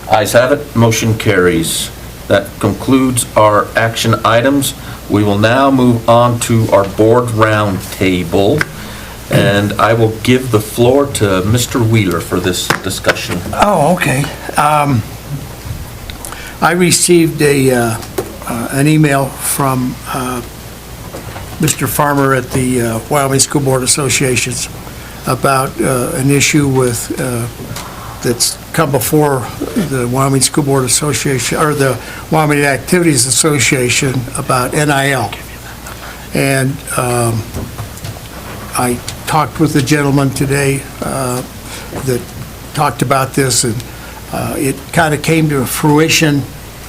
Ayes have it, motion carries. That concludes our action items. We will now move on to our board roundtable, and I will give the floor to Mr. Wheeler for this discussion. Oh, okay. I received an email from Mr. Farmer at the Wyoming School Board Associations about an issue with, that's come before the Wyoming School Board Association, or the Wyoming Activities Association about NIL. And I talked with a gentleman today that talked about this, and it kind of came to fruition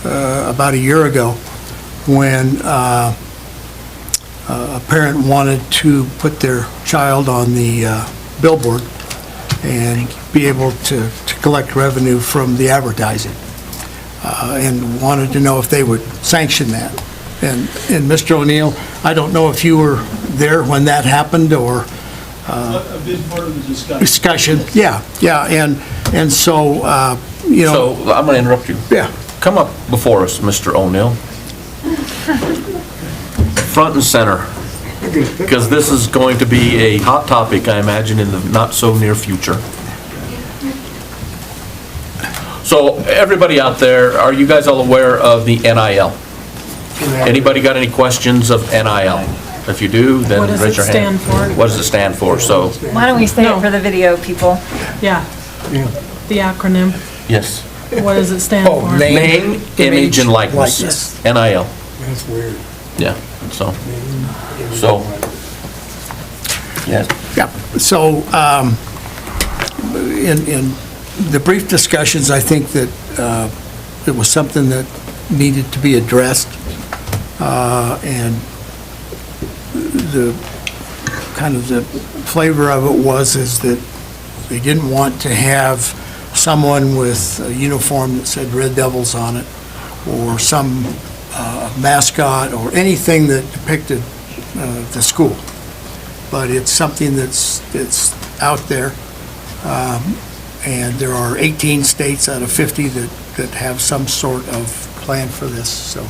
about a year ago when a parent wanted to put their child on the billboard and be able to collect revenue from the advertising, and wanted to know if they would sanction that. And Mr. O'Neill, I don't know if you were there when that happened, or... I've been part of the discussion, yeah, and so, you know... So, I'm going to interrupt you. Yeah. Come up before us, Mr. O'Neill. Front and center, because this is going to be a hot topic, I imagine, in the not-so-near future. So, everybody out there, are you guys all aware of the NIL? Anybody got any questions of NIL? If you do, then What does raise it your hand. stand for? What does it stand for? So, Why don't we say No. it for the video people? Yeah. The acronym. yes. What does it stand Oh, for? Name, image, and likeness. likeness. NIL. That's weird. Yeah, so, yes. Yeah, so, in the brief discussions, I think that it was something that needed to be addressed, and the, kind of the flavor of it is that they didn't want to have someone with a uniform that said Red Devils on it, or some mascot, or anything that depicted the school. But it's something that's out there, and there are 18 states out of 50 that have some sort of plan for this, so.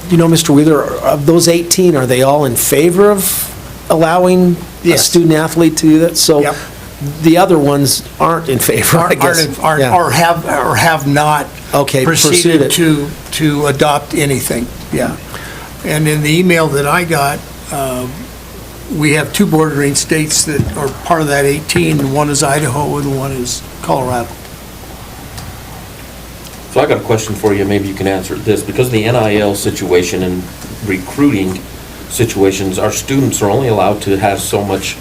You know, Mr. Wheeler, of those 18, are they all in favor of allowing a Yes. student athlete to do that? So Yep. the other ones aren't in favor, I guess. Yeah. Or have not Okay, pursued proceeded it. to adopt anything, yeah. And in the email that I got, we have two bordering states that are part of that 18, one is Idaho and one is Colorado. So I got a question for you, maybe you can answer this. Because of the NIL situation and recruiting situations, our students are only allowed to have so much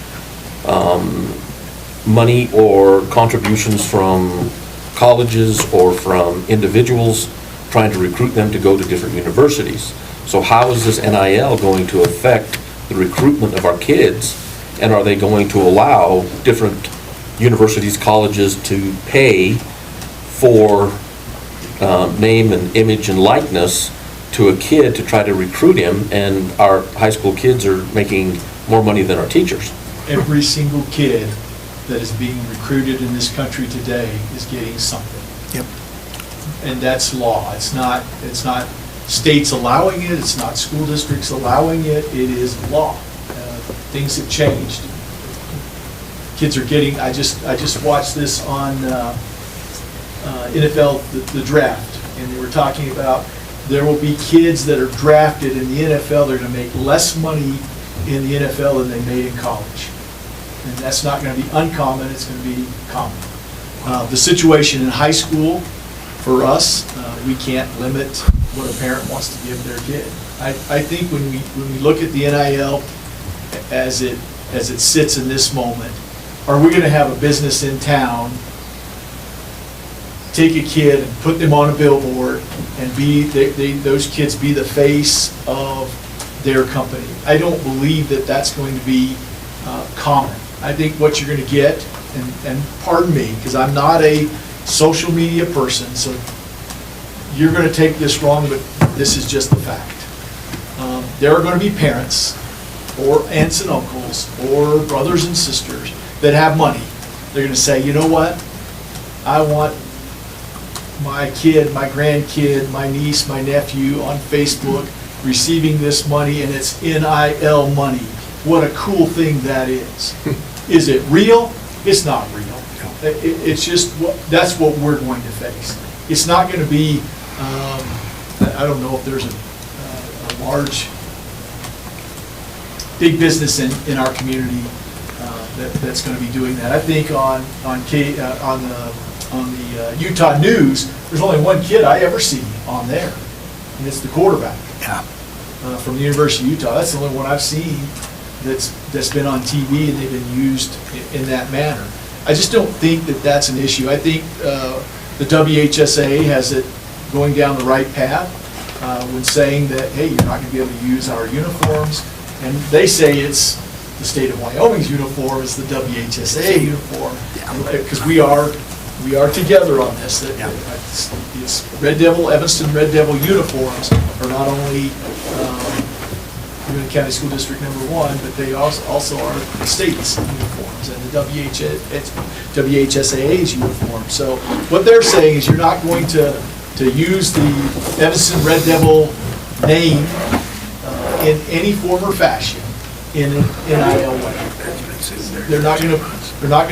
money or contributions from colleges or from individuals trying to recruit them to go to different universities. So how is this NIL going to affect the recruitment of our kids? And are they going to allow different universities, colleges to pay for name and image and likeness to a kid to try to recruit him, and our high school kids are making more money than our teachers? Every single kid that is being recruited in this country today is getting something. Yep. And that's law. It's not states allowing it, it's not school districts allowing it, it is law. Things have changed. Kids are getting, I just watched this on NFL, the draft, and they were talking about there will be kids that are drafted in the NFL, they're going to make less money in the NFL than they made in college. And that's not going to be uncommon, it's going to be common. The situation in high school, for us, we can't limit what a parent wants to give their kid. I think when we look at the NIL as it sits in this moment, are we going to have a business in town take a kid and put them on a billboard and those kids be the face of their company? I don't believe that that's going to be common. I think what you're going to get, and pardon me, because I'm not a social media person, so you're going to take this wrong, but this is just the fact. There are going to be parents or aunts and uncles or brothers and sisters that have money. They're going to say, you know what? I want my kid, my grandkid, my niece, my nephew on Facebook receiving this money, and it's NIL money. What a cool thing that is. Is it real? It's not real. It's just, that's what we're going to face. It's not going to be, I don't know if there's a large, big business in our community that's going to be doing that. I think on the Utah News, there's only one kid I ever see on there, and it's the quarterback. Yeah. From the University of Utah. That's the only one I've seen that's been on TV and they've been used in that manner. I just don't think that that's an issue. I think the WHSA has it going down the right path when saying that, hey, you're not going to be able to use our uniforms. And they say it's the state of Wyoming's uniform, it's the WHSA uniform, because we are together on this. It's Red Devil, Evanston Red Devil uniforms are not only Union County School District #1, but they also are the state's uniforms and the WHSAA's uniform. So what they're saying is you're not going to use the Evanston Red Devil name in any form or fashion in an NIL way. They're not going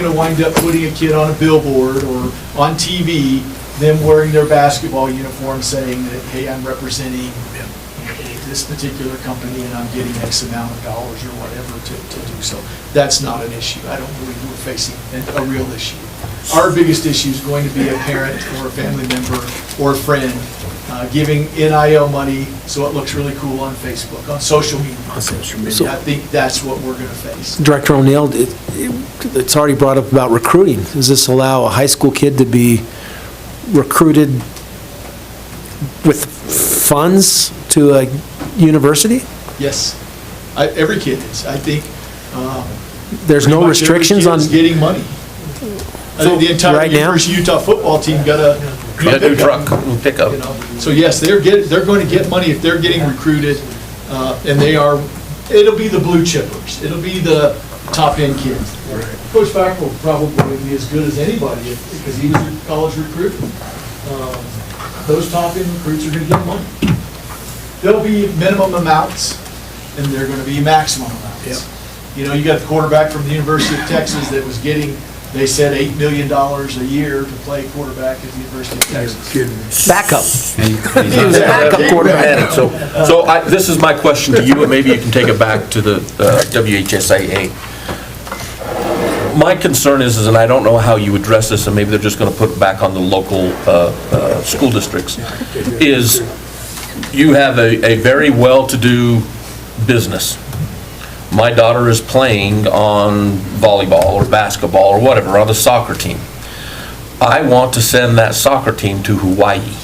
to wind up putting a kid on a billboard or on TV, them wearing their basketball uniform saying that, hey, I'm representing this particular company and I'm getting X amount of dollars or whatever to do so. That's not an issue. I don't believe we're facing a real issue. our biggest issue is going to be a parent or a family member or a friend giving NIL money so it looks really cool on Facebook, on social media. I think that's what we're going to face. Director O'Neill, it's already brought up about recruiting. Does this allow a high school kid to be recruited with funds to a university? Yes, every kid is. I think. There's no pretty much every restrictions on... kid's getting money. I think the entire Right now? University of Utah football team got a New truck, pickup. you know. So yes, they're going to get money if they're getting recruited, and it'll be the blue chippers. It'll be the top-end kids. Coach Fack will probably be as good as anybody because he was a college recruit. Those top-end recruits are going to get money. There'll be minimum amounts, and there are going to be maximum amounts. You know, you got the quarterback from the University of Texas that was getting, they said, $8 million a year to play quarterback at the University of Texas. Backup. He was a backup quarterback. So this is my question to you, and maybe you can take it back to the WHSAA. My concern is, and I don't know how you address this, and maybe they're just going to put it back on the local school districts, is you have a very well-to-do business. My daughter is playing on volleyball or basketball or whatever, on the soccer team. I want to send that soccer team to Hawaii.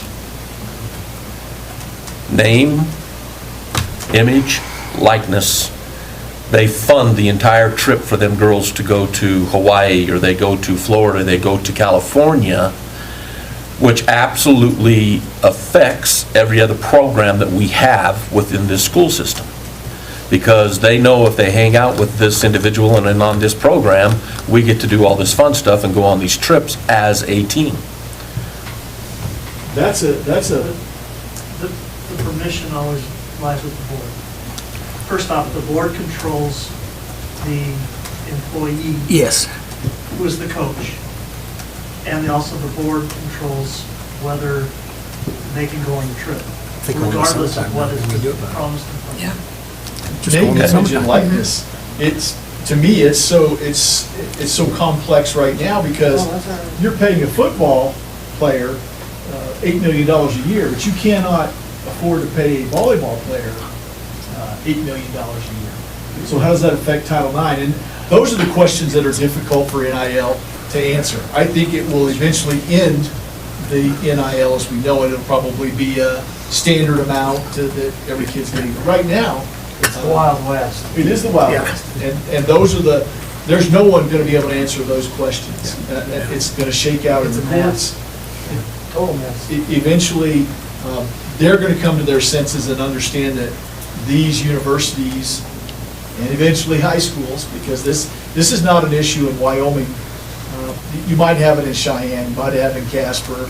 Name, image, likeness. They fund the entire trip for them girls to go to Hawaii, or they go to Florida, they go to California, which absolutely affects every other program that we have within this school system. Because they know if they hang out with this individual and on this program, we get to do all this fun stuff and go on these trips as a team. The permission always lies with the board. First off, the board controls the employee. Yes. Who is the coach. And also the board controls whether they can go on the trip, regardless of what is promised. Yeah. Name, image, and likeness. To me, it's so complex right now because you're paying a football player $8 million a year, but you cannot afford to pay a volleyball player $8 million a year. So how does that affect Title IX? And those are the questions that are difficult for NIL to answer. I think it will eventually end the NIL as we know it. It'll probably be a standard amount that every kid's getting. But right now, it's the Wild West. It is the Wild West. And those are there's no one going to be able to answer those questions. It's going to shake out in the courts. Total mess. Eventually, they're going to come to their senses and understand that these universities and eventually high schools, because this is not an issue in Wyoming. You might have it in Cheyenne, you might have it in Casper,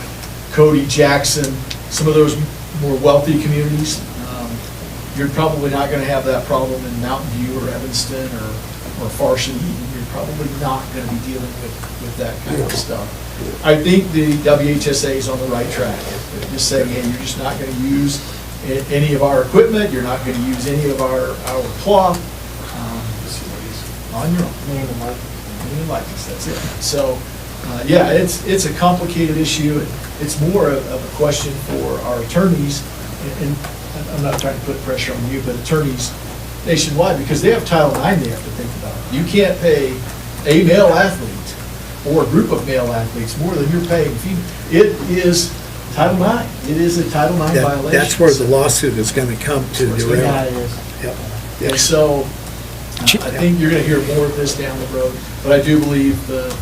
Cody, Jackson, some of those more wealthy communities. You're probably not going to have that problem in Mountain View or Evanston or Farson. You're probably not going to be dealing with that kind of stuff. I think the WHSA is on the right track. They're just saying, hey, you're just not going to use any of our equipment. You're not going to use any of our cloth. On your own. Name and likeness, that's it. So, yeah, it's a complicated issue. It's more of a question for our attorneys, and I'm not trying to put pressure on you, but attorneys nationwide, because they have Title IX they have to think about. You can't pay a male athlete or a group of male athletes more than you're paying female. It is Title IX. It is a Title IX violation. That's where the lawsuit is going to come to derail. Yeah, it is. Yep. And so, I think you're going to hear more of this down the road, but I do believe the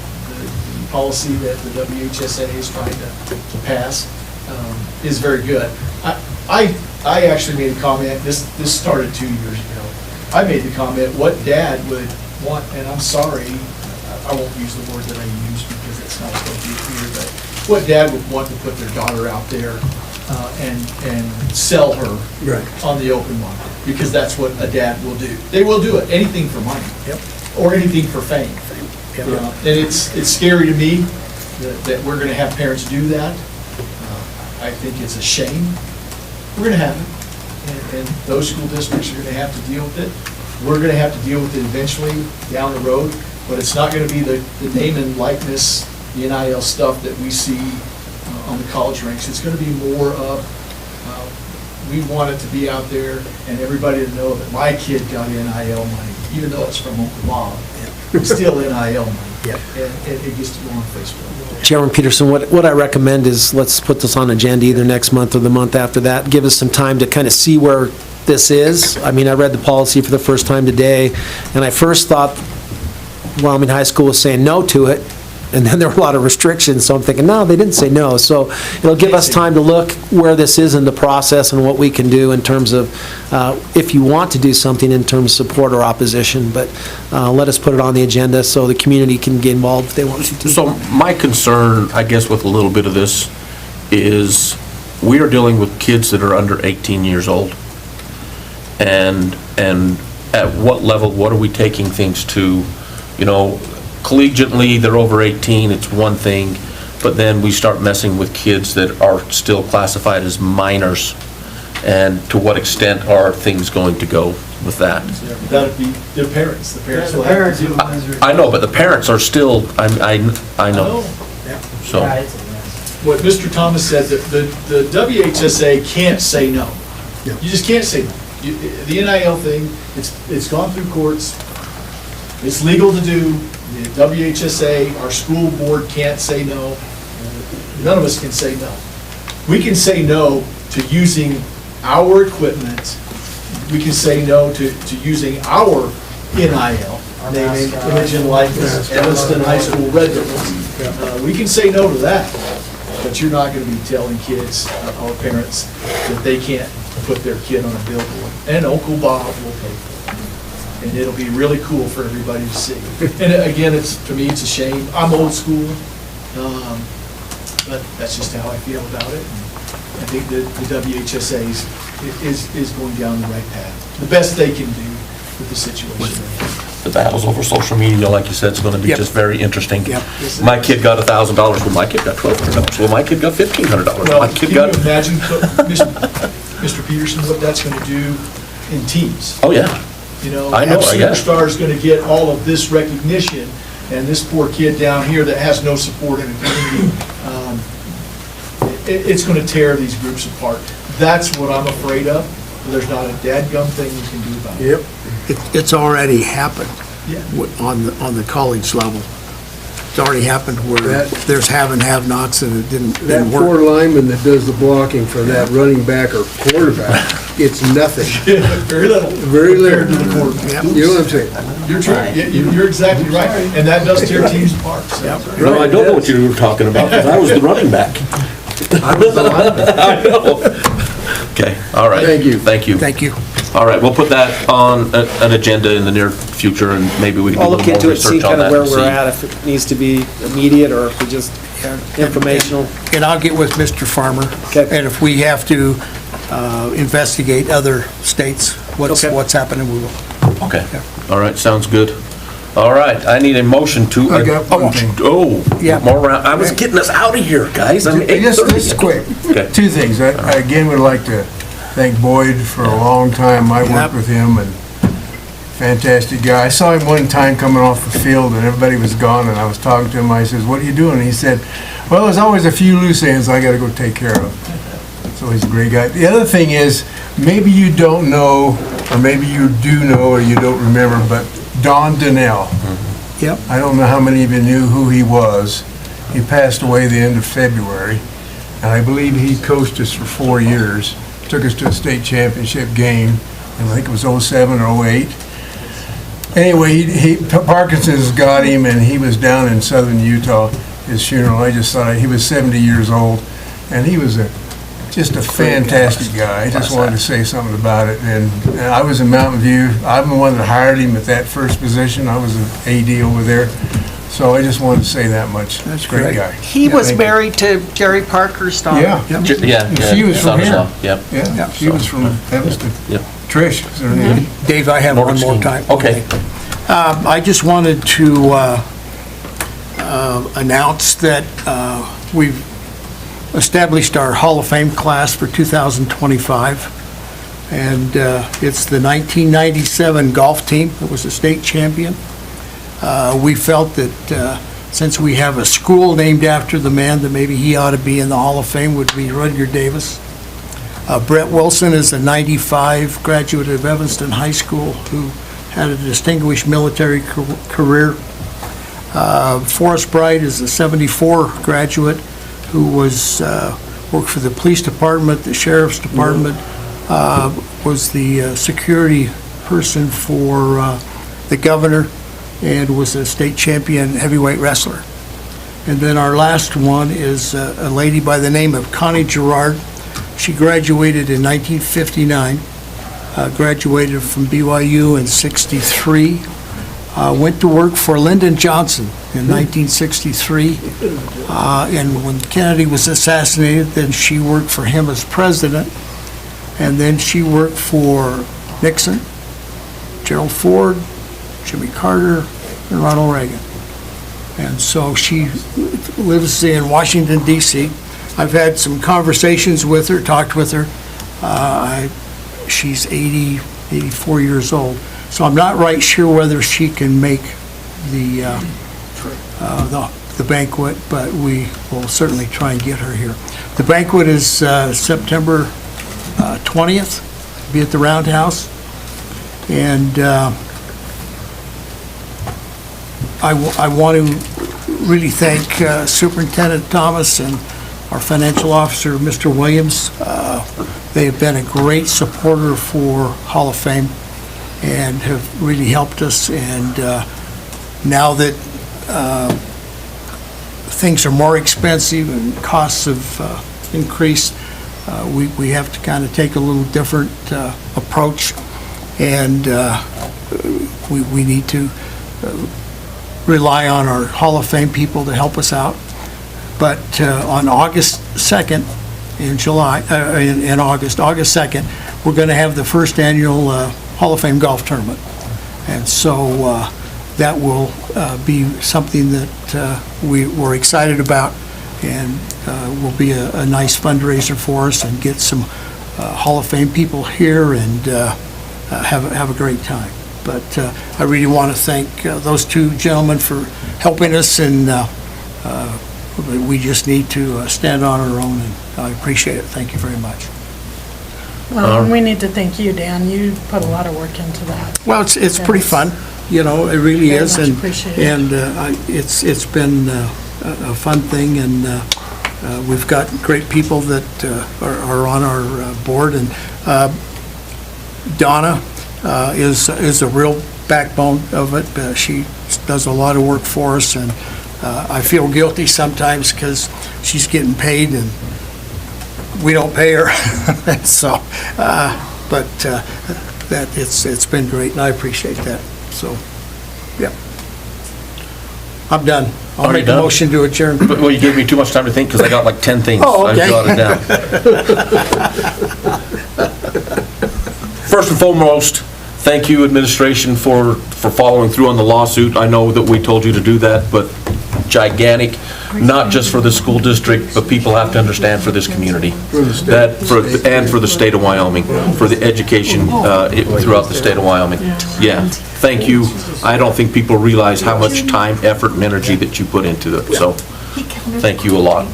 policy that the WHSA is trying to pass is very good. I actually made a comment, this started 2 years ago. I made the comment, what dad would want, and I'm sorry, I won't use the word that I used because it's not supposed to be clear, but what dad would want to put their daughter out there and sell her on the open market, because that's what a dad will do. They will do it, anything for money, or anything for fame. And it's scary to me that we're going to have parents do that. I think it's a shame. We're going to have it, and those school districts are going to have to deal with it. We're going to have to deal with it eventually down the road, but it's not going to be the name and likeness the NIL stuff that we see on the college ranks. It's going to be more of, we want it to be out there and everybody to know that my kid got NIL money, even though it's from Uncle Bob. It's still NIL money. Yeah. And it gets to go on Facebook. Chairman Peterson, what I recommend is let's put this on agenda either next month or the month after that. Give us some time to kind of see where this is. I mean, I read the policy for the first time today, and I first thought Wyoming High School was saying no to it, and then there were a lot of restrictions, so I'm thinking, no, they didn't say no. So it'll give us time to look where this is in the process and what we can do in terms of, if you want to do something in terms of support or opposition, but let us put it on the agenda so the community can get involved if they want to. So my concern, I guess, with a little bit of this is we are dealing with kids that are under 18 years old. And at what level, what are we taking things to? You know, collegiately, they're over 18, it's one thing, but then we start messing with kids that are still classified as minors. And to what extent are things going to go with that? That'd be their parents. The parents will parents have to do it. I know, but the parents are still, I know. So, What Mr. Thomas said, the WHSA can't say no. Yeah. You just can't say no. The NIL thing, it's gone through courts. It's legal to do. The WHSA, our school board can't say no. None of us can say no. We can say no to using our equipment. We can say no to using our NIL, name, image, and likeness, Evanston High School Red Devils. We can say no to that, but you're not going to be telling kids or parents that they can't put their kid on a billboard. And Uncle Bob will pay for it. And it'll be really cool for everybody to see. And again, to me, it's a shame. I'm old school, but that's just how I feel about it. I think the WHSA is going down the right path. The best they can do with the situation. the battles over social media, like you said, is going to be Yep. just very interesting. Yep. My kid got $1,000, well, my kid got $1,200, well, my kid got $1,500, Well, my can kid you got... imagine, Mr. Peterson, what that's going to do in teams? Oh, yeah. You know, I know, F yeah. Superstar is going to get all of this recognition, and this poor kid down here that has no support in the community, it's going to tear these groups apart. That's what I'm afraid of. There's not a dadgum thing you can do about it. Yep. It's already happened Yeah. on the college level. It's already happened where That- there's have and have-nots and it didn't That work. poor lineman that does the blocking for that running back or quarterback gets nothing. Very little. Very little. Compared to the quarterback. Yep. You know what I'm saying? You're true. You're exactly right. And that does tear teams apart. So. No, I don't know what you were talking about, because I was the running back. I was the lineman. I know. Okay, all right. Thank you. Thank you. Thank you. All right, we'll put that on an agenda in the near future, and maybe we can do a I'll little look more into it, see research on kind of that. where and we're see. at, if it needs to be immediate, or if we just informational. And I'll get with Mr. Farmer. Okay. And if we have to investigate other states, Okay. what's happening, we will. Okay, all right, sounds good. All right, I need a motion to... I got one thing. Oh, Yeah. more round, I was getting us out of here, guys. I'm Just quick, Okay. two things. I again would like to thank Boyd for a long time. I Yep. worked with him, and fantastic guy. I saw him one time coming off the field, and everybody was gone, and I was talking to him. I says, "What are you doing?" And he said, "Well, there's always a few loose ends I got to go take care of." So he's a great guy. The other thing is, maybe you don't know, or maybe you do know, or you don't remember, but Don Donnell. Yep. I don't know how many of you knew who he was. He passed away the end of February, and I believe he coached us for 4 years. Took us to a state championship game, and I think it was 07 or 08. Anyway, Parkinson's got him, and he was down in southern Utah, his funeral. I just thought, he was 70 years old, and he was just a fantastic guy. I just wanted to say something about it. And I was in Mountain View. I'm the one that hired him at that first position. I was an AD over there. So I just wanted to say that much. That's Great great. guy. He Yeah, was thank you. married to Jerry Parker's daughter. Yeah. Yeah. She was from here. Son-in-law, Yep. Yeah, she was from Evanston. Yep. Trish is her name. Dave, I have one Nordic more skiing. time. Okay. I just wanted to announce that we've established our Hall of Fame class for 2025, and it's the 1997 golf team that was the state champion. We felt that since we have a school named after the man that maybe he ought to be in the Hall of Fame, would be Rudger Davis. Brett Wilson is a 95 graduate of Evanston High School who had a distinguished military career. Forrest Bright is a 74 graduate who worked for the police department, the sheriff's department, was the security person for the governor, and was a state champion heavyweight wrestler. And then our last one is a lady by the name of Connie Gerard. She graduated in 1959, graduated from BYU in '63, went to work for Lyndon Johnson in 1963, and when Kennedy was assassinated, then she worked for him as president, and then she worked for Nixon, Gerald Ford, Jimmy Carter, and Ronald Reagan. And so she lives in Washington, D.C. I've had some conversations with her, talked with her. She's 84 years old. So I'm not right sure whether she can make the banquet, but we will certainly try and get her here. The banquet is September 20th, be at the Roundhouse. And I want to really thank Superintendent Thomas and our financial officer, Mr. Williams. They have been a great supporter for Hall of Fame and have really helped us. And now that things are more expensive and costs have increased, we have to kind of take a little different approach, and we need to rely on our Hall of Fame people to help us out. But on August 2nd, August 2nd, we're going to have the first annual Hall of Fame golf tournament. And so that will be something that we're excited about, and will be a nice fundraiser for us, and get some Hall of Fame people here and have a great time. But I really want to thank those two gentlemen for helping us, and we just need to stand on our own, and I appreciate it. Thank you very much. Well, and we need to thank you, Dan. You put a lot of work into that. Well, it's pretty fun, you know, it really Very is, much and appreciated. it's been a fun thing, and we've got great people that are on our board, and Donna is a real backbone of it. She does a lot of work for us, and I feel guilty sometimes because she's getting paid and we don't pay her. So, but that it's been great, and I appreciate that. So, yeah. I'm done. I'll Already make a done? motion to adjourn. Well, you gave me too much time to think, because I got like 10 things. Oh, okay. I jotted down. First and foremost, thank you, administration, for following through on the lawsuit. I know that we told you to do that, but gigantic, not just for the school district, but people have to understand for this community. And for the state of Wyoming, for the education throughout the state of Wyoming. Yeah, thank you. I don't think people realize how much time, effort, and energy that you put into it, so thank you a lot.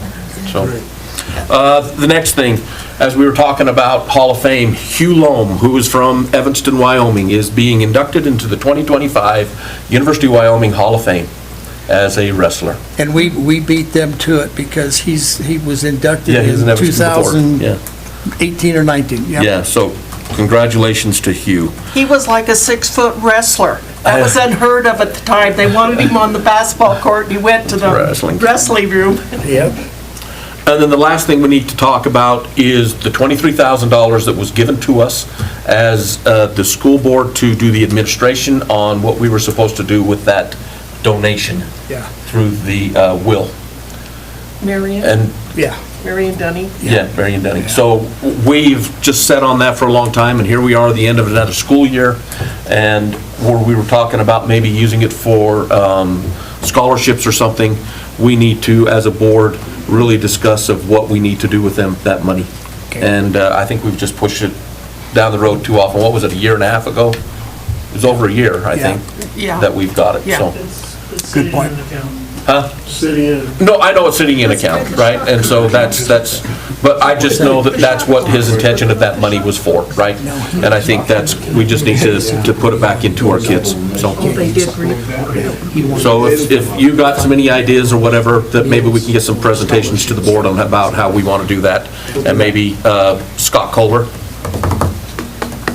So, the next thing, as we were talking about Hall of Fame, Hugh Loam, who is from Evanston, Wyoming, is being inducted into the 2025 University of Wyoming Hall of Fame as a wrestler. And we beat them to it because he was inducted Yeah, he was in in Evanston before. 2018 or 19. Yeah, so congratulations to Hugh. He was like a 6-foot wrestler. That was unheard of at the time. They wanted him on the basketball court, and he went to the wrestling room. Yep. And then the last thing we need to talk about is the $23,000 that was given to us as the school board to do the administration on what we were supposed to do with that donation through the will. Marion? And Marion Dunning? yeah, Marion Dunning. Yeah. So we've just sat on that for a long time, and here we are at the end of another school year, and where we were talking about maybe using it for scholarships or something. We need to, as a board, really discuss of what we need to do with that money. Okay. And I think we've just pushed it down the road too often. What was it, a year and a half ago? It was over a year, I think, that we've got it. Yeah. So. Good point. Huh? Sitting in. No, I know it's sitting in account, right? And so that's, but I just know that that's what his intention of that money was for, right? And I think we just need to put it back into our kids, so. So if you got some any ideas or whatever, that maybe we can get some presentations to the board on about how we want to do that. And maybe Scott Culver.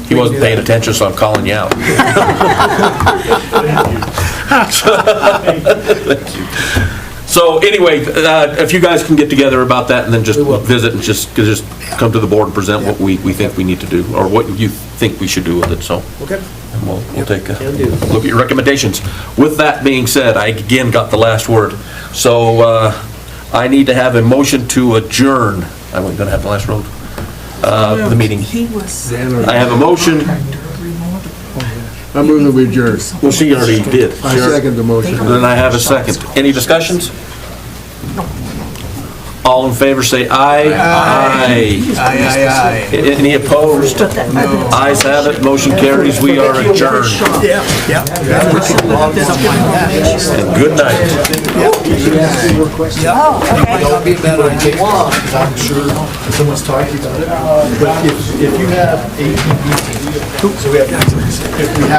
He wasn't paying attention, so I'm calling you out. Thank you. So anyway, if you guys can get together about that and then just visit and just come to the board and present what we think we need to do, or what you think we should do with it, so. Okay. And we'll take a look at your recommendations. With that being said, I again got the last word. So I need to have a motion to adjourn. I wasn't gonna have the last word. The meeting. I have a motion. I move that we adjourn. Well, she already did. I second the motion. Then I have a second. Any discussions? All in favor say aye. Aye. Aye. Any opposed? Ayes have it, motion carries, we are adjourned. Yeah. And good night. That'll be a better idea. I'm sure someone's talking about it. But if you have 18, so we have, if we have